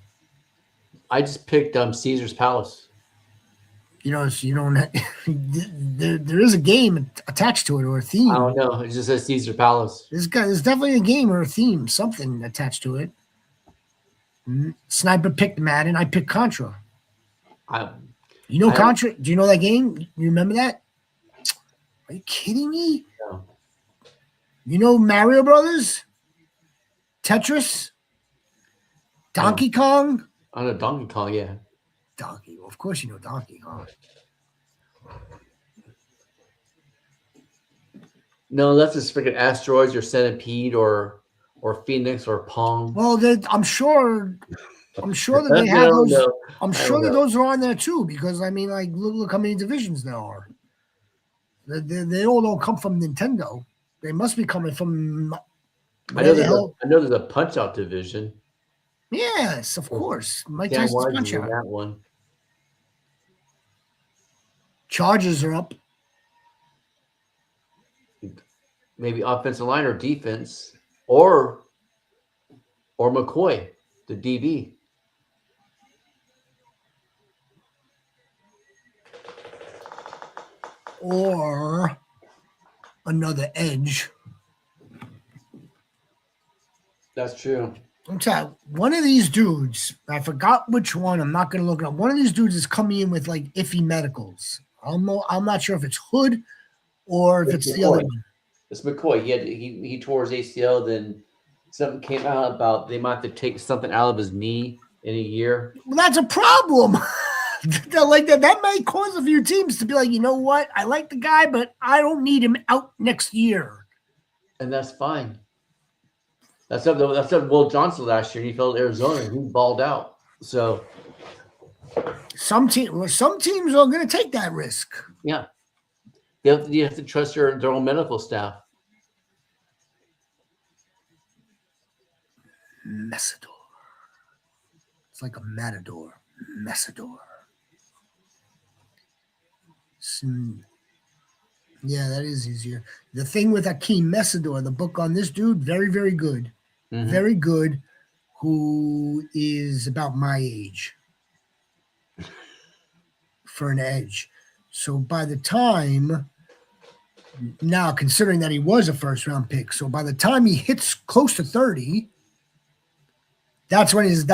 I just picked Caesar's Palace. So you don't. There is a game attached to it or a I theme. don't know. It just says Caesar Palace. There's definitely a game or a theme, something attached to it. Sniper picked Madden. I picked Contra. I You know I don't Contra? Do you know that game? You remember that? Are you kidding me? know. You know Mario Brothers, Tetris, No. Donkey Kong. I know Donkey Kong, yeah. Donkey. Well, of course you know Donkey Kong. No, that's just freaking Asteroids or Centipede or Phoenix or Pong. Well, I'm sure that they I have don't those. know. I'm I sure don't that know. those are on there too, because I mean, like, look how many divisions there are. They all don't come from Nintendo. They must be coming from I know where the hell. there's a Punch Out division. Yes, of course. Mike Cam Tyson's Wise Punch is in Out. that one. Chargers are up. Maybe offensive line or defense, or McCoy, the DB. Or another edge. That's true. I'm telling you, one of these dudes, I forgot which one. I'm not going to look it up. One of these dudes is coming in with like iffy medicals. I'm not sure if it's Hood or if it's the other one. It's McCoy. He tore his ACL. Then something came out about they might have to take something out of his knee in a year. Well, that's a problem. Like that may cause a few teams to be like, you know what? I like the guy, but I don't need him out next year. And that's fine. That's up Will Johnson last year. He fell to Arizona and he balled out. So some teams are going to take that risk. yeah, you have to trust their own medical staff. Messidor. It's like a matador. Messidor. Yeah, that is easier. The thing with Akeem Messidor, the book on this dude, very, very good. Mhm. Very good. Who is about my age for an edge. So by the time, now considering that he was a first round pick, so by the time he hits close to 30, that's when his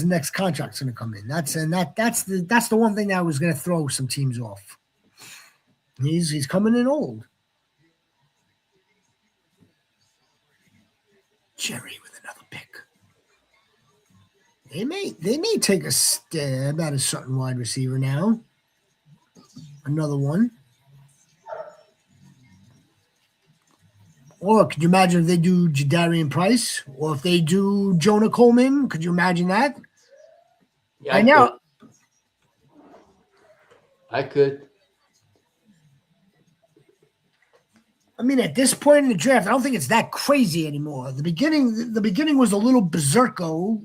next contract's going to come in. That's the one thing that was going to throw some teams off. He's coming in old. Jerry with another pick. They may take a stab at a certain wide receiver now. Another one. Or could you imagine if they do Jadarian Price? Or if they do Jonah Coleman? Could you imagine that? Yeah, I know. I could. I mean, at this point in the draft, I don't think it's that crazy anymore. The beginning was a little berserko.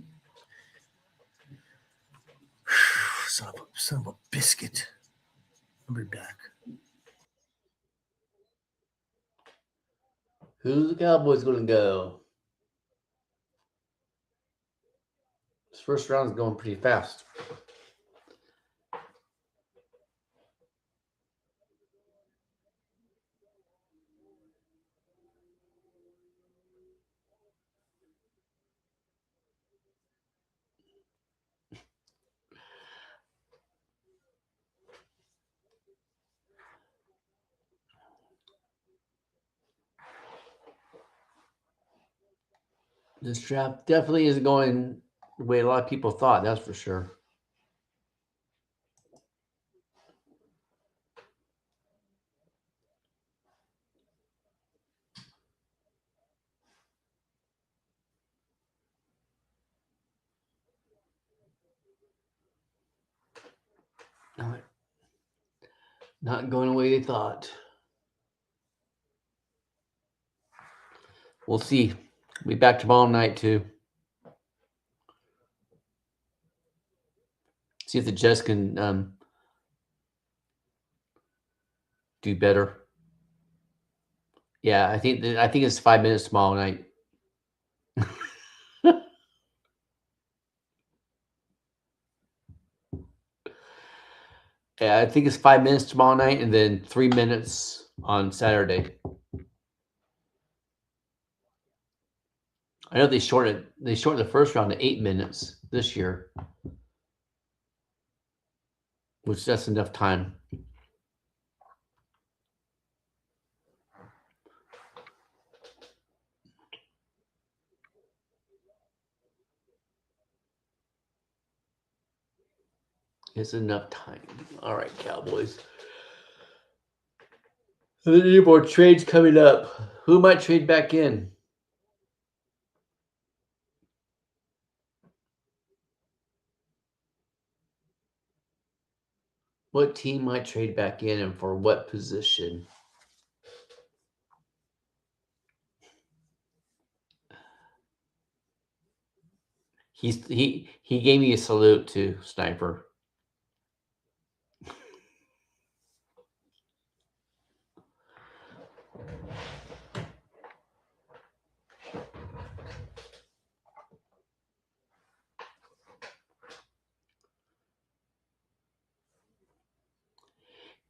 Son of a biscuit. I'll be back. Who's the Cowboys going to go? This first round is going pretty fast. This draft definitely isn't going the way a lot of people thought, that's for sure. Not going the way they thought. We'll see. We'll be back tomorrow night too. See if the Jets can do better. Yeah, I think it's 5 minutes tomorrow night. Yeah, I think it's 5 minutes tomorrow night, and then 3 minutes on Saturday. I know they shortened the first round to 8 minutes this year, which that's enough time. It's enough time. All right, Cowboys. Any more trades coming up? Who might trade back in? What team might trade back in, and for what position? He gave me a salute to Sniper.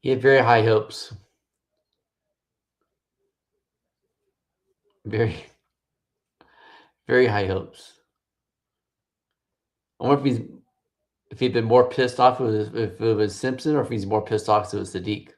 He had very high hopes. Very, very high hopes. I wonder if he'd been more pissed off if it was Simpson, or if he's more pissed off if it was Sadiq.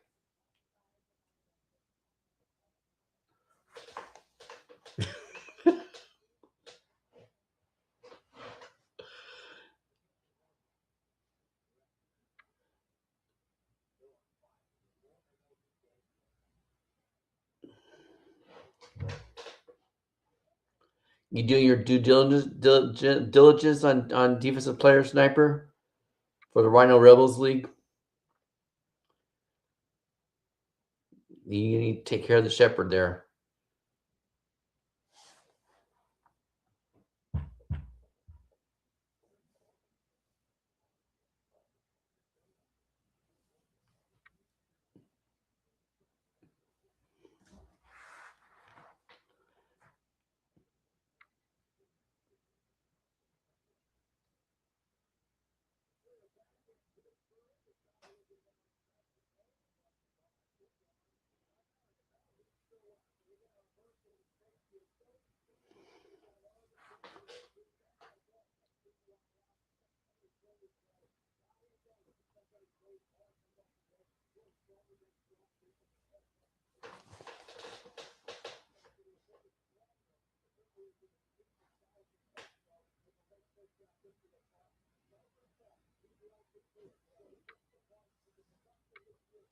You doing your due diligence on defensive player Sniper for the Rhino Rebels League? You need to take care of the shepherd there.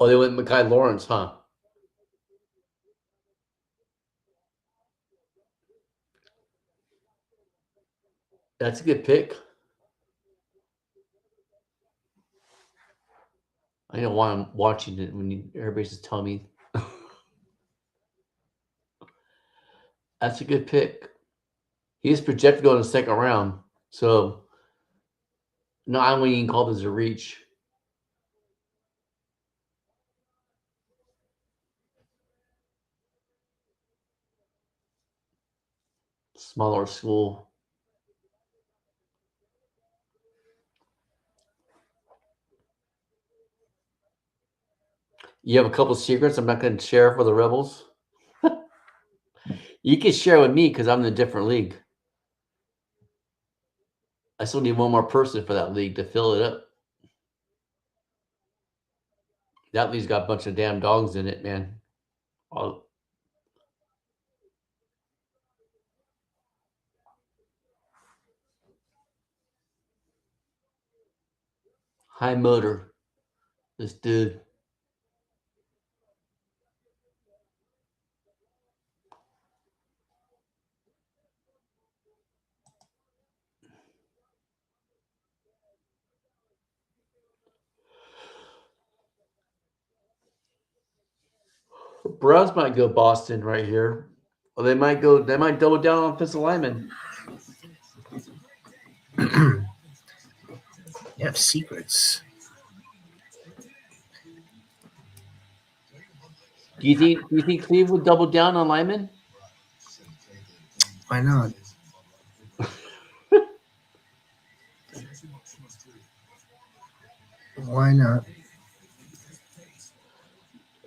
Oh, they went Mekhi Lawrence, huh? That's a good pick. I don't want him watching it when everybody's just telling me. That's a good pick. He's projected to go in the second round. So, no, I wouldn't even call this a reach. Smaller school. You have a couple secrets I'm not going to share for the Rebels. You can share with me because I'm in a different league. I still need one more person for that league to fill it up. That league's got a bunch of damn dogs in it, man. High motor. This dude. Browns might go Boston right here. Or they might double down on offensive linemen. You have secrets. Do you think Cleveland would double down on Lyman? Why not? Why not?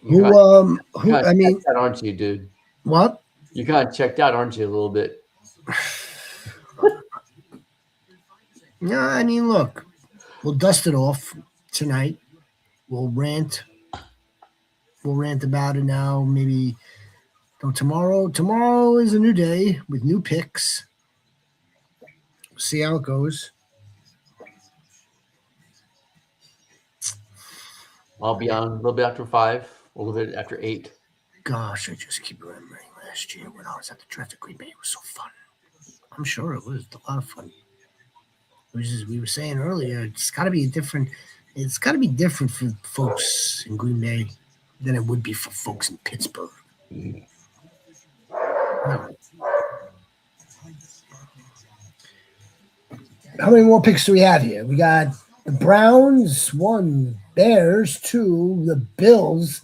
Who? I mean, Checked out, aren't you, dude? what? You kind of checked out, aren't you, a little bit? No, I mean, look, we'll dust it off tonight. We'll rant. We'll rant about it now. Maybe tomorrow. Tomorrow is a new day with new picks. See how it goes. I'll be on a little bit after 5, a little bit after 8. Gosh, I just keep remembering last year when I was at the draft at Green Bay. It was so fun. I'm sure it was a lot of fun. It was just, we were saying earlier, it's got to be different. It's got to be different for folks in Green Bay than it would be for folks in Pittsburgh. How many more picks do we have here? We got the Browns, 1, Bears, 2, the Bills,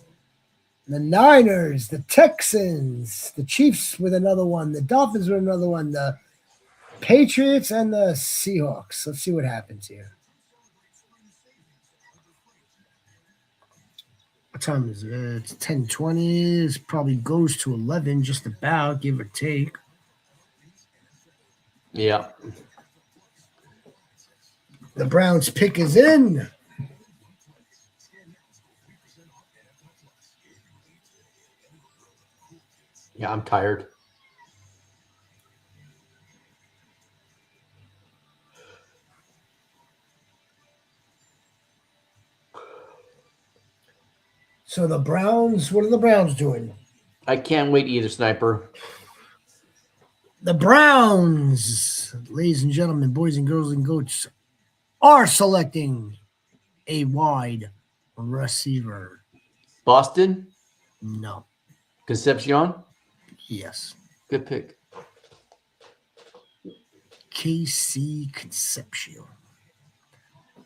the Niners, the Texans, the Chiefs with another one, the Dolphins with another one, the Patriots, and the Seahawks. Let's see what happens here. What time is it? It's 10:20. It probably goes to 11, just about, give or take. Yeah. The Browns pick is in. Yeah, I'm tired. So the Browns, what are the Browns doing? I can't wait either, Sniper. The Browns, ladies and gentlemen, boys and girls and goats, are selecting a wide receiver. Boston? No. Concepcion? Yes. Good pick. KC Concepcion.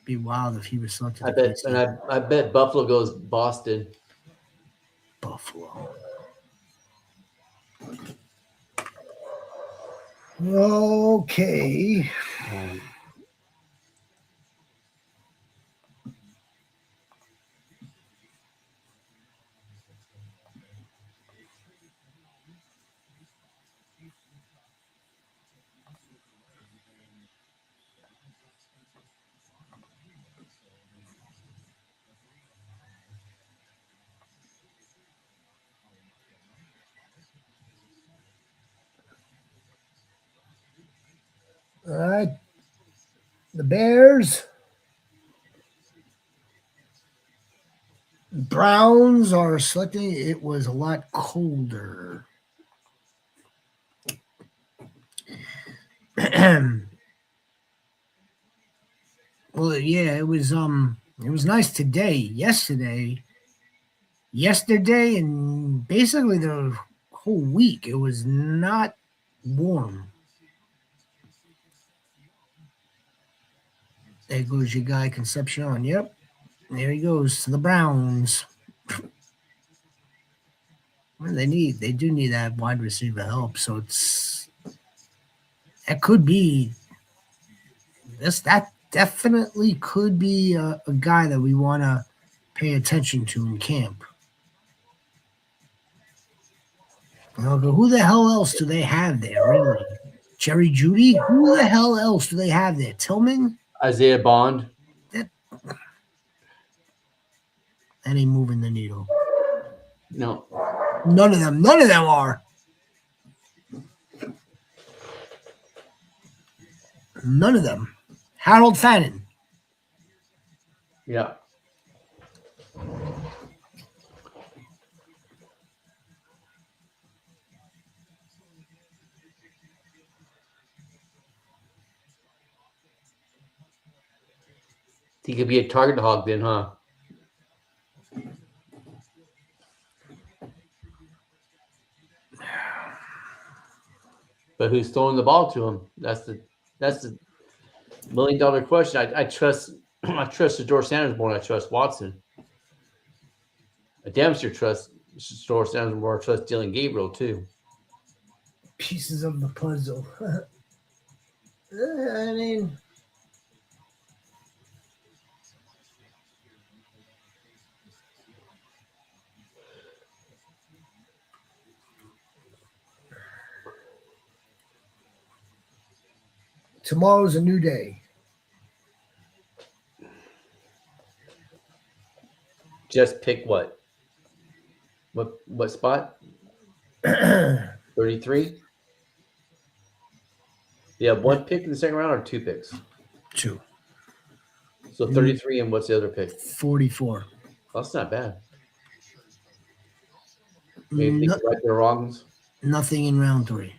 Be wild if he was selected. I bet Buffalo goes Boston. Buffalo. Okay. All right. The Bears. Browns are selecting. It was a lot colder. Well, yeah, it was nice today. Yesterday, and basically the whole week, it was not warm. There goes your guy Concepcion. Yep. There he goes to the Browns. Well, they do need that wide receiver help. So that could be that definitely could be a guy that we want to pay attention to in camp. Who the hell else do they have there, really? Jerry Jeudy? Who the hell else do they have there? Tillman? Isaiah Bond? That ain't moving the needle. No. None of them are. None of them. Harold Fannin. Yeah. He could be a target hog then, huh? But who's throwing the ball to him? That's the $1 million question. I trust Shedeur Sanders more than I trust Watson. I damn sure trust Store sounds more trust Dylan Gabriel too. Pieces of the puzzle. I mean, tomorrow's a new day. Just pick what? What spot? 33? Yeah, one pick in the second round or two picks? 2. So 33 and what's the other pick? 44. Well, that's not bad. Anything right or wrongs? Nothing in round 3.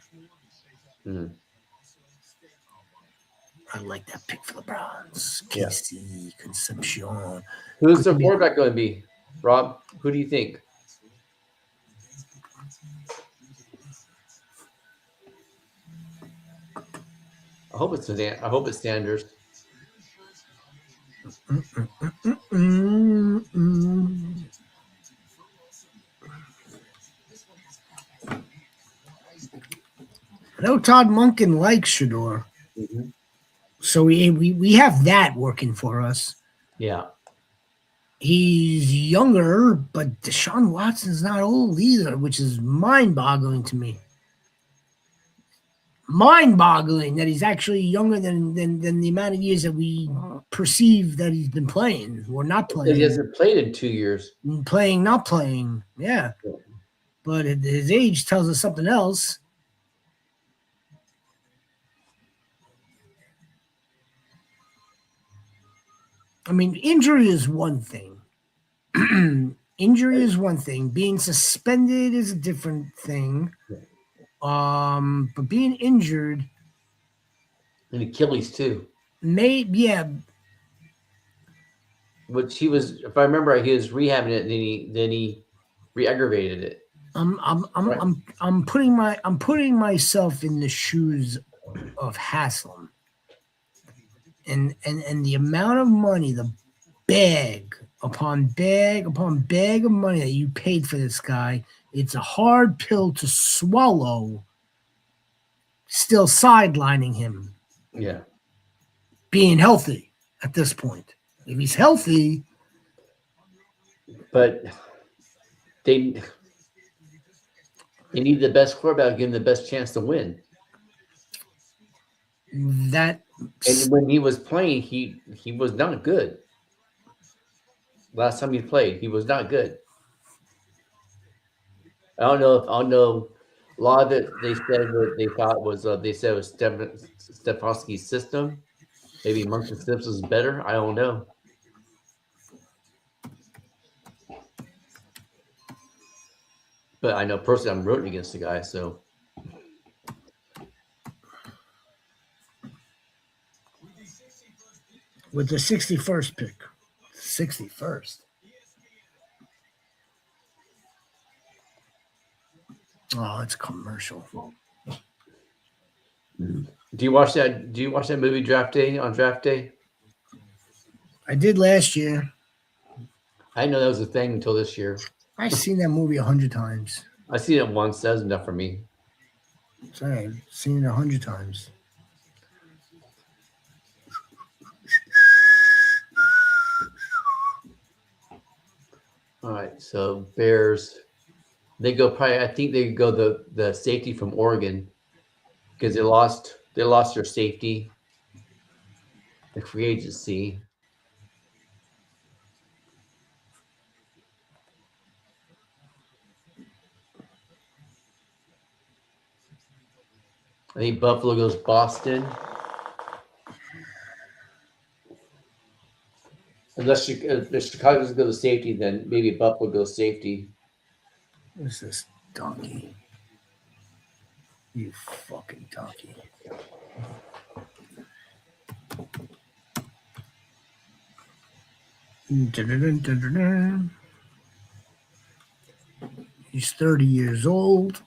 Mm-hmm. I like that pick for the Browns. Yeah. KC, Concepcion. Who's the quarterback going to be? Rob, who do you think? I hope it's Sanders. I know Todd Monken likes Shador. Mm-hmm. So we have that working for us. Yeah. He's younger, but Deshaun Watson's not old either, which is mind-boggling to me. Mind-boggling that he's actually younger than the amount of years that we perceive that he's been playing or not playing. He hasn't played in 2 years. Playing, not playing. Yeah. But his age tells us something else. I mean, injury is one thing. Injury is one thing. Being suspended is a different thing. But being injured, And Achilles too. Which he was, if I remember right, he was rehabbing it, and then he re-aggravated it. I'm putting myself in the shoes of Haslam, and the amount of money, the bag upon bag upon bag of money that you paid for this guy. It's a hard pill to swallow. Still sidelining him. Yeah. Being healthy at this point. If he's healthy. But they need the best quarterback, give him the best chance to win. And when he was playing, he was not good. Last time he played, he was not good. I don't know. A lot of it they said what they thought was it was Stefanski's system. Maybe Monkey Simpsons is better. I don't know. But I know personally I'm rooting against the guy, so. With the 61st pick. 61st. Oh, it's commercial. Do you watch that movie Draft Day on Draft Day? I did last year. I didn't know that was a thing until this year. I've seen that movie 100 times. I've seen it once. That's enough for me. Sorry, I've seen it 100 times. All right, so Bears, they go probably. I think they go the safety from Oregon because they lost their safety, the free agency. I think Buffalo goes Boston. Unless if Chicago doesn't go to safety, then maybe Buffalo goes safety. What's this donkey? You fucking donkey. He's 30 years old.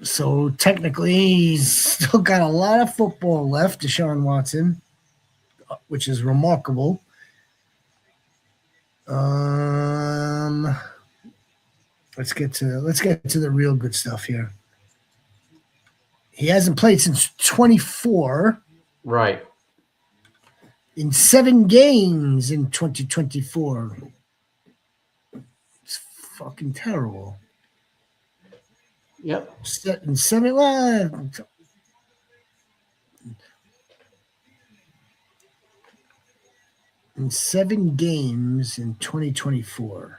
So technically, he's still got a lot of football left, Deshaun Watson, which is remarkable. let's get to the real good stuff here. He hasn't played since 24 Right. in 7 games in 2024. It's fucking terrible. Yep. In 7, in 7 games in 2024.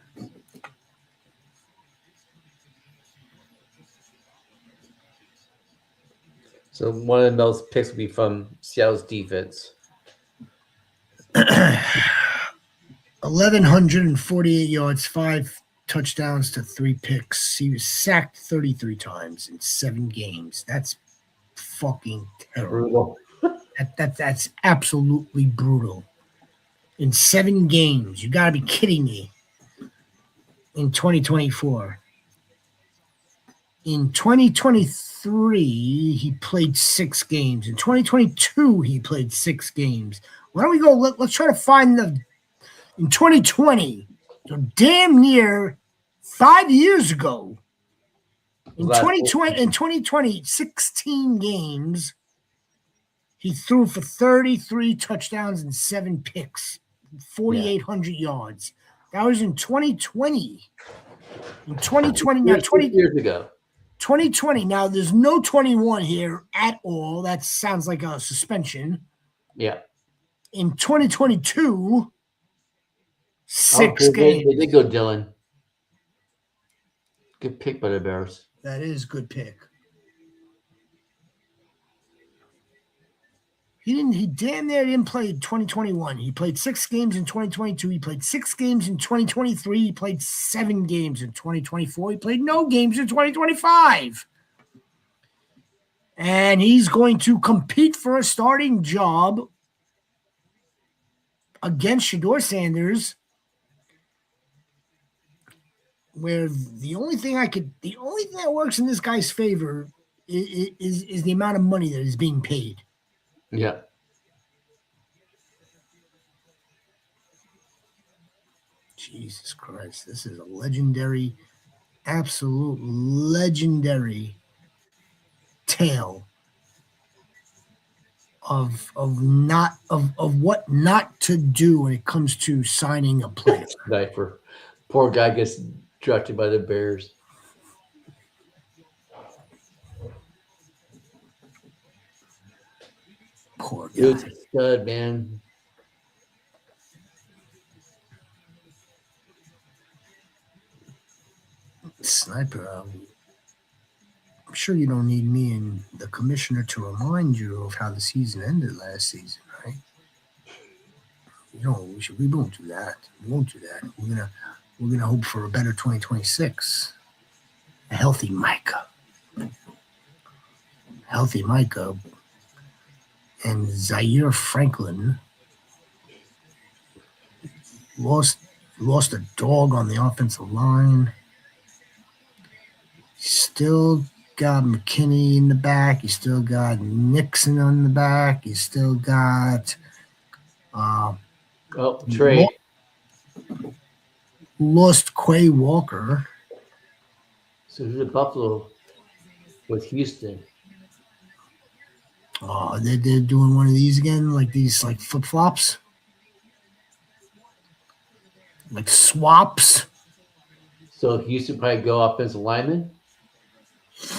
So one of those picks will be from Seattle's defense. 1,148 yards, 5 touchdowns to 3 picks. He was sacked 33 times in 7 games. That's fucking terrible. Brutal. That's absolutely brutal. In 7 games, you got to be kidding me. In 2024. In 2023, he played 6 games. In 2022, he played 6 games. Why don't we go? Let's try to find the. In 2020, so damn near 5 years ago. In 2020, 16 games. He threw for 33 touchdowns and 7 picks, 4,800 yards. That was in 2020. In 2020, now 6 years ago. 2020. Now there's no 21 here at all. That sounds like a suspension. Yeah. In 2022, 6 games. They did go Dylan. Good pick by the Bears. That is a good pick. He damn near didn't play 2021. He played 6 games in 2022. He played 6 games in 2023. He played 7 games in 2024. He played no games in 2025. And he's going to compete for a starting job against Shedeur Sanders, where the only thing that works in this guy's favor is the amount of money that is being paid. Yeah. Jesus Christ. This is a legendary, absolute legendary tale of what not to do when it comes to signing a player. Sniper. Poor guy gets drafted by the Bears. Poor guy. Dude's a stud, man. Sniper, I'm sure you don't need me and the commissioner to remind you of how the season ended last season, right? We won't do that. We won't do that. We're gonna hope for a better 2026. A healthy Micah. And Zaire Franklin lost a dog on the offensive line. Still got McKinney in the back. You still got Nixon on the back. You still got Trey. Lost Quay Walker. So who's at Buffalo with Houston? Oh, they're doing one of these again, like these like flip-flops. Like swaps. So Houston probably go offensive lineman? So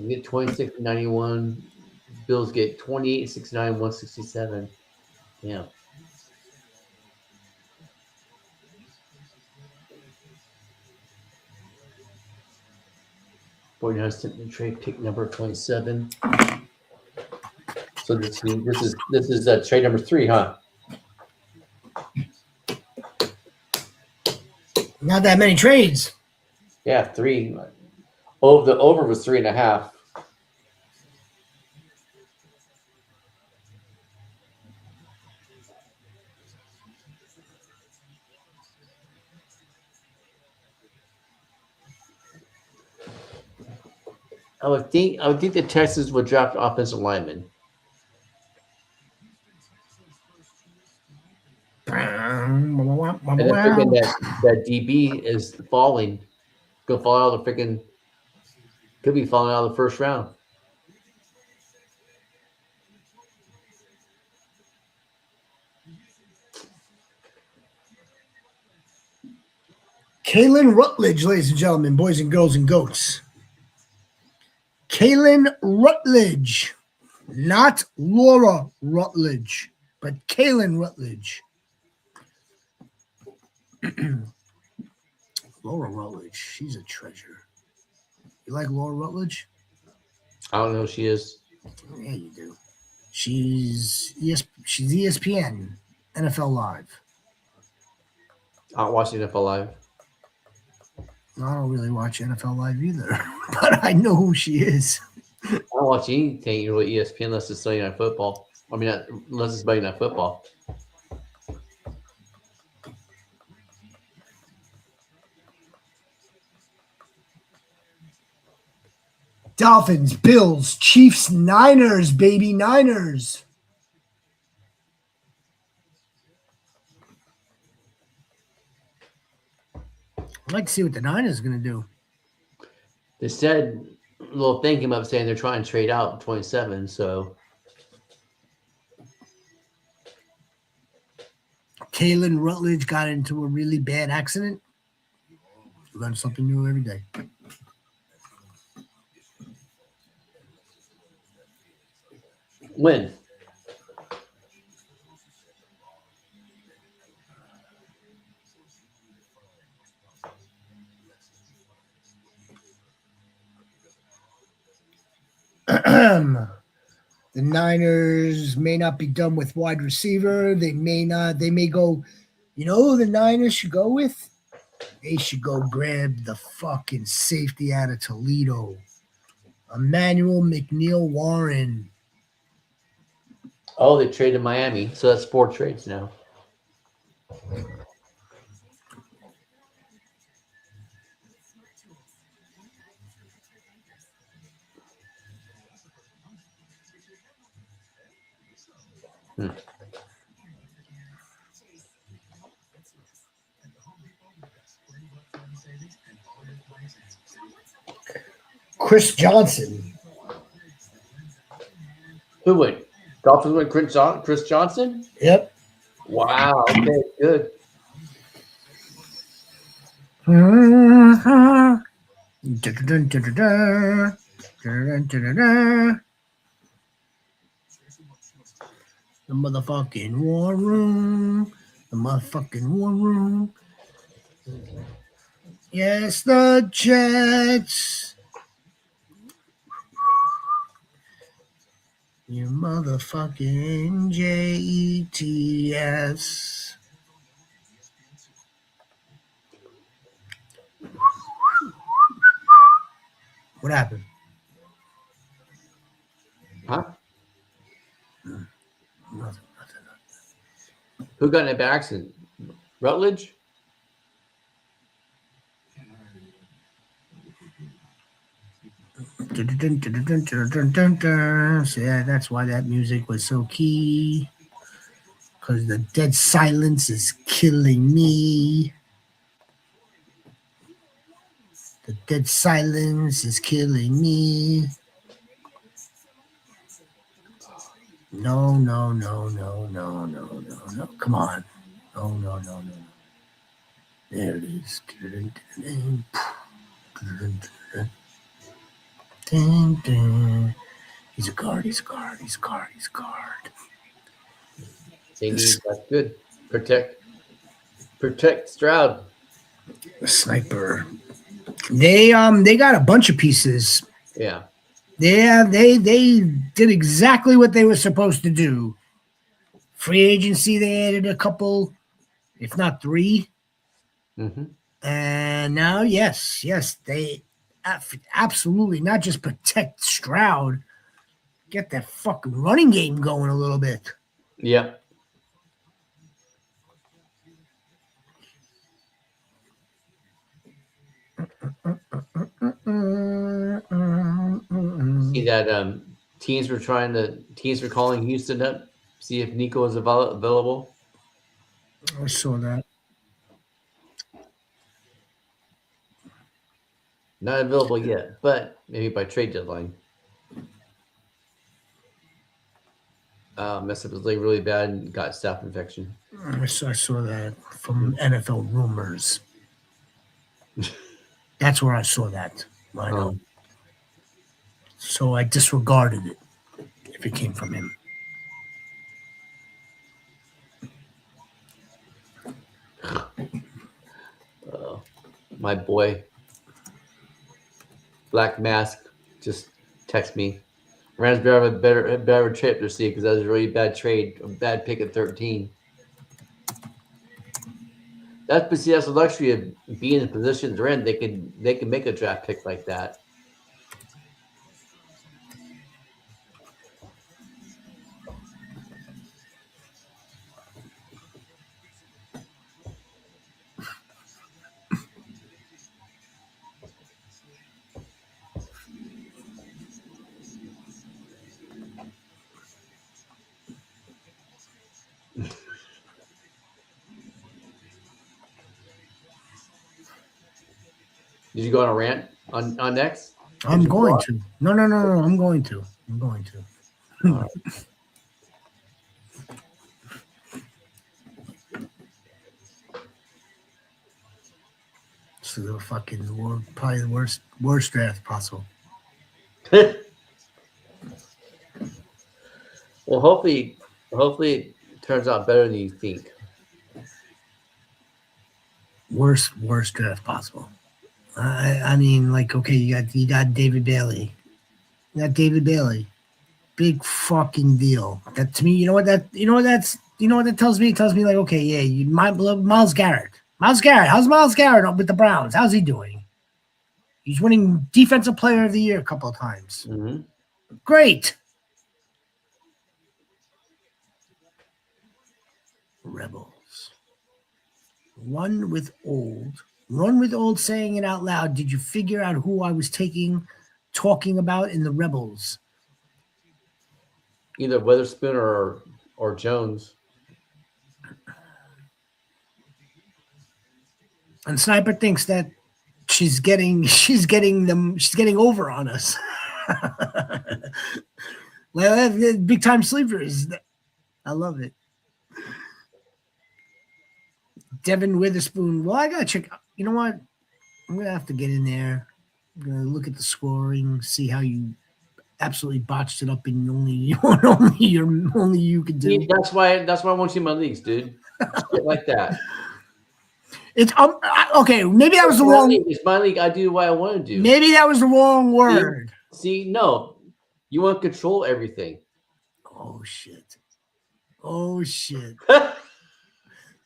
you get 26 and 91. Bills get 28 and 69, 167. Yeah. Trade pick number 27. So this is trade number 3, huh? Not that many trades. Yeah, 3. Oh, the over was 3.5. I would think the Texans would draft offensive lineman. And then freaking that DB is falling. Gonna fall out of the freaking. Could be falling out of the first round. Kalen Rutledge, ladies and gentlemen, boys and girls and goats. Kalen Rutledge. Not Laura Rutledge, but Kalen Rutledge. Laura Rutledge, she's a treasure. You like Laura Rutledge? I don't know who she is. Yeah, you do. She's ESPN, NFL Live. I don't watch NFL Live. I don't really watch NFL Live either, but I know who she is. I don't watch anything really ESPN unless it's Sunday Night Football. I mean, unless it's Monday Night Football. Dolphins, Bills, Chiefs, Niners, baby Niners. I'd like to see what the Niners are going to do. They said a little thing came up saying they're trying to trade out 27. So Kalen Rutledge got into a really bad accident. Learn something new every day. when? The Niners may not be done with wide receiver. They may not. They may go. You know who the Niners should go with? They should go grab the fucking safety out of Toledo, Emmanuel McNeil Warren. Oh, they traded Miami. So that's 4 trades now. Chris Johnson. Who went? Dolphins went Chris Johnson? Yep. Wow. Okay, good. The motherfucking war room. The motherfucking war room. Yes, the Jets. You motherfucking Jets. What happened? Huh? Nothing. Who got in a bad accident? Rutledge? So yeah, that's why that music was so key. Because the dead silence is killing me. The dead silence is killing me. No. Come on. No. There it is. He's a guard. They need that's good. Protect Stroud. A sniper. They got a bunch of pieces. Yeah. They did exactly what they were supposed to do. Free agency, they added a couple, if not 3. Mm-hmm. And now, yes, they absolutely not just protect Stroud, get that fucking running game going a little bit. Yeah. See that teams were calling Houston up, see if Nico is available. I saw that. Not available yet, but maybe by trade deadline. Messed up his leg really bad and got staph infection. I saw that from NFL rumors. That's where I saw that. I know. So I disregarded it if it came from him. My boy, Black Mask, just text me. Rams better have a better trade to see because that was a really bad trade, a bad pick at 13. That's the luxury of being in positions they're in. They can make a draft pick like that. Did you go on a rant on next? I'm going to. No. I'm going to. I'm going to. All right. It's the fucking probably the worst draft possible. Well, hopefully it turns out better than you think. Worst draft possible. I mean, like, okay, you got David Bailey. You got David Bailey. Big fucking deal. That to me, you know what that tells me? It tells me like, okay, yeah, Myles Garrett. Myles Garrett. How's Myles Garrett up with the Browns? How's he doing? He's winning Defensive Player of the Year a couple of times. Mm-hmm. Great. Rebels. Run with old saying it out loud. Did you figure out who I was talking about in the Rebels? Either Witherspoon or Jones. And Sniper thinks that she's getting over on us. Well, big time sleepers. I love it. Devin Witherspoon. Well, I gotta check. You know what? I'm gonna have to get in there. I'm gonna look at the scoring, see how you absolutely botched it up in only you could do. See, that's why I want you in my leagues, dude. Shit like that. It's okay. Maybe that was the wrong. It's my league. I do what I want to do. Maybe that was the wrong word. See, no, you want to control everything. Oh shit.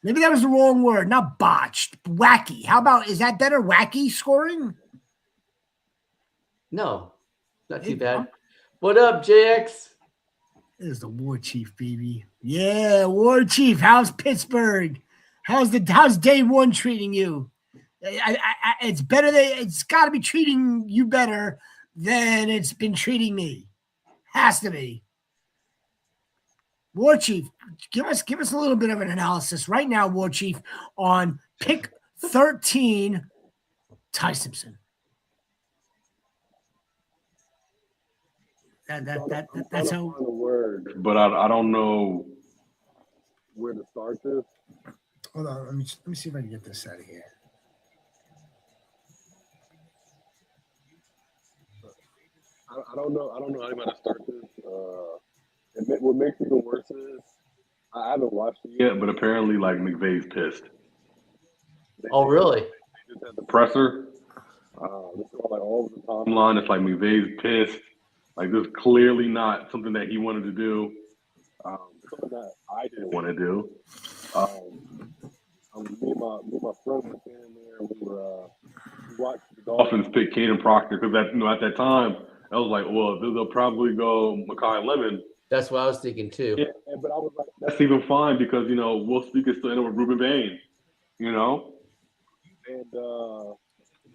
Maybe that was the wrong word. Not botched. Wacky. How about, is that better? Wacky scoring? No, not too bad. What up, JX? There's the War Chief, baby. Yeah, War Chief. How's Pittsburgh? How's day one treating you? It's better. It's got to be treating you better than it's been treating me. Has to be. War Chief, give us a little bit of an analysis right now, War Chief, on pick 13, Ty Simpson. That's how. The word, but I don't know where to start this. Hold on, let me see if I can get this out of here. I don't know how to start this. What makes it even worse is I haven't watched it yet, but apparently, like, McVay's pissed. Oh, really? They just had the presser. This is like all over the timeline. It's like McVay's pissed. Like, this is clearly not something that he wanted to do. Something that I didn't want to do. Me and my friend were standing there. We watched the Dolphins pick Caden Proctor because at that time I was like, well, they'll probably go Makai Lemon. That's what I was thinking too. Yeah, but I was like, that's even fine because Will Speak is still in with Ruben Bain. And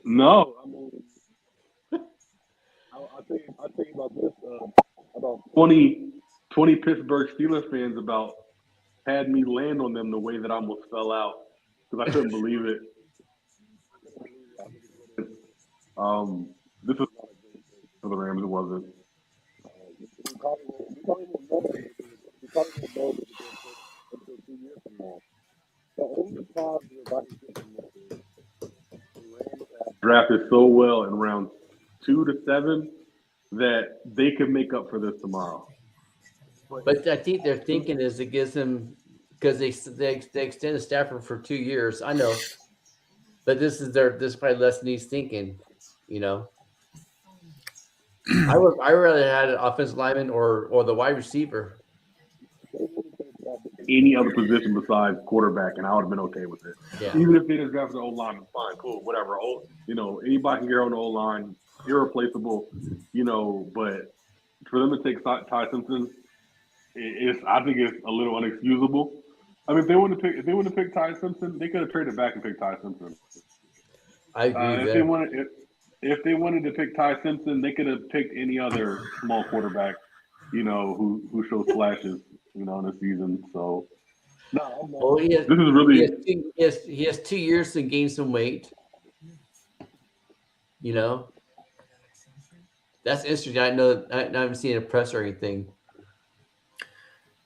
no, I mean, I'll tell you about this. About 20 Pittsburgh Steelers fans about had me land on them the way that I almost fell out because I couldn't believe it. This was not a great day for the Rams. It wasn't. We probably won't know until 2 years from now. The only positive I can get from this is the Rams have drafted so well in rounds 2 to 7 that they could make up for this tomorrow. But I think they're thinking is it gives them because they extended Stafford for 2 years. I know, but this is probably less needs thinking. I rather had an offensive lineman or the wide receiver. Any other position besides quarterback, and I would have been okay with it. Yeah. Even if they just drafted the O-line, fine, cool, whatever. Anybody can get on the O-line, irreplaceable, but for them to take Ty Simpson, I think it's a little unexcusable. I mean, if they wouldn't have picked Ty Simpson, they could have traded back and picked Ty Simpson. I agree. If they wanted to pick Ty Simpson, they could have picked any other small quarterback, who shows flashes, in the season. So, no, well, this is really he has 2 years to gain some weight. That's interesting. I haven't seen a press or anything.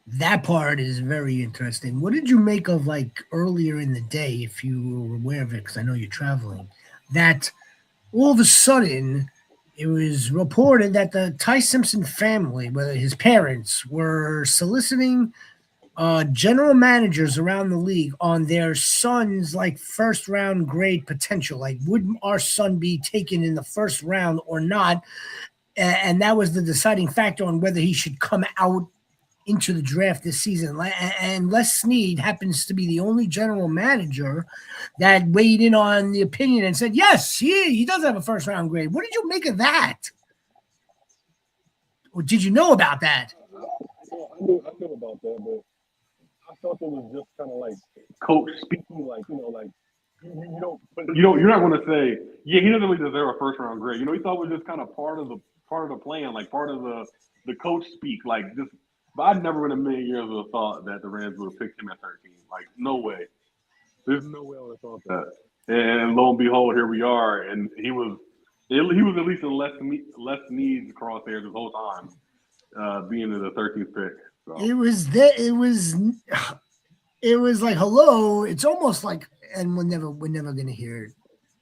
That part is very interesting. What did you make of earlier in the day, if you were aware of it, because I know you're traveling, that all of a sudden it was reported that the Ty Simpson family, whether his parents, were soliciting general managers around the league on their son's first round grade potential. Would our son be taken in the first round or not? And that was the deciding factor on whether he should come out into the draft this season. And Les Snead happens to be the only general manager that weighed in on the opinion and said, yes, he does have a first round grade. What did you make of that? Or did you know about that? I knew about that, but I thought it was just kind of coach speaking, you're not going to say, yeah, he doesn't really deserve a first round grade. He thought it was just kind of part of the plan, part of the coach speak, just. But I never in a million years would have thought that the Rams would have picked him at 13. No way. There's no way I would have thought that. And lo and behold, here we are. And he was at least in less needs crosshairs this whole time, being in the 13th pick. So. It was like, hello. It's almost like, and we're never gonna hear it.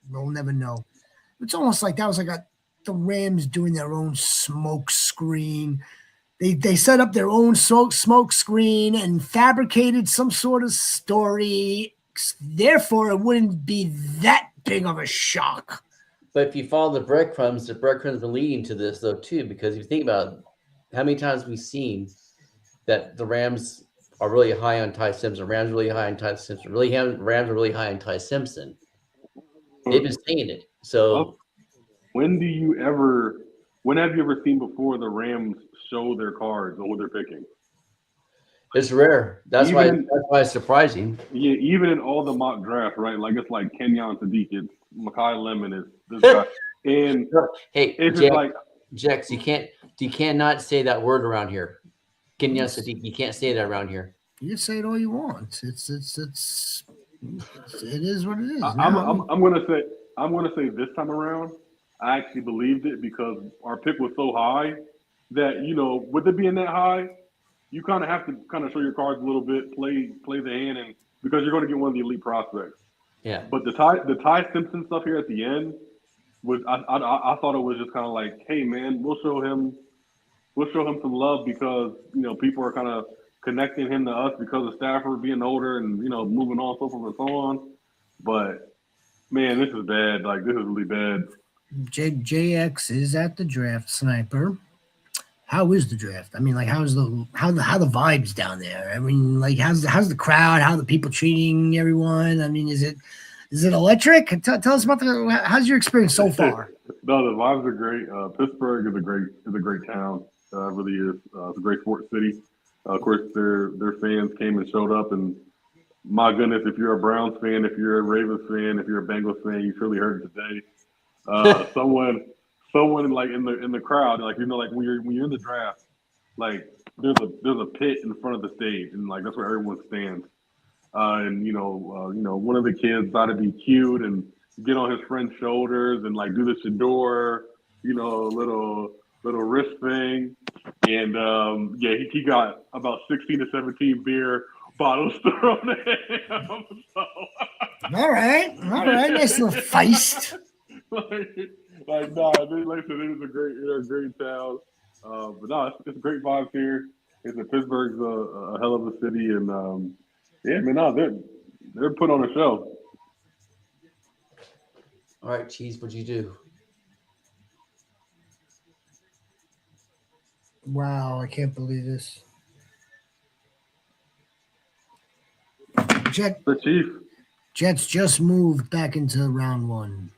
We'll never know. It's almost like that was the Rams doing their own smoke screen. They set up their own smoke screen and fabricated some sort of story. Therefore, it wouldn't be that big of a shock. But if you follow the breadcrumbs are leading to this, though, too, because if you think about how many times we've seen that the Rams are really high on Ty Simpson, Rams are really high on Ty Simpson, Rams are really high on Ty Simpson. They've been saying it. So when have you ever seen before the Rams show their cards on what they're picking? It's rare. That's why it's surprising. Yeah, even in all the mock drafts, right? It's like Kenyon Sadiq, it's Mekhi Lemon, it's this guy. And hey, it's Jex, you cannot say that word around here. Kenyon Sadiq, you can't say that around here. You can say it all you want. It is what it is. I'm gonna say this time around, I actually believed it because our pick was so high that, with it being that high, you kind of have to show your cards a little bit, play the hand, and because you're going to get one of the elite prospects. Yeah. But the Ty Simpson stuff here at the end was I thought it was just kind of like, hey man, we'll show him some love because people are kind of connecting him to us because of Stafford being older and moving on, so forth and so on. But man, this is bad. This is really bad. JX is at the draft, Sniper. How is the draft? I mean, how's the vibes down there? I mean, how's the crowd? How are the people treating everyone? I mean, is it electric? Tell us about how's your experience so far? No, the vibes are great. Pittsburgh is a great town. It really is. It's a great sports city. Of course, their fans came and showed up, and my goodness, if you're a Browns fan, if you're a Ravens fan, if you're a Bengals fan, you surely heard it today. Someone in the crowd, when you're in the draft, like there's a pit in front of the stage, and like that's where everyone stands. And one of the kids thought it'd be cute and get on his friend's shoulders and like do the Shador, little wrist thing. And yeah, he got about 16 to 17 beer bottles thrown at him. So, All right. Nice little feist. nah, like I said, it is a great town. But no, it's great vibes here. Pittsburgh's a hell of a city, and yeah, man, no, they're put on a show. All right, Cheese, what'd you do? Wow, I can't believe this. The Chief. Jets just moved back into round one.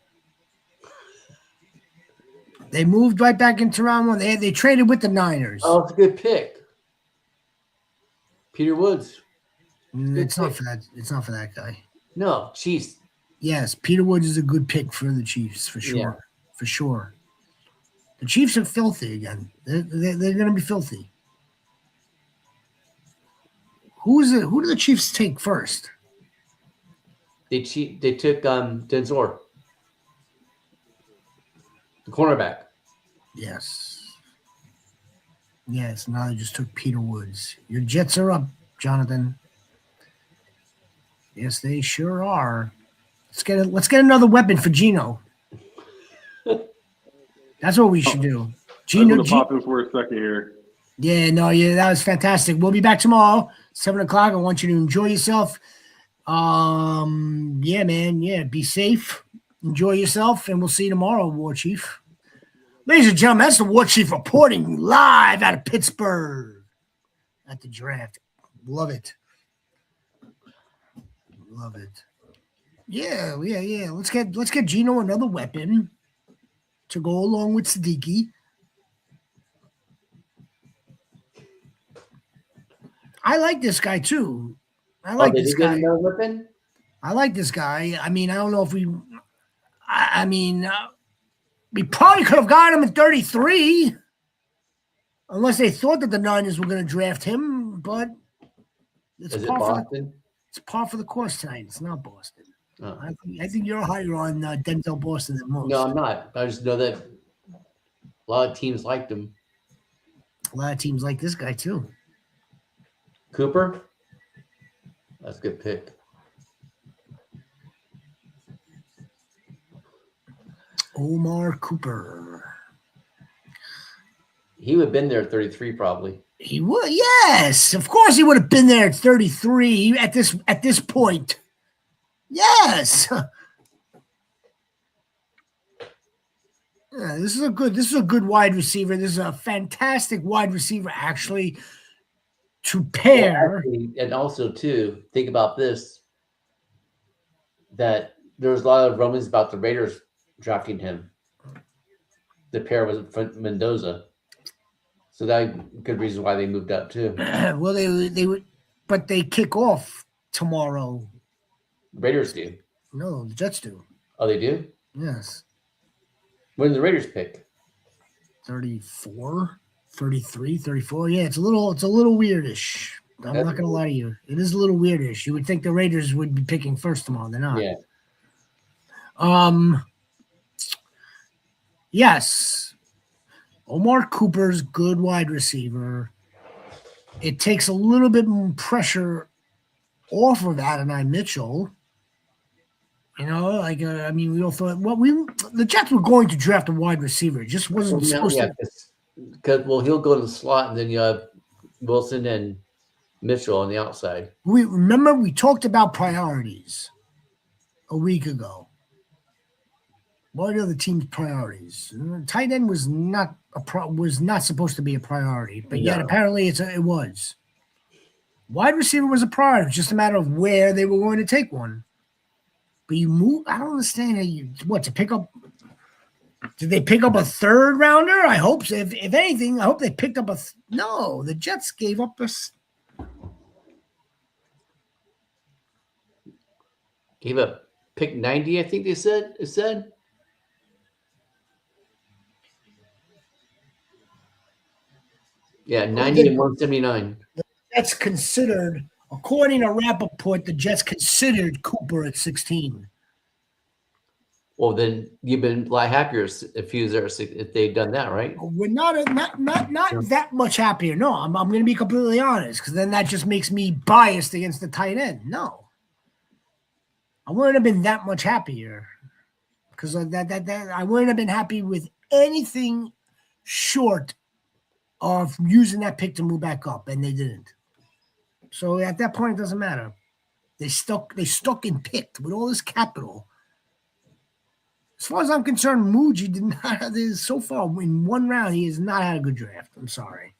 They moved right back into round one. They traded with the Niners. Oh, it's a good pick. Peter Woods. It's not for that. It's not for that guy. No, Chiefs. Yes, Peter Woods is a good pick for the Chiefs for sure. Yeah. For sure. The Chiefs are filthy again. They're going to be filthy. Who do the Chiefs take first? They took Denzor, the cornerback. Yes. Now they just took Peter Woods. Your Jets are up, Jonathan. Yes, they sure are. Let's get another weapon for Gino. That's what we should do. I'm going to pop this for a second here. Yeah, that was fantastic. We'll be back tomorrow, 7:00. I want you to enjoy yourself. Yeah, man. Yeah, be safe. Enjoy yourself, and we'll see you tomorrow, War Chief. Ladies and gentlemen, that's the War Chief reporting live out of Pittsburgh at the draft. Love it. Yeah. Let's get Gino another weapon to go along with Siddiqui. I like this guy too. I like this guy. I like this guy. I mean, I don't know if we. I mean, we probably could have got him at 33, unless they thought that the Niners were going to draft him. But it's par for the course tonight. It's not Boston. Oh. I think you're higher on Denzel Boston than most. No, I'm not. I just know that a lot of teams liked him. A lot of teams like this guy too. Cooper? That's a good pick. Omar Cooper. He would have been there at 33 probably. He would, yes. Of course he would have been there at 33 at this point. Yes. Yeah, this is a good wide receiver. This is a fantastic wide receiver, actually, to pair. Well, actually, and also, too, think about this, that there's a lot of rumors about the Raiders drafting him. The pair was Mendoza. So that's a good reason why they moved up, too. Well, they would, but they kick off tomorrow. Raiders do. No, the Jets do. Oh, they do? Yes. When did the Raiders pick? 34, 33, 34. Yeah, it's a little weirdish. I'm not going to lie to you. It is a little weirdish. You would think the Raiders would be picking first tomorrow. They're not. Yeah. Yes. Omar Cooper's good wide receiver. It takes a little bit more pressure off of Adonai Mitchell. You know, like I mean, we all thought the Jets were going to draft a wide receiver. It just wasn't supposed to. Because he'll go to the slot, and then you have Wilson and Mitchell on the outside. We talked about priorities a week ago. What are the team's priorities? Tight end was not supposed to be a priority, but yet apparently it was. Wide receiver was a priority. It was just a matter of where they were going to take one. But you move. I don't understand to pick up. Did they pick up a third rounder? I hope so. If anything, I hope they picked up no. The Jets gave up Gave up pick 90. I think they said. It said. Yeah, 90 and 179. Jets considered, according to Rappaport, the Jets considered Cooper at 16. Well, then you've been a lot happier if they'd done that, right? We're not that much happier. No, I'm going to be completely honest, because then that just makes me biased against the tight end. No, I wouldn't have been that much happier, because that I wouldn't have been happy with anything short of using that pick to move back up, and they didn't. So at that point, it doesn't matter. They stuck and picked with all this capital. As far as I'm concerned, Muji did not have this so far. In one round, he has not had a good draft. I'm sorry.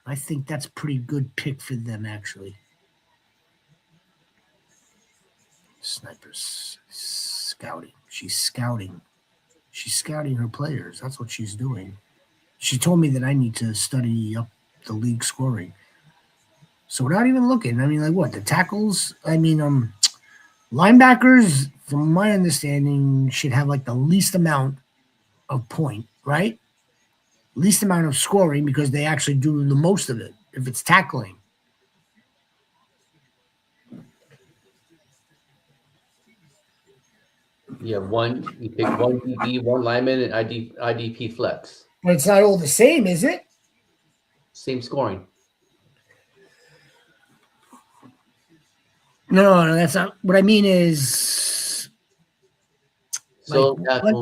I think that's a pretty good pick for them, actually. Snipers scouting. She's scouting. She's scouting her players. That's what she's doing. She told me that I need to study up the league scoring. So without even looking, I mean, like what? The tackles? I mean, linebackers, from my understanding, should have like the least amount of point, right? Least amount of scoring, because they actually do the most of it if it's tackling. You pick one DB, one lineman, and IDP flex. But it's not all the same, is it? Same scoring. No, that's not what I mean. Is So like,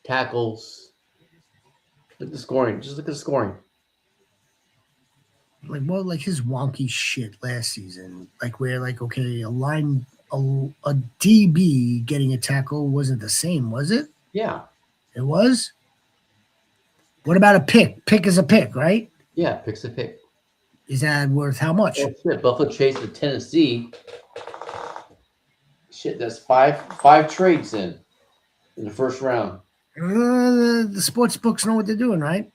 tackles. Look at the scoring. Just look at the scoring. like his wonky shit last season, like where like okay, a DB getting a tackle wasn't the same, was it? Yeah. It was. What about a pick? Pick is a pick, right? Yeah, pick's a pick. Is that worth how much? Oh shit! Buffalo chased the Tennessee. Shit, that's five trades in the first round. The sports books know what they're doing, right?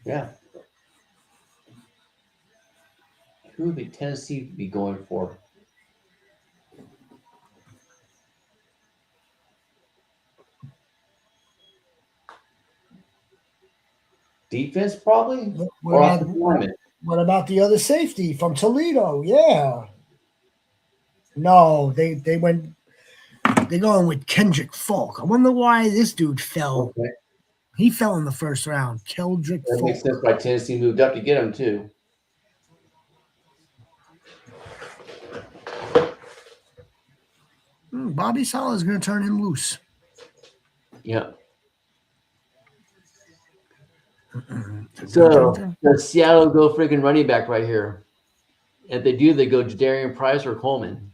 Yeah. Who would Tennessee be going for? Defense, probably? What about the other safety from Toledo? Yeah. No, they're going with Kendrick Falk. I wonder why this dude fell. Okay. He fell in the first round. Kendrick That Falk. makes sense why Tennessee moved up to get him, too. Bobby Saleh is going to turn him loose. Yeah. So, does Seattle go freaking running back right here? If they do, they go Jadarian Price or Coleman.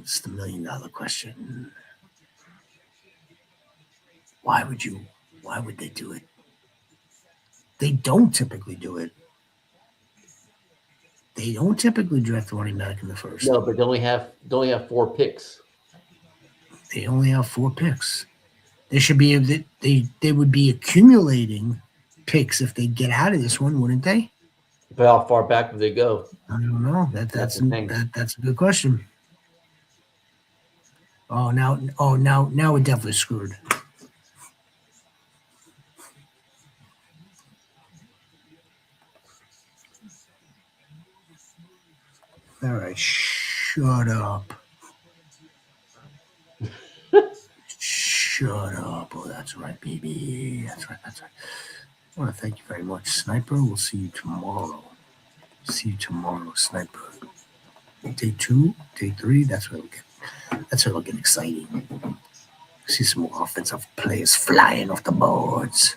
It's the $1 million question. Why would they do it? They don't typically do it. They don't typically draft a running back in the first. No, but they only have 4 picks. They only have 4 picks. They should be they would be accumulating picks if they get out of this one, wouldn't they? But how far back would they go? I don't know. That's a good question. Now we're definitely screwed. All right, shut up. Shut up. Oh, that's right, baby. That's right. I want to thank you very much, Sniper. We'll see you tomorrow. Sniper. Day 2, day 3. That's where it'll get exciting. See some more offensive players flying off the boards.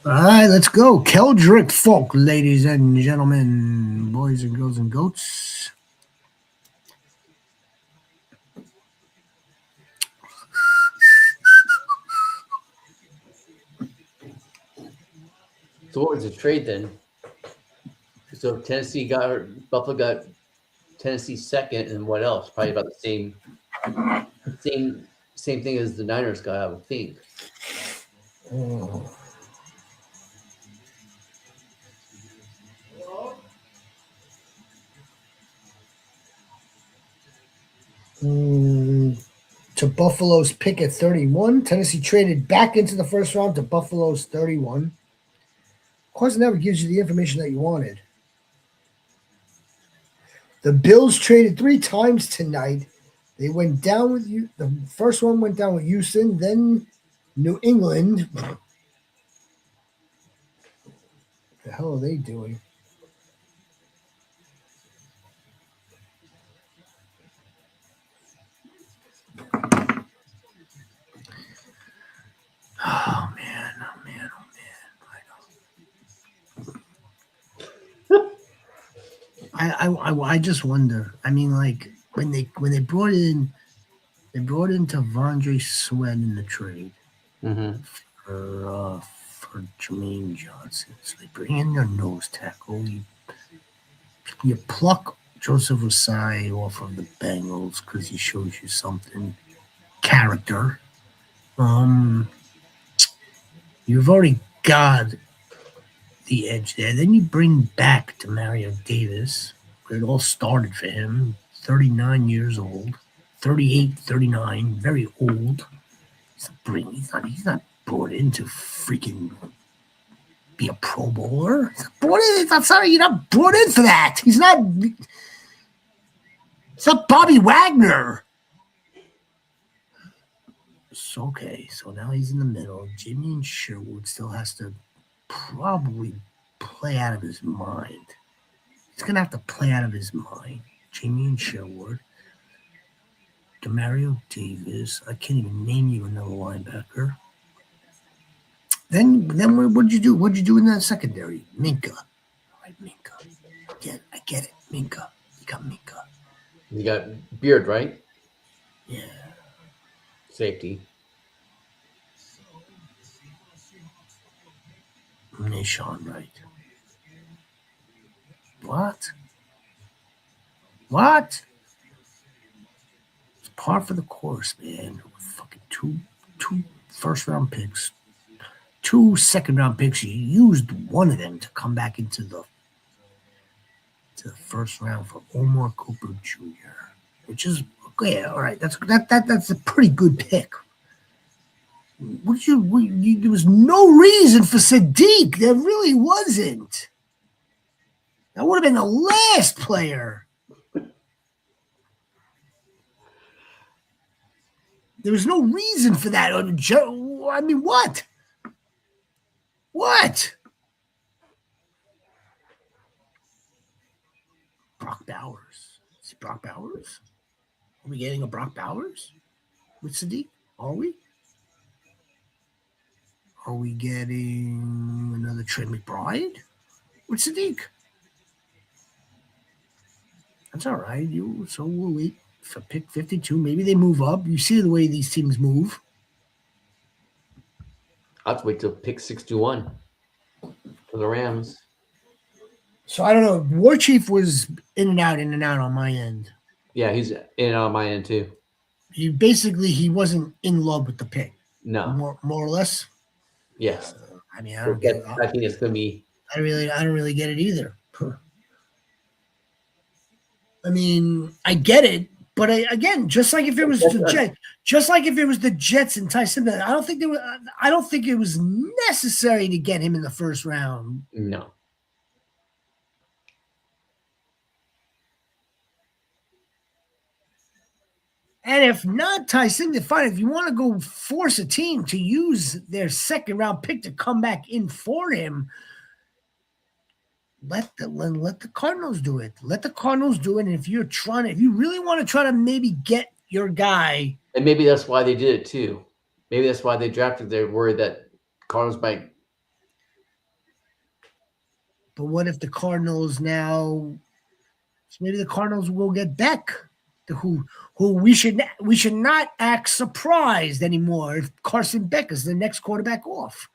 All right, let's go. Keldrick Falk, ladies and gentlemen, boys and girls and goats. So what was the trade then? So Buffalo got Tennessee second, and what else? Probably about the same thing as the Niners got, I would think. Oh. To Buffalo's pick at 31. Tennessee traded back into the first round to Buffalo's 31. Of course, it never gives you the information that you wanted. The Bills traded 3 times tonight. They went down with you. The first one went down with Houston, then New England. What the hell are they doing? Oh man, oh man, oh man! I just wonder. I mean, like when they brought in Tavondre Sweat in the trade for Jermaine Johnson. So they bring in their nose tackle. You pluck Joseph Osai off of the Bengals because he shows you something character. You've already got the edge there. Then you bring back Mario Davis. It all started for him. 39 years old, 38, 39, very old. He's not brought in to freaking be a Pro Bowler. I'm sorry, you're not brought in for that. It's not Bobby Wagner. So, okay, so now he's in the middle. Jimmy and Sherwood still has to probably play out of his mind. He's going to have to play out of his mind. Jimmy and Sherwood. Demario Davis. I can't even name you another linebacker. Then what'd you do? What'd you do in that secondary? Minka. All right, Minka. I get it. Minka. You got Minka. You got Beard, right? Yeah. Safety. Nashon, right. What? It's par for the course, man. Fucking two first-round picks. 2 second-round picks. You used one of them to come back into the first round for Omar Cooper Jr., which is okay. All right, that's a pretty good pick. There was no reason for Sadiq. There really wasn't. That would have been the last player. There was no reason for that. I mean, what? What? Brock Bowers. Is it Brock Bowers? Are we getting a Brock Bowers with Sadiq? Are we? Are we getting another Trey McBride with Sadiq? That's all right. So we'll wait for pick 52. Maybe they move up. You see the way these teams move. I'll have to wait till pick 61 for the Rams. So I don't know. War Chief was in and out on my end. Yeah, he's in on my end too. He wasn't in love with the pick. No. More or less. Yes. I mean, I don't get it. I think it's gonna be. I don't really get it either. I mean, I get it, but again, just like if it was the Jets and Tyson, I don't think it was necessary to get him in the first round. No. And if not, Tyson, fine. If you want to go force a team to use their second round pick to come back in for him, let the Cardinals do it. Let the Cardinals do it. And if you really want to try to maybe get your guy, and maybe that's why they did it too. Maybe that's why they drafted. They're worried that Cardinals might. But what if the Cardinals now? Maybe the Cardinals will get Beck, who we should not act surprised anymore if Carson Beck is the next quarterback off.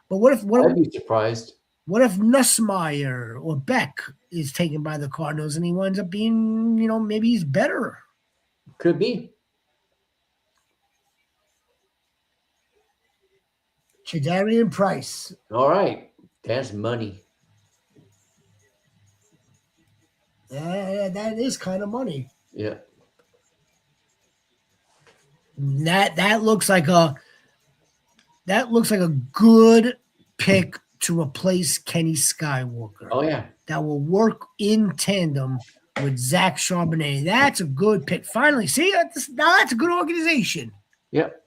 But I'd be surprised. What if Nussmeier or Beck is taken by the Cardinals and he winds up being, maybe he's better? Could be. Chidarian Price. All right. That's money. That is kind of money. Yeah. That looks like a good pick to replace Kenny Skywalker. Oh yeah. That will work in tandem with Zach Charbonnet. That's a good pick. Finally, see, now that's a good organization. Yep.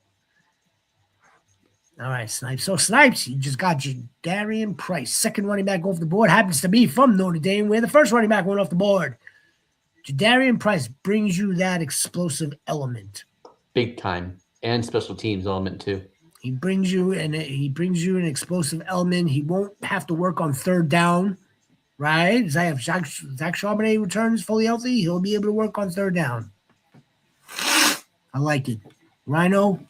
All right, Snipes. So, Snipes, you just got Darian Price, second running back off the board. Happens to be from Notre Dame, where the first running back went off the board. Jadarian Price brings you that explosive element. Big time. And special teams element, too. He brings you an explosive element. He won't have to work on third down, right? Zach Charbonnet returns fully healthy. He'll be able to work on third down. I like it. Rhino,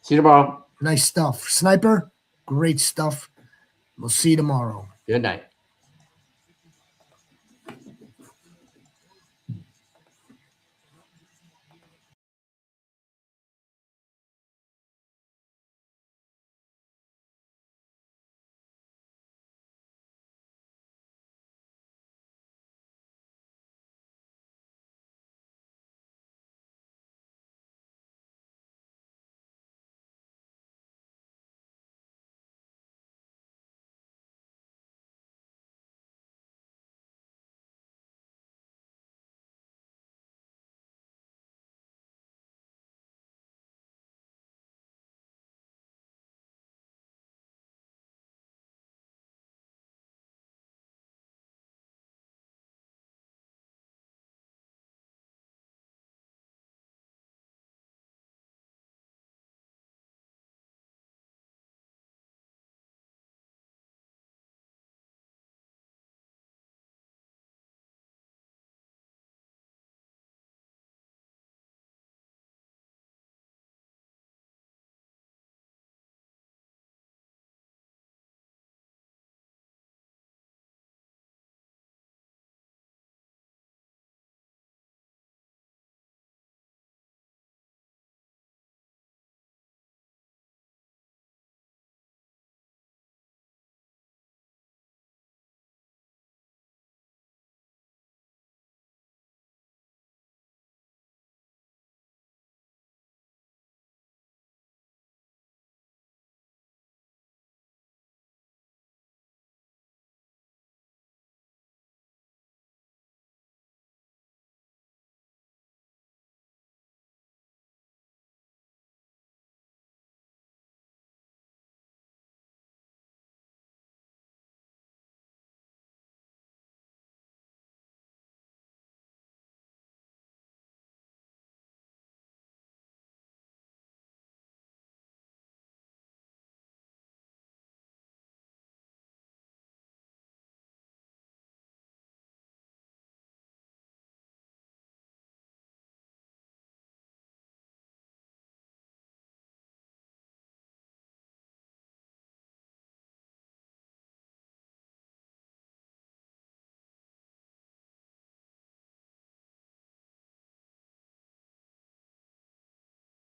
See you tomorrow. nice stuff. Sniper, great stuff. We'll see you tomorrow. Good night.